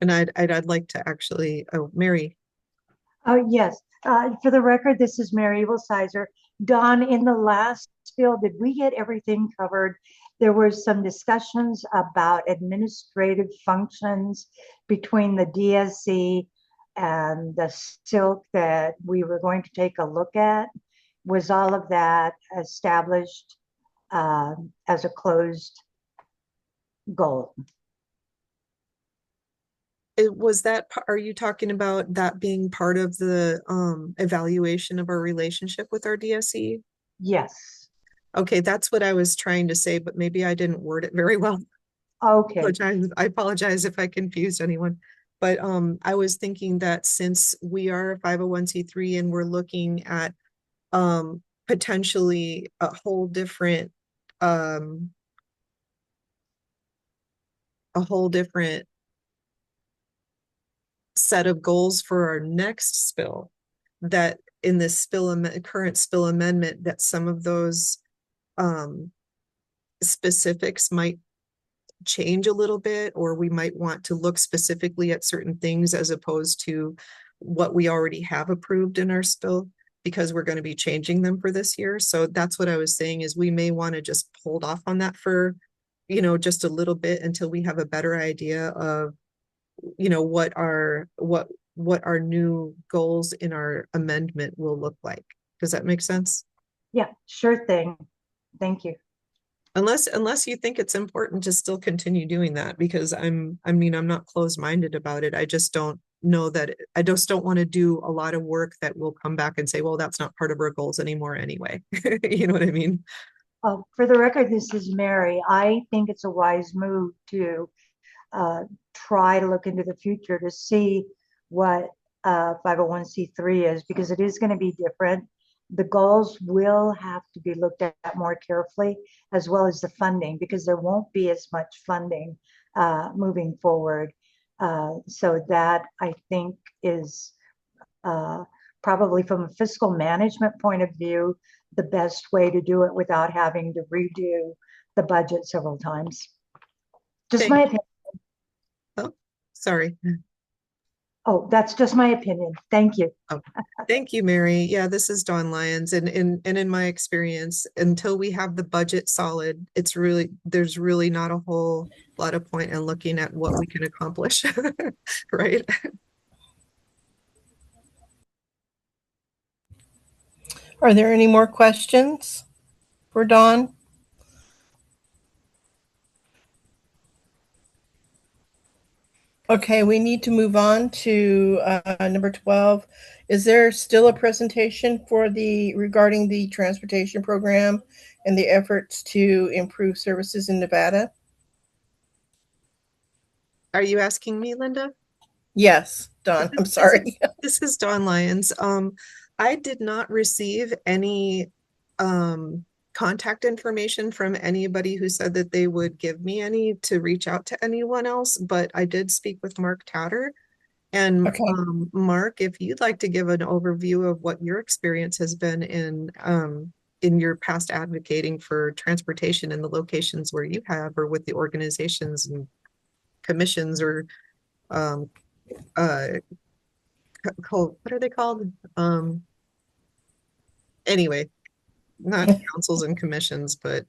S2: And I'd like to actually, Mary.
S9: Oh, yes. For the record, this is Mary Sizer. Don, in the last spill, did we get everything covered? There were some discussions about administrative functions between the DSC and the SILC that we were going to take a look at. Was all of that established as a closed goal?
S2: Are you talking about that being part of the evaluation of our relationship with our DSE?
S9: Yes.
S2: Okay, that's what I was trying to say, but maybe I didn't word it very well.
S9: Okay.
S2: I apologize if I confused anyone. But I was thinking that since we are a 501c3 and we're looking at potentially a whole different set of goals for our next spill, that in this current spill amendment, that some of those specifics might change a little bit, or we might want to look specifically at certain things as opposed to what we already have approved in our spill, because we're going to be changing them for this year. So that's what I was saying, is we may want to just hold off on that for, just a little bit until we have a better idea of, what our new goals in our amendment will look like. Does that make sense?
S9: Yeah, sure thing. Thank you.
S2: Unless you think it's important to still continue doing that, because I'm not closed-minded about it. I just don't know that I just don't want to do a lot of work that will come back and say, well, that's not part of our goals anymore anyway. You know what I mean?
S9: For the record, this is Mary. I think it's a wise move to try to look into the future to see what 501c3 is, because it is going to be different. The goals will have to be looked at more carefully, as well as the funding, because there won't be as much funding moving forward. So that, I think, is probably from a fiscal management point of view, the best way to do it without having to redo the budget several times. Just my opinion.
S2: Oh, sorry.
S9: Oh, that's just my opinion. Thank you.
S2: Oh, thank you, Mary. Yeah, this is Dawn Lyons. And in my experience, until we have the budget solid, there's really not a whole lot of point in looking at what we can accomplish, right?
S1: Are there any more questions for Dawn? Okay, we need to move on to number 12. Is there still a presentation regarding the transportation program and the efforts to improve services in Nevada?
S2: Are you asking me, Linda?
S1: Yes, Dawn. I'm sorry.
S2: This is Dawn Lyons. I did not receive any contact information from anybody who said that they would give me any to reach out to anyone else, but I did speak with Mark Tatter. And
S1: okay.
S2: Mark, if you'd like to give an overview of what your experience has been in your past advocating for transportation in the locations where you have, or with the organizations and commissions, or what are they called? Anyway, not councils and commissions, but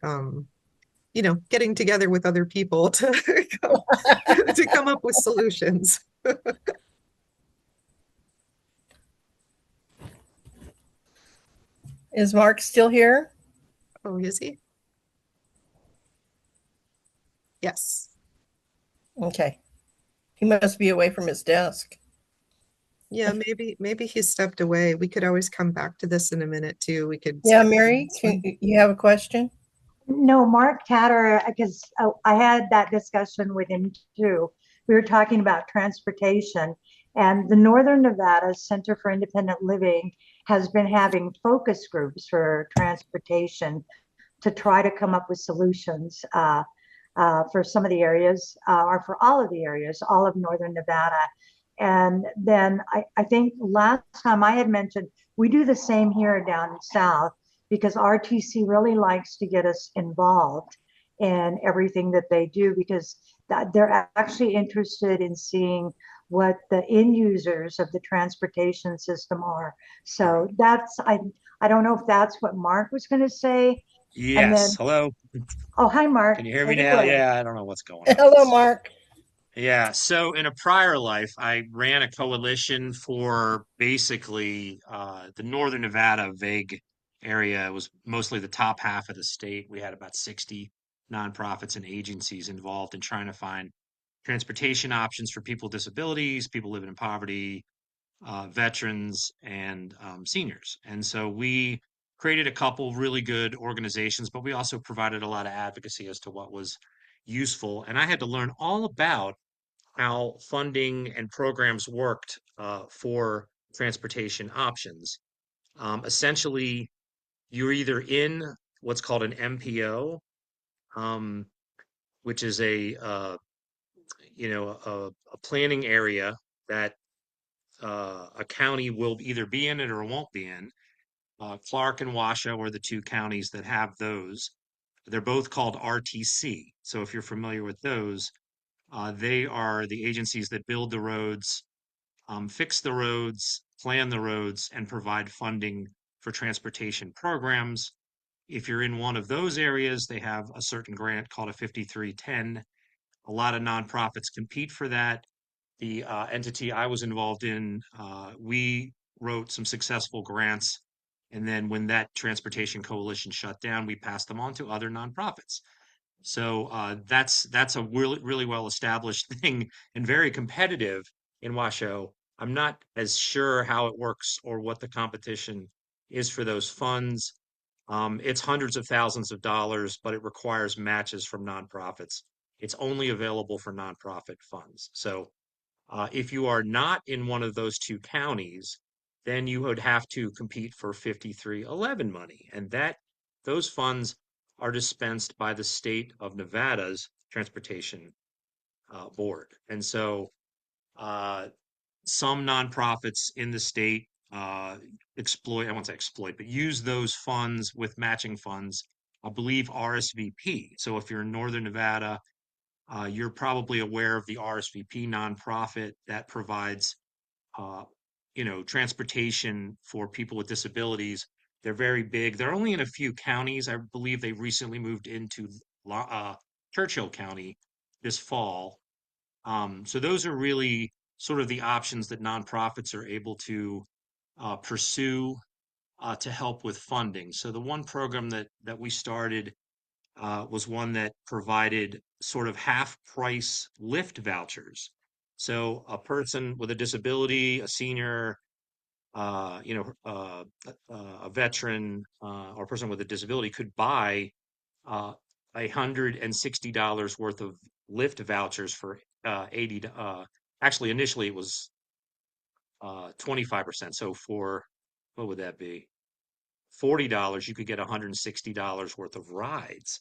S2: getting together with other people to to come up with solutions.
S1: Is Mark still here?
S2: Oh, is he? Yes.
S1: Okay. He must be away from his desk.
S2: Yeah, maybe he stepped away. We could always come back to this in a minute too. We could
S1: Yeah,
S2: skip
S1: Mary,
S2: this one.
S1: you have a question?
S9: No, Mark Tatter, because I had that discussion with him too. We were talking about transportation, and the Northern Nevada Center for Independent Living has been having focus groups for transportation to try to come up with solutions for some of the areas or for all of the areas, all of Northern Nevada. And then I think last time I had mentioned we do the same here down south because RTC really likes to get us involved in everything that they do because they're actually interested in seeing what the end users of the transportation system are. So I don't know if that's what Mark was going to say. And
S10: Yes.
S9: then,
S10: Hello.
S9: oh, hi, Mark.
S10: Can you hear me
S9: Take it
S10: now?
S9: away.
S10: Yeah, I don't know what's going on with
S1: Hello,
S10: this.
S1: Mark.
S10: Yeah, so in a prior life, I ran a coalition for basically the Northern Nevada vague area. It was mostly the top half of the state. We had about 60 nonprofits and agencies involved in trying to find transportation options for people with disabilities, people living in poverty, veterans, and seniors. And so we created a couple really good organizations, but we also provided a lot of advocacy as to what was useful. And I had to learn all about how funding and programs worked for transportation options. Essentially, you're either in what's called an MPO, um, which is a planning area that a county will either be in it or won't be in. Clark and Washoe are the two counties that have those. They're both called RTC. So if you're familiar with those, they are the agencies that build the roads, fix the roads, plan the roads, and provide funding for transportation programs. If you're in one of those areas, they have a certain grant called a 5310. A lot of nonprofits compete for that. The entity I was involved in, we wrote some successful grants. And then when that transportation coalition shut down, we passed them on to other nonprofits. So that's a really well established thing and very competitive in Washoe. I'm not as sure how it works or what the competition is for those funds. It's hundreds of thousands of dollars, but it requires matches from nonprofits. It's only available for nonprofit funds. So if you are not in one of those two counties, then you would have to compete for 5311 money. And those funds are dispensed by the state of Nevada's transportation board. And so some nonprofits in the state exploit, I won't say exploit, but use those funds with matching funds. I believe RSVP. So if you're in Northern Nevada, you're probably aware of the RSVP nonprofit that provides, uh, transportation for people with disabilities. They're very big. They're only in a few counties. I believe they recently moved into Churchill County this fall. So those are really sort of the options that nonprofits are able to pursue to help with funding. So the one program that we started was one that provided sort of half price Lyft vouchers. So a person with a disability, a senior, a veteran, or a person with a disability could buy uh, $160 worth of Lyft vouchers for 80. Actually, initially it was 25%. So for what would that be? $40, you could get $160 worth of rides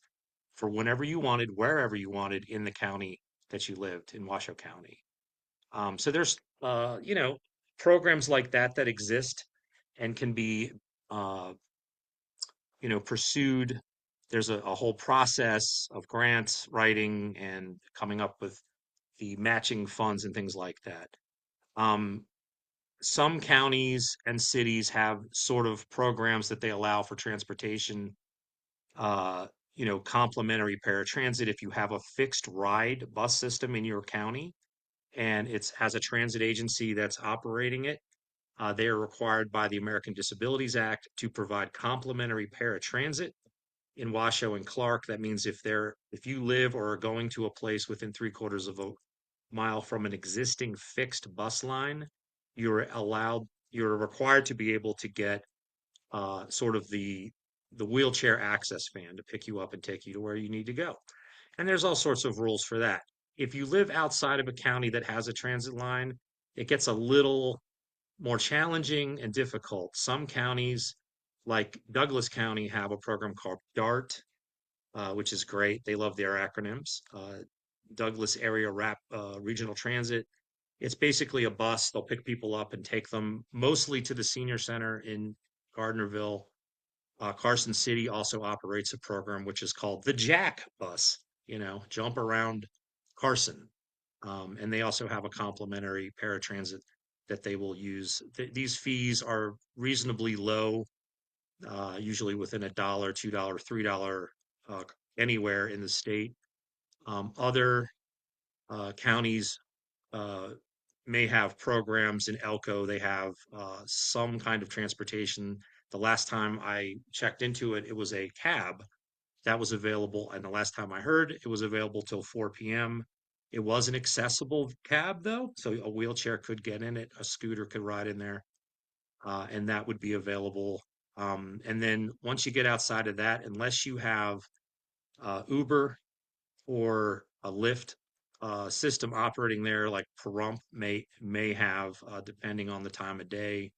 S10: for whenever you wanted, wherever you wanted in the county that you lived in Washoe County. So there's, programs like that exist and can be, uh, pursued. There's a whole process of grants writing and coming up with the matching funds and things like that. Um, some counties and cities have sort of programs that they allow for transportation complimentary paratransit if you have a fixed ride bus system in your county and it has a transit agency that's operating it. They are required by the American Disabilities Act to provide complimentary paratransit in Washoe and Clark. That means if you live or are going to a place within 3/4 of a mile from an existing fixed bus line, you're required to be able to get sort of the wheelchair access van to pick you up and take you to where you need to go. And there's all sorts of rules for that. If you live outside of a county that has a transit line, it gets a little more challenging and difficult. Some counties, like Douglas County, have a program called DART, which is great. They love their acronyms. Douglas Area Regional Transit. It's basically a bus. They'll pick people up and take them mostly to the senior center in Gardnerville. Carson City also operates a program which is called the Jack Bus, jump around Carson. And they also have a complimentary paratransit that they will use. These fees are reasonably low, usually within $1, $2, $3 anywhere in the state. Other counties may have programs. In Elko, they have some kind of transportation. The last time I checked into it, it was a cab that was available. And the last time I heard, it was available till 4 p.m. It was an accessible cab, though, so a wheelchair could get in it, a scooter could ride in there, and that would be available. And then once you get outside of that, unless you have Uber or a Lyft system operating there, like Pahrump may have, depending on the time of day.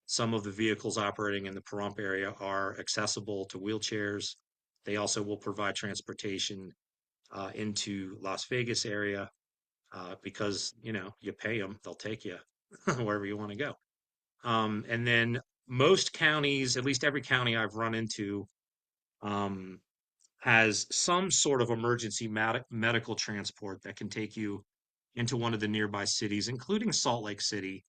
S10: Some of the vehicles operating in the Pahrump area are accessible to wheelchairs. They also will provide transportation into Las Vegas area because you pay them, they'll take you wherever you want to go. And then most counties, at least every county I've run into, has some sort of emergency medical transport that can take you into one of the nearby cities, including Salt Lake City.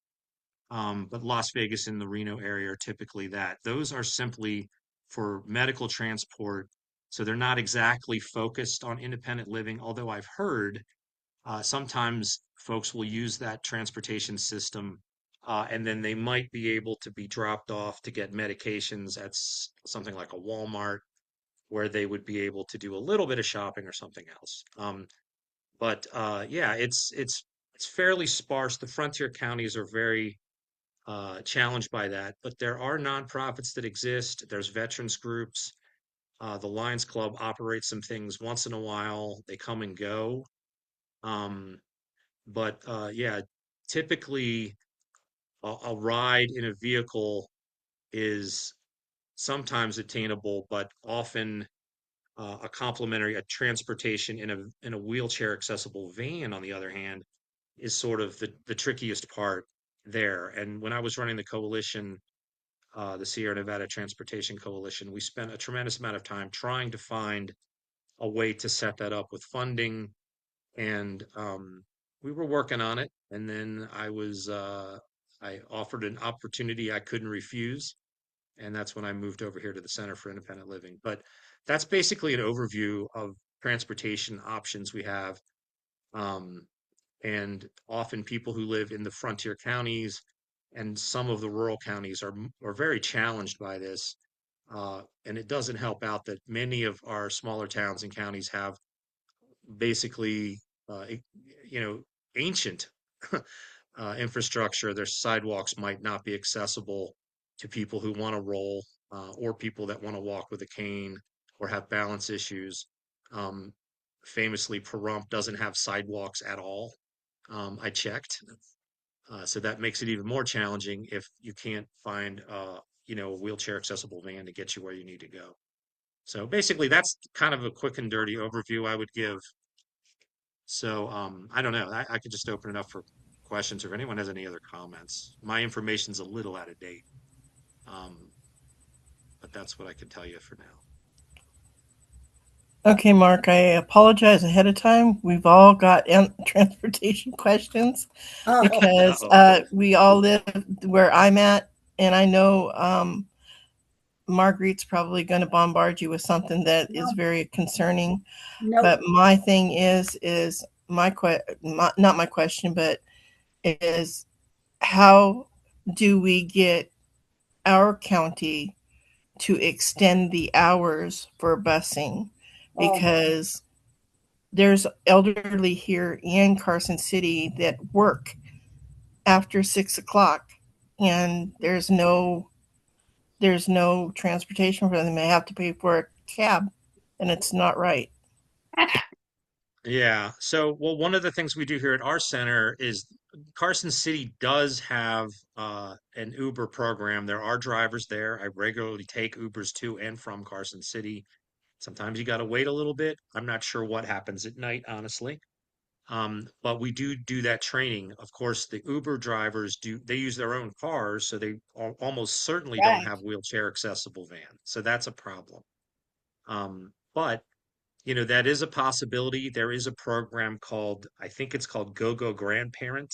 S10: But Las Vegas and the Reno area are typically that. Those are simply for medical transport. So they're not exactly focused on independent living, although I've heard sometimes folks will use that transportation system and then they might be able to be dropped off to get medications at something like a Walmart where they would be able to do a little bit of shopping or something else. But yeah, it's fairly sparse. The frontier counties are very challenged by that, but there are nonprofits that exist. There's veterans groups. The Lions Club operates some things once in a while. They come and go. But yeah, typically a ride in a vehicle is sometimes attainable, but often a transportation in a wheelchair accessible van, on the other hand, is sort of the trickiest part there. And when I was running the coalition, the Sierra Nevada Transportation Coalition, we spent a tremendous amount of time trying to find a way to set that up with funding. And we were working on it. And then I offered an opportunity I couldn't refuse. And that's when I moved over here to the Center for Independent Living. But that's basically an overview of transportation options we have. And often people who live in the frontier counties and some of the rural counties are very challenged by this. And it doesn't help out that many of our smaller towns and counties have basically, ancient infrastructure. Their sidewalks might not be accessible to people who want to roll or people that want to walk with a cane or have balance issues. Famously, Pahrump doesn't have sidewalks at all. I checked. So that makes it even more challenging if you can't find, a wheelchair accessible van to get you where you need to go. So basically, that's kind of a quick and dirty overview I would give. So I don't know. I could just open it up for questions or if anyone has any other comments. My information's a little out of date, but that's what I can tell you for now.
S1: Okay, Mark, I apologize ahead of time. We've all got transportation questions because we all live where I'm at, and I know Marguerite's probably going to bombard you with something that is very concerning.
S12: Nope.
S1: But my thing is not my question, but is how do we get our county to extend the hours for busing? Because there's elderly here in Carson City that work after 6 o'clock, and there's no transportation for them. They have to pay for a cab, and it's not right.
S10: Yeah. So, well, one of the things we do here at our center is Carson City does have an Uber program. There are drivers there. I regularly take Ubers to and from Carson City. Sometimes you got to wait a little bit. I'm not sure what happens at night, honestly. But we do that training. Of course, the Uber drivers they use their own cars, so they almost certainly don't
S12: Right.
S10: have wheelchair accessible van. So that's a problem. But that is a possibility. There is a program called, I think it's called Go Grandparent.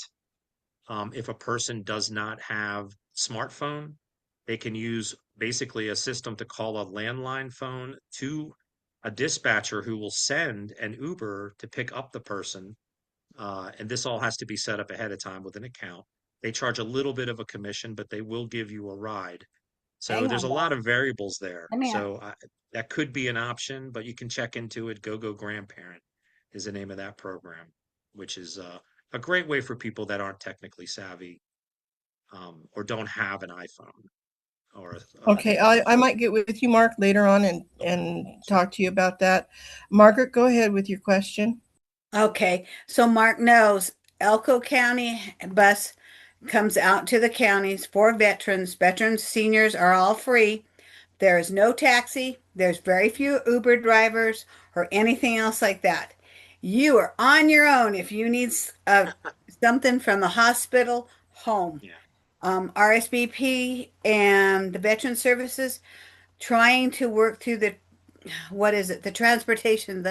S10: If a person does not have smartphone, they can use basically a system to call a landline phone to a dispatcher who will send an Uber to pick up the person. And this all has to be set up ahead of time with an account. They charge a little bit of a commission, but they will give you a ride. So
S12: Hang
S10: there's
S12: on,
S10: a
S12: Bob.
S10: lot of variables there.
S12: Come here.
S10: So that could be an option, but you can check into it. Go Grandparent is the name of that program, which is a great way for people that aren't technically savvy or don't have an iPhone or
S1: Okay, I might get with you, Mark, later on and talk to you about that. Margaret, go ahead with your question.
S12: Okay, so Mark knows Elko County bus comes out to the counties for veterans. Veterans, seniors are all free. There is no taxi. There's very few Uber drivers or anything else like that. You are on your own if you need something from the hospital home.
S10: Yeah.
S12: RSVP and the Veteran Services trying to work through the transportation,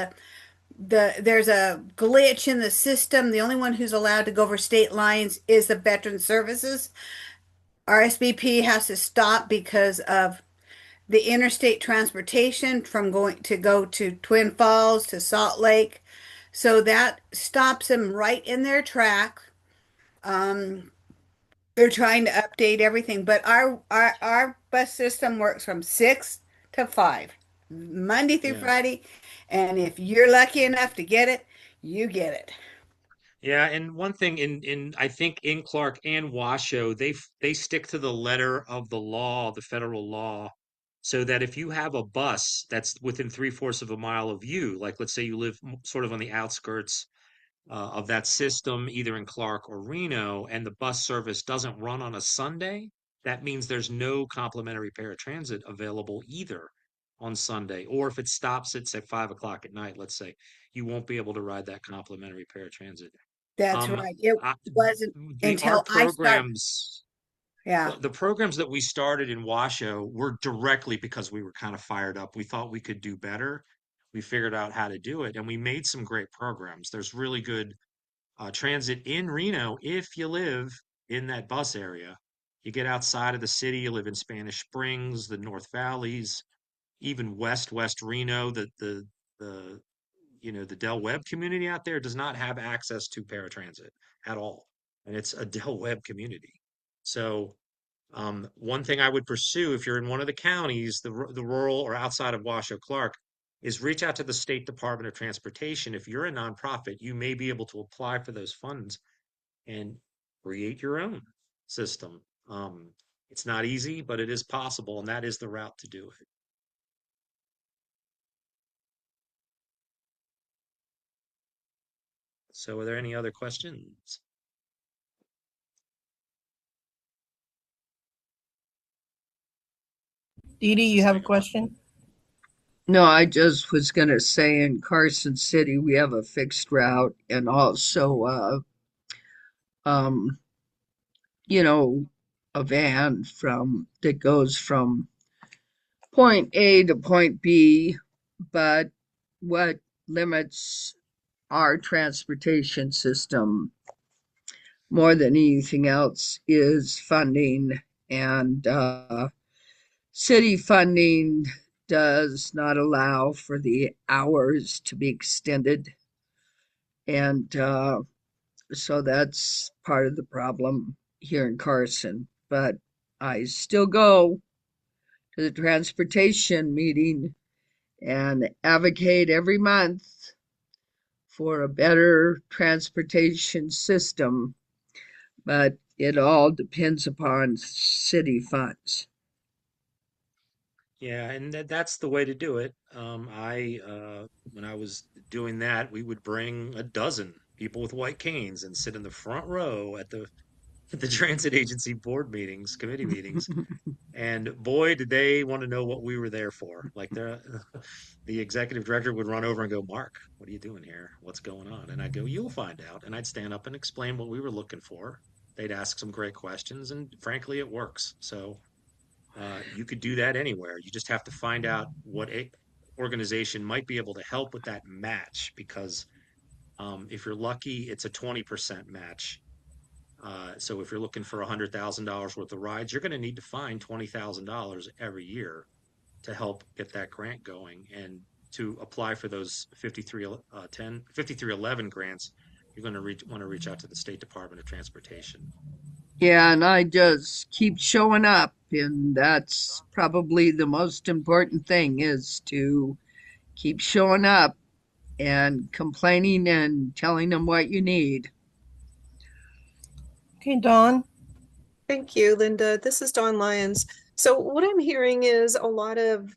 S12: there's a glitch in the system. The only one who's allowed to go over state lines is the Veteran Services. RSVP has to stop because of the interstate transportation from go to Twin Falls to Salt Lake. So that stops them right in their track. They're trying to update everything, but our bus system works from 6 to 5, Monday through
S10: Yeah.
S12: Friday. And if you're lucky enough to get it, you get it.
S10: Yeah, and one thing in I think in Clark and Washoe, they stick to the letter of the law, the federal law, so that if you have a bus that's within three-fourths of a mile of you, like let's say you live sort of on the outskirts of that system, either in Clark or Reno, and the bus service doesn't run on a Sunday, that means there's no complimentary paratransit available either on Sunday. Or if it stops at say 5 o'clock at night, let's say, you won't be able to ride that complimentary paratransit.
S12: That's
S10: Um,
S12: right. It
S10: I,
S12: wasn't
S10: our
S12: until I started.
S10: programs,
S12: Yeah,
S10: the programs that we started in Washoe were directly because we were kind of fired up. We thought we could do better. We figured out how to do it, and we made some great programs. There's really good transit in Reno if you live in that bus area. You get outside of the city, you live in Spanish Springs, the North Valleys, even West Reno. The the Del Webb community out there does not have access to paratransit at all, and it's a Del Webb community. So one thing I would pursue if you're in one of the counties, the rural or outside of Washoe Clark, is reach out to the State Department of Transportation. If you're a nonprofit, you may be able to apply for those funds and create your own system. It's not easy, but it is possible, and that is the route to do it. So, are there any other questions?
S1: Dee Dee, you have a question?
S11: No, I just was going to say in Carson City, we have a fixed route and also, um, you know, a van that goes from point A to point B. But what limits our transportation system more than anything else is funding. And City funding does not allow for the hours to be extended. And so that's part of the problem here in Carson. But I still go to the transportation meeting and advocate every month for a better transportation system, but it all depends upon city funds.
S10: Yeah, and that's the way to do it. When I was doing that, we would bring a dozen people with white canes and sit in the front row at the at the transit agency board meetings, committee meetings, and boy, did they want to know what we were there for. Like the executive director would run over and go, "Mark, what are you doing here? What's going on?" And I'd go, "You'll find out." And I'd stand up and explain what we were looking for. They'd ask some great questions, and frankly, it works. So you could do that anywhere. You just have to find out what a organization might be able to help with that match because if you're lucky, it's a 20% match. So if you're looking for $100,000 worth of rides, you're going to need to find $20,000 every year to help get that grant going. And to apply for those 5311 grants, you're going to want to reach out to the State Department of Transportation.
S11: Yeah, and I just keep showing up, and that's probably the most important thing is to keep showing up and complaining and telling them what you need.
S1: Okay, Dawn.
S2: Thank you, Linda. This is Dawn Lyons. So what I'm hearing is a lot of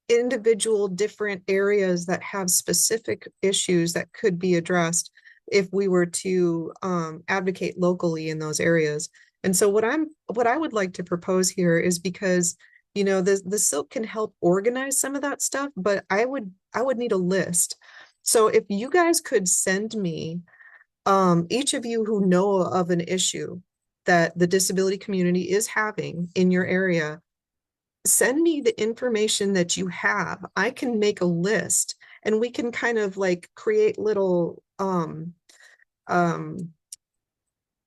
S2: individual different areas that have specific issues that could be addressed if we were to advocate locally in those areas. And so what I would like to propose here is because the SILC can help organize some of that stuff, but I would need a list. So if you guys could send me each of you who know of an issue that the disability community is having in your area, send me the information that you have. I can make a list and we can kind of like create little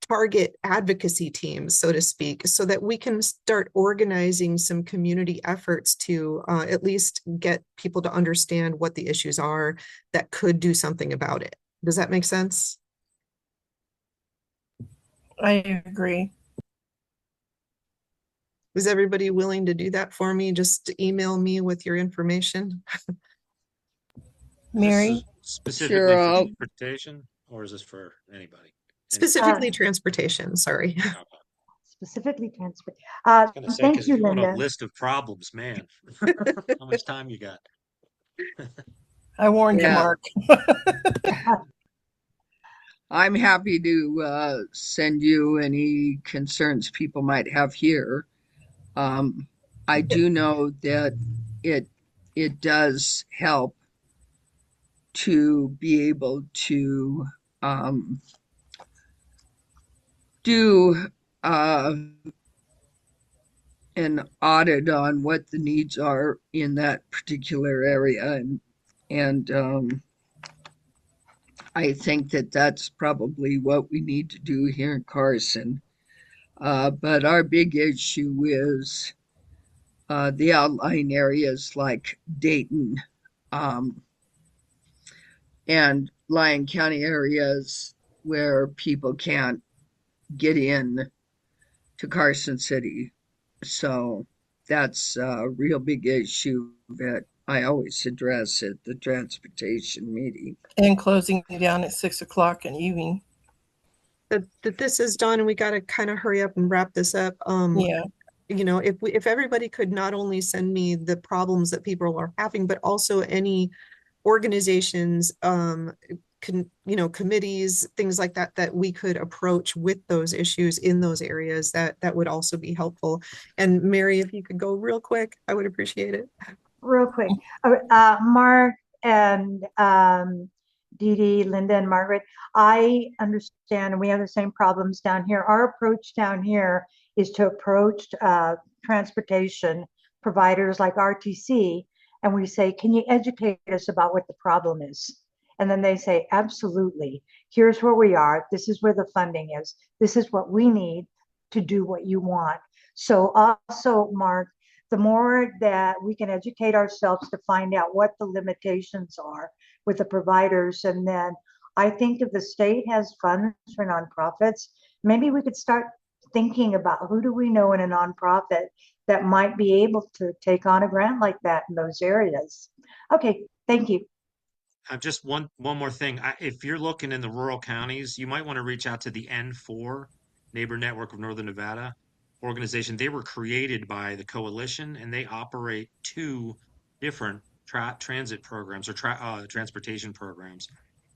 S2: target advocacy teams, so to speak, so that we can start organizing some community efforts to at least get people to understand what the issues are that could do something about it. Does that make sense?
S1: I agree.
S2: Is everybody willing to do that for me? Just email me with your information.
S1: Mary?
S10: This is specifically
S11: Sure,
S10: for transportation, or is this for anybody?
S2: Specifically transportation, sorry.
S10: Okay.
S9: Specifically transport.
S10: I was going to say,
S9: Thank
S10: because
S9: you,
S10: if you want a
S9: Linda.
S10: list of problems, man, how much time you got?
S1: I warned you,
S11: Yeah.
S1: Mark.
S11: I'm happy to send you any concerns people might have here. I do know that it does help to be able to do an audit on what the needs are in that particular area, and I think that that's probably what we need to do here in Carson. But our big issue is the outlying areas like Dayton and Lyon County areas where people can't get in to Carson City. So that's a real big issue that I always address at the transportation meeting.
S1: And closing down at 6 o'clock in the evening.
S2: That this is done and we got to kind of hurry up and wrap this up.
S1: Yeah.
S2: If everybody could not only send me the problems that people are having, but also any organizations, committees, things like that, that we could approach with those issues in those areas, that would also be helpful. And Mary, if you could go real quick, I would appreciate it.
S9: Real quick, Mark and Dee Dee, Linda, and Margaret, I understand, and we have the same problems down here. Our approach down here is to approach transportation providers like RTC, and we say, can you educate us about what the problem is? And then they say, absolutely. Here's where we are. This is where the funding is. This is what we need to do what you want. So also, Mark, the more that we can educate ourselves to find out what the limitations are with the providers. And then I think if the state has funds for nonprofits, maybe we could start thinking about who do we know in a nonprofit that might be able to take on a grant like that in those areas. Okay, thank you.
S10: Just one more thing. If you're looking in the rural counties, you might want to reach out to the N4 Neighbor Network of Northern Nevada organization. They were created by the coalition, and they operate two different transit programs or transportation programs.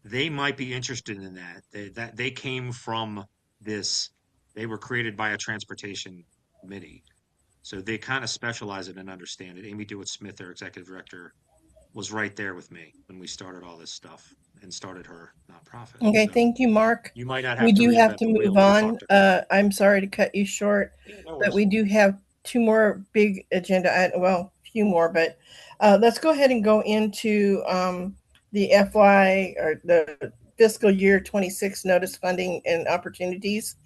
S10: They might be interested in that. They came from this. They were created by a transportation committee, so they kind of specialize in and understand it. Amy DeWitt-Smith, their executive director, was right there with me when we started all this stuff and started her nonprofit.
S1: Okay,
S10: So
S1: thank you, Mark.
S10: you might not
S1: We
S10: have to
S1: do have
S10: reinvent
S1: to
S10: the wheel
S1: move
S10: when you
S1: on.
S10: talk to her.
S1: I'm sorry to cut you short,
S10: Yeah, no
S1: but
S10: worries.
S1: we do have two more big agenda, well, a few more, but let's go ahead and go into the FY or the fiscal year 26 notice funding and opportunities.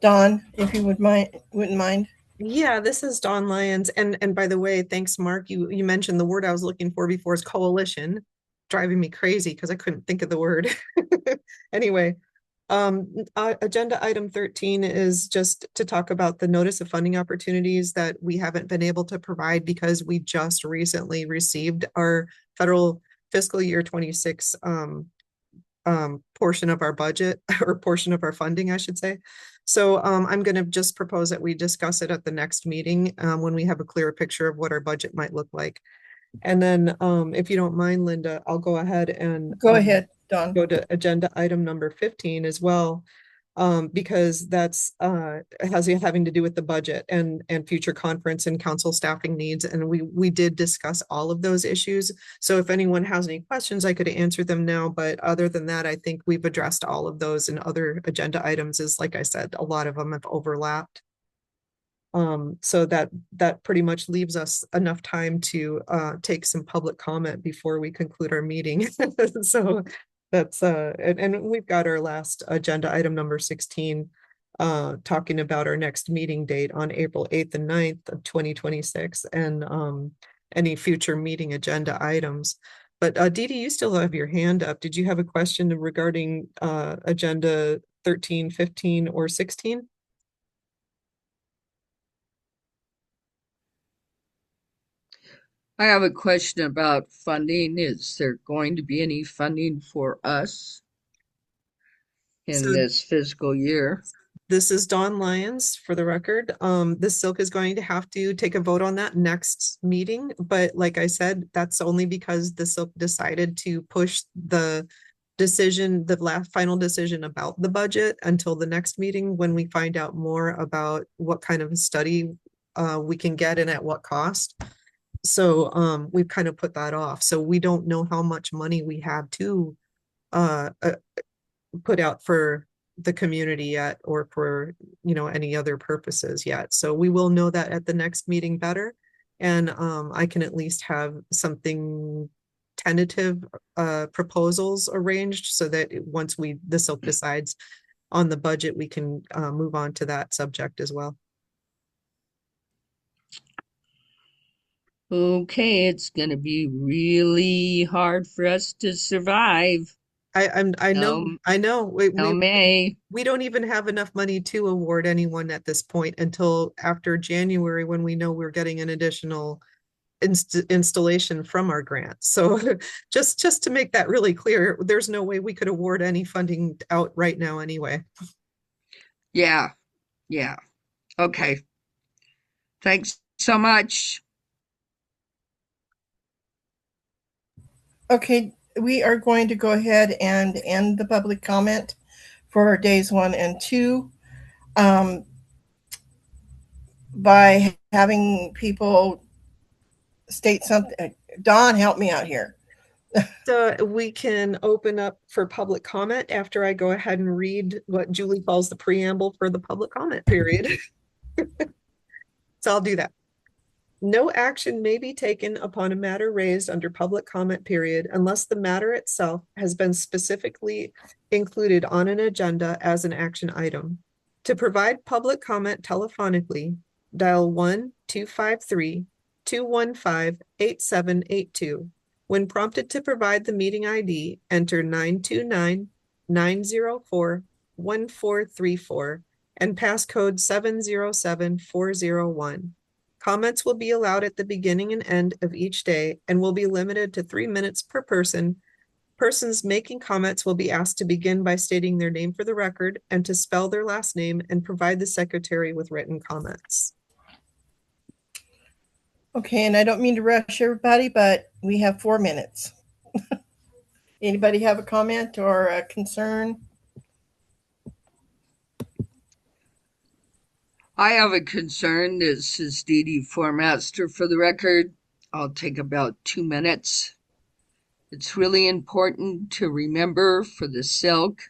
S1: Dawn, if you wouldn't mind.
S2: Yeah, this is Dawn Lyons. And by the way, thanks, Mark. You mentioned the word I was looking for before is coalition, driving me crazy because I couldn't think of the word. Anyway, agenda item 13 is just to talk about the notice of funding opportunities that we haven't been able to provide because we just recently received our federal fiscal year 26 portion of our budget or portion of our funding, I should say. So I'm going to just propose that we discuss it at the next meeting when we have a clearer picture of what our budget might look like. And then if you don't mind, Linda, I'll go ahead and
S1: Go ahead, Dawn.
S2: go to agenda item number 15 as well, because that's having to do with the budget and future conference and council staffing needs. And we did discuss all of those issues. So if anyone has any questions, I could answer them now. But other than that, I think we've addressed all of those and other agenda items. Is like I said, a lot of them have overlapped. So that pretty much leaves us enough time to take some public comment before we conclude our meeting. So that's and we've got our last agenda item number 16 talking about our next meeting date on April 8th and 9th of 2026 and any future meeting agenda items. But Dee Dee, you still have your hand up. Did you have a question regarding agenda 13, 15, or 16?
S11: I have a question about funding. Is there going to be any funding for us in this fiscal year?
S2: This is Dawn Lyons for the record. The SILC is going to have to take a vote on that next meeting. But like I said, that's only because the SILC decided to push the decision, the last final decision about the budget until the next meeting when we find out more about what kind of a study we can get and at what cost. So we've kind of put that off. So we don't know how much money we have to put out for the community yet or for any other purposes yet. So we will know that at the next meeting better. And I can at least have something tentative proposals arranged so that once the SILC decides on the budget, we can move on to that subject as well.
S11: Okay, it's going to be really hard for us to survive.
S2: I know. We don't even have enough money to award anyone at this point until after January when we know we're getting an additional installation from our grant. So just to make that really clear, there's no way we could award any funding out right now anyway.
S11: Yeah. Okay. Thanks so much.
S1: Okay, we are going to go ahead and end the public comment for days 1 and 2 by having people state something. Dawn, help me out here.
S2: So we can open up for public comment after I go ahead and read what Julie calls the preamble for the public comment period. So I'll do that. No action may be taken upon a matter raised under public comment period unless the matter itself has been specifically included on an agenda as an action item. To provide public comment telephonically, dial 1-253 215-8782. When prompted to provide the meeting ID, enter 929-904-1434 and passcode 707401. Comments will be allowed at the beginning and end of each day and will be limited to 3 minutes per person. Persons making comments will be asked to begin by stating their name for the record and to spell their last name and provide the secretary with written comments.
S1: Okay, and I don't mean to rush everybody, but we have 4 minutes. Anybody have a comment or a concern?
S11: I have a concern. This is Dee Dee Formaster for the record. I'll take about 2 minutes. It's really important to remember for the SILC,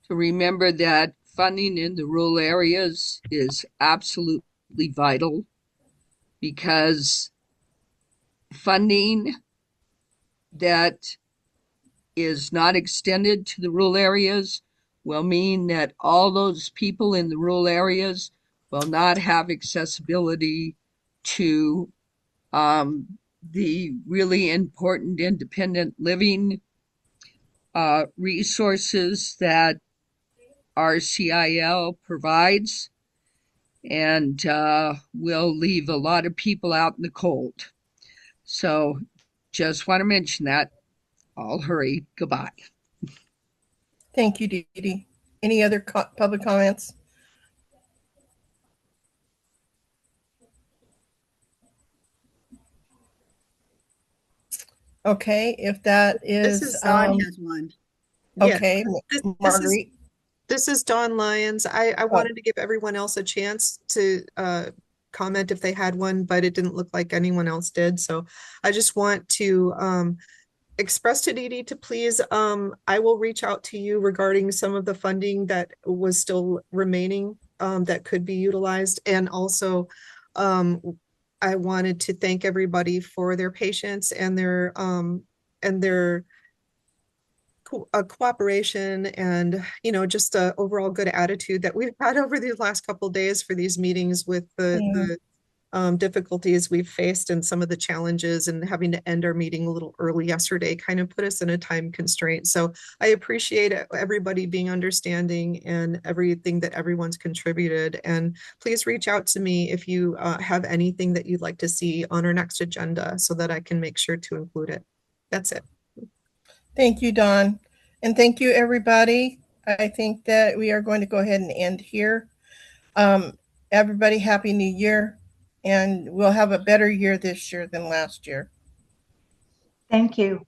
S11: to remember that funding in the rural areas is absolutely vital, because funding that is not extended to the rural areas will mean that all those people in the rural areas will not have accessibility to the really important independent living resources that RCIL provides, and will leave a lot of people out in the cold. So just want to mention that. I'll hurry. Goodbye.
S1: Thank you, Dee Dee. Any other public comments? Okay, if that is,
S12: This is Dawn has one.
S1: okay, Marguerite.
S2: This is Dawn Lyons. I wanted to give everyone else a chance to comment if they had one, but it didn't look like anyone else did. So I just want to express to Dee Dee to please, I will reach out to you regarding some of the funding that was still remaining that could be utilized. And also, I wanted to thank everybody for their patience and their cooperation and, you know, just a overall good attitude that we've had over these last couple of days for these meetings with the difficulties we've faced and some of the challenges, and having to end our meeting a little early yesterday kind of put us in a time constraint. So I appreciate everybody being understanding and everything that everyone's contributed. And please reach out to me if you have anything that you'd like to see on our next agenda so that I can make sure to include it. That's it.
S1: Thank you, Dawn. And thank you, everybody. I think that we are going to go ahead and end here. Everybody, Happy New Year. And we'll have a better year this year than last year.
S9: Thank you.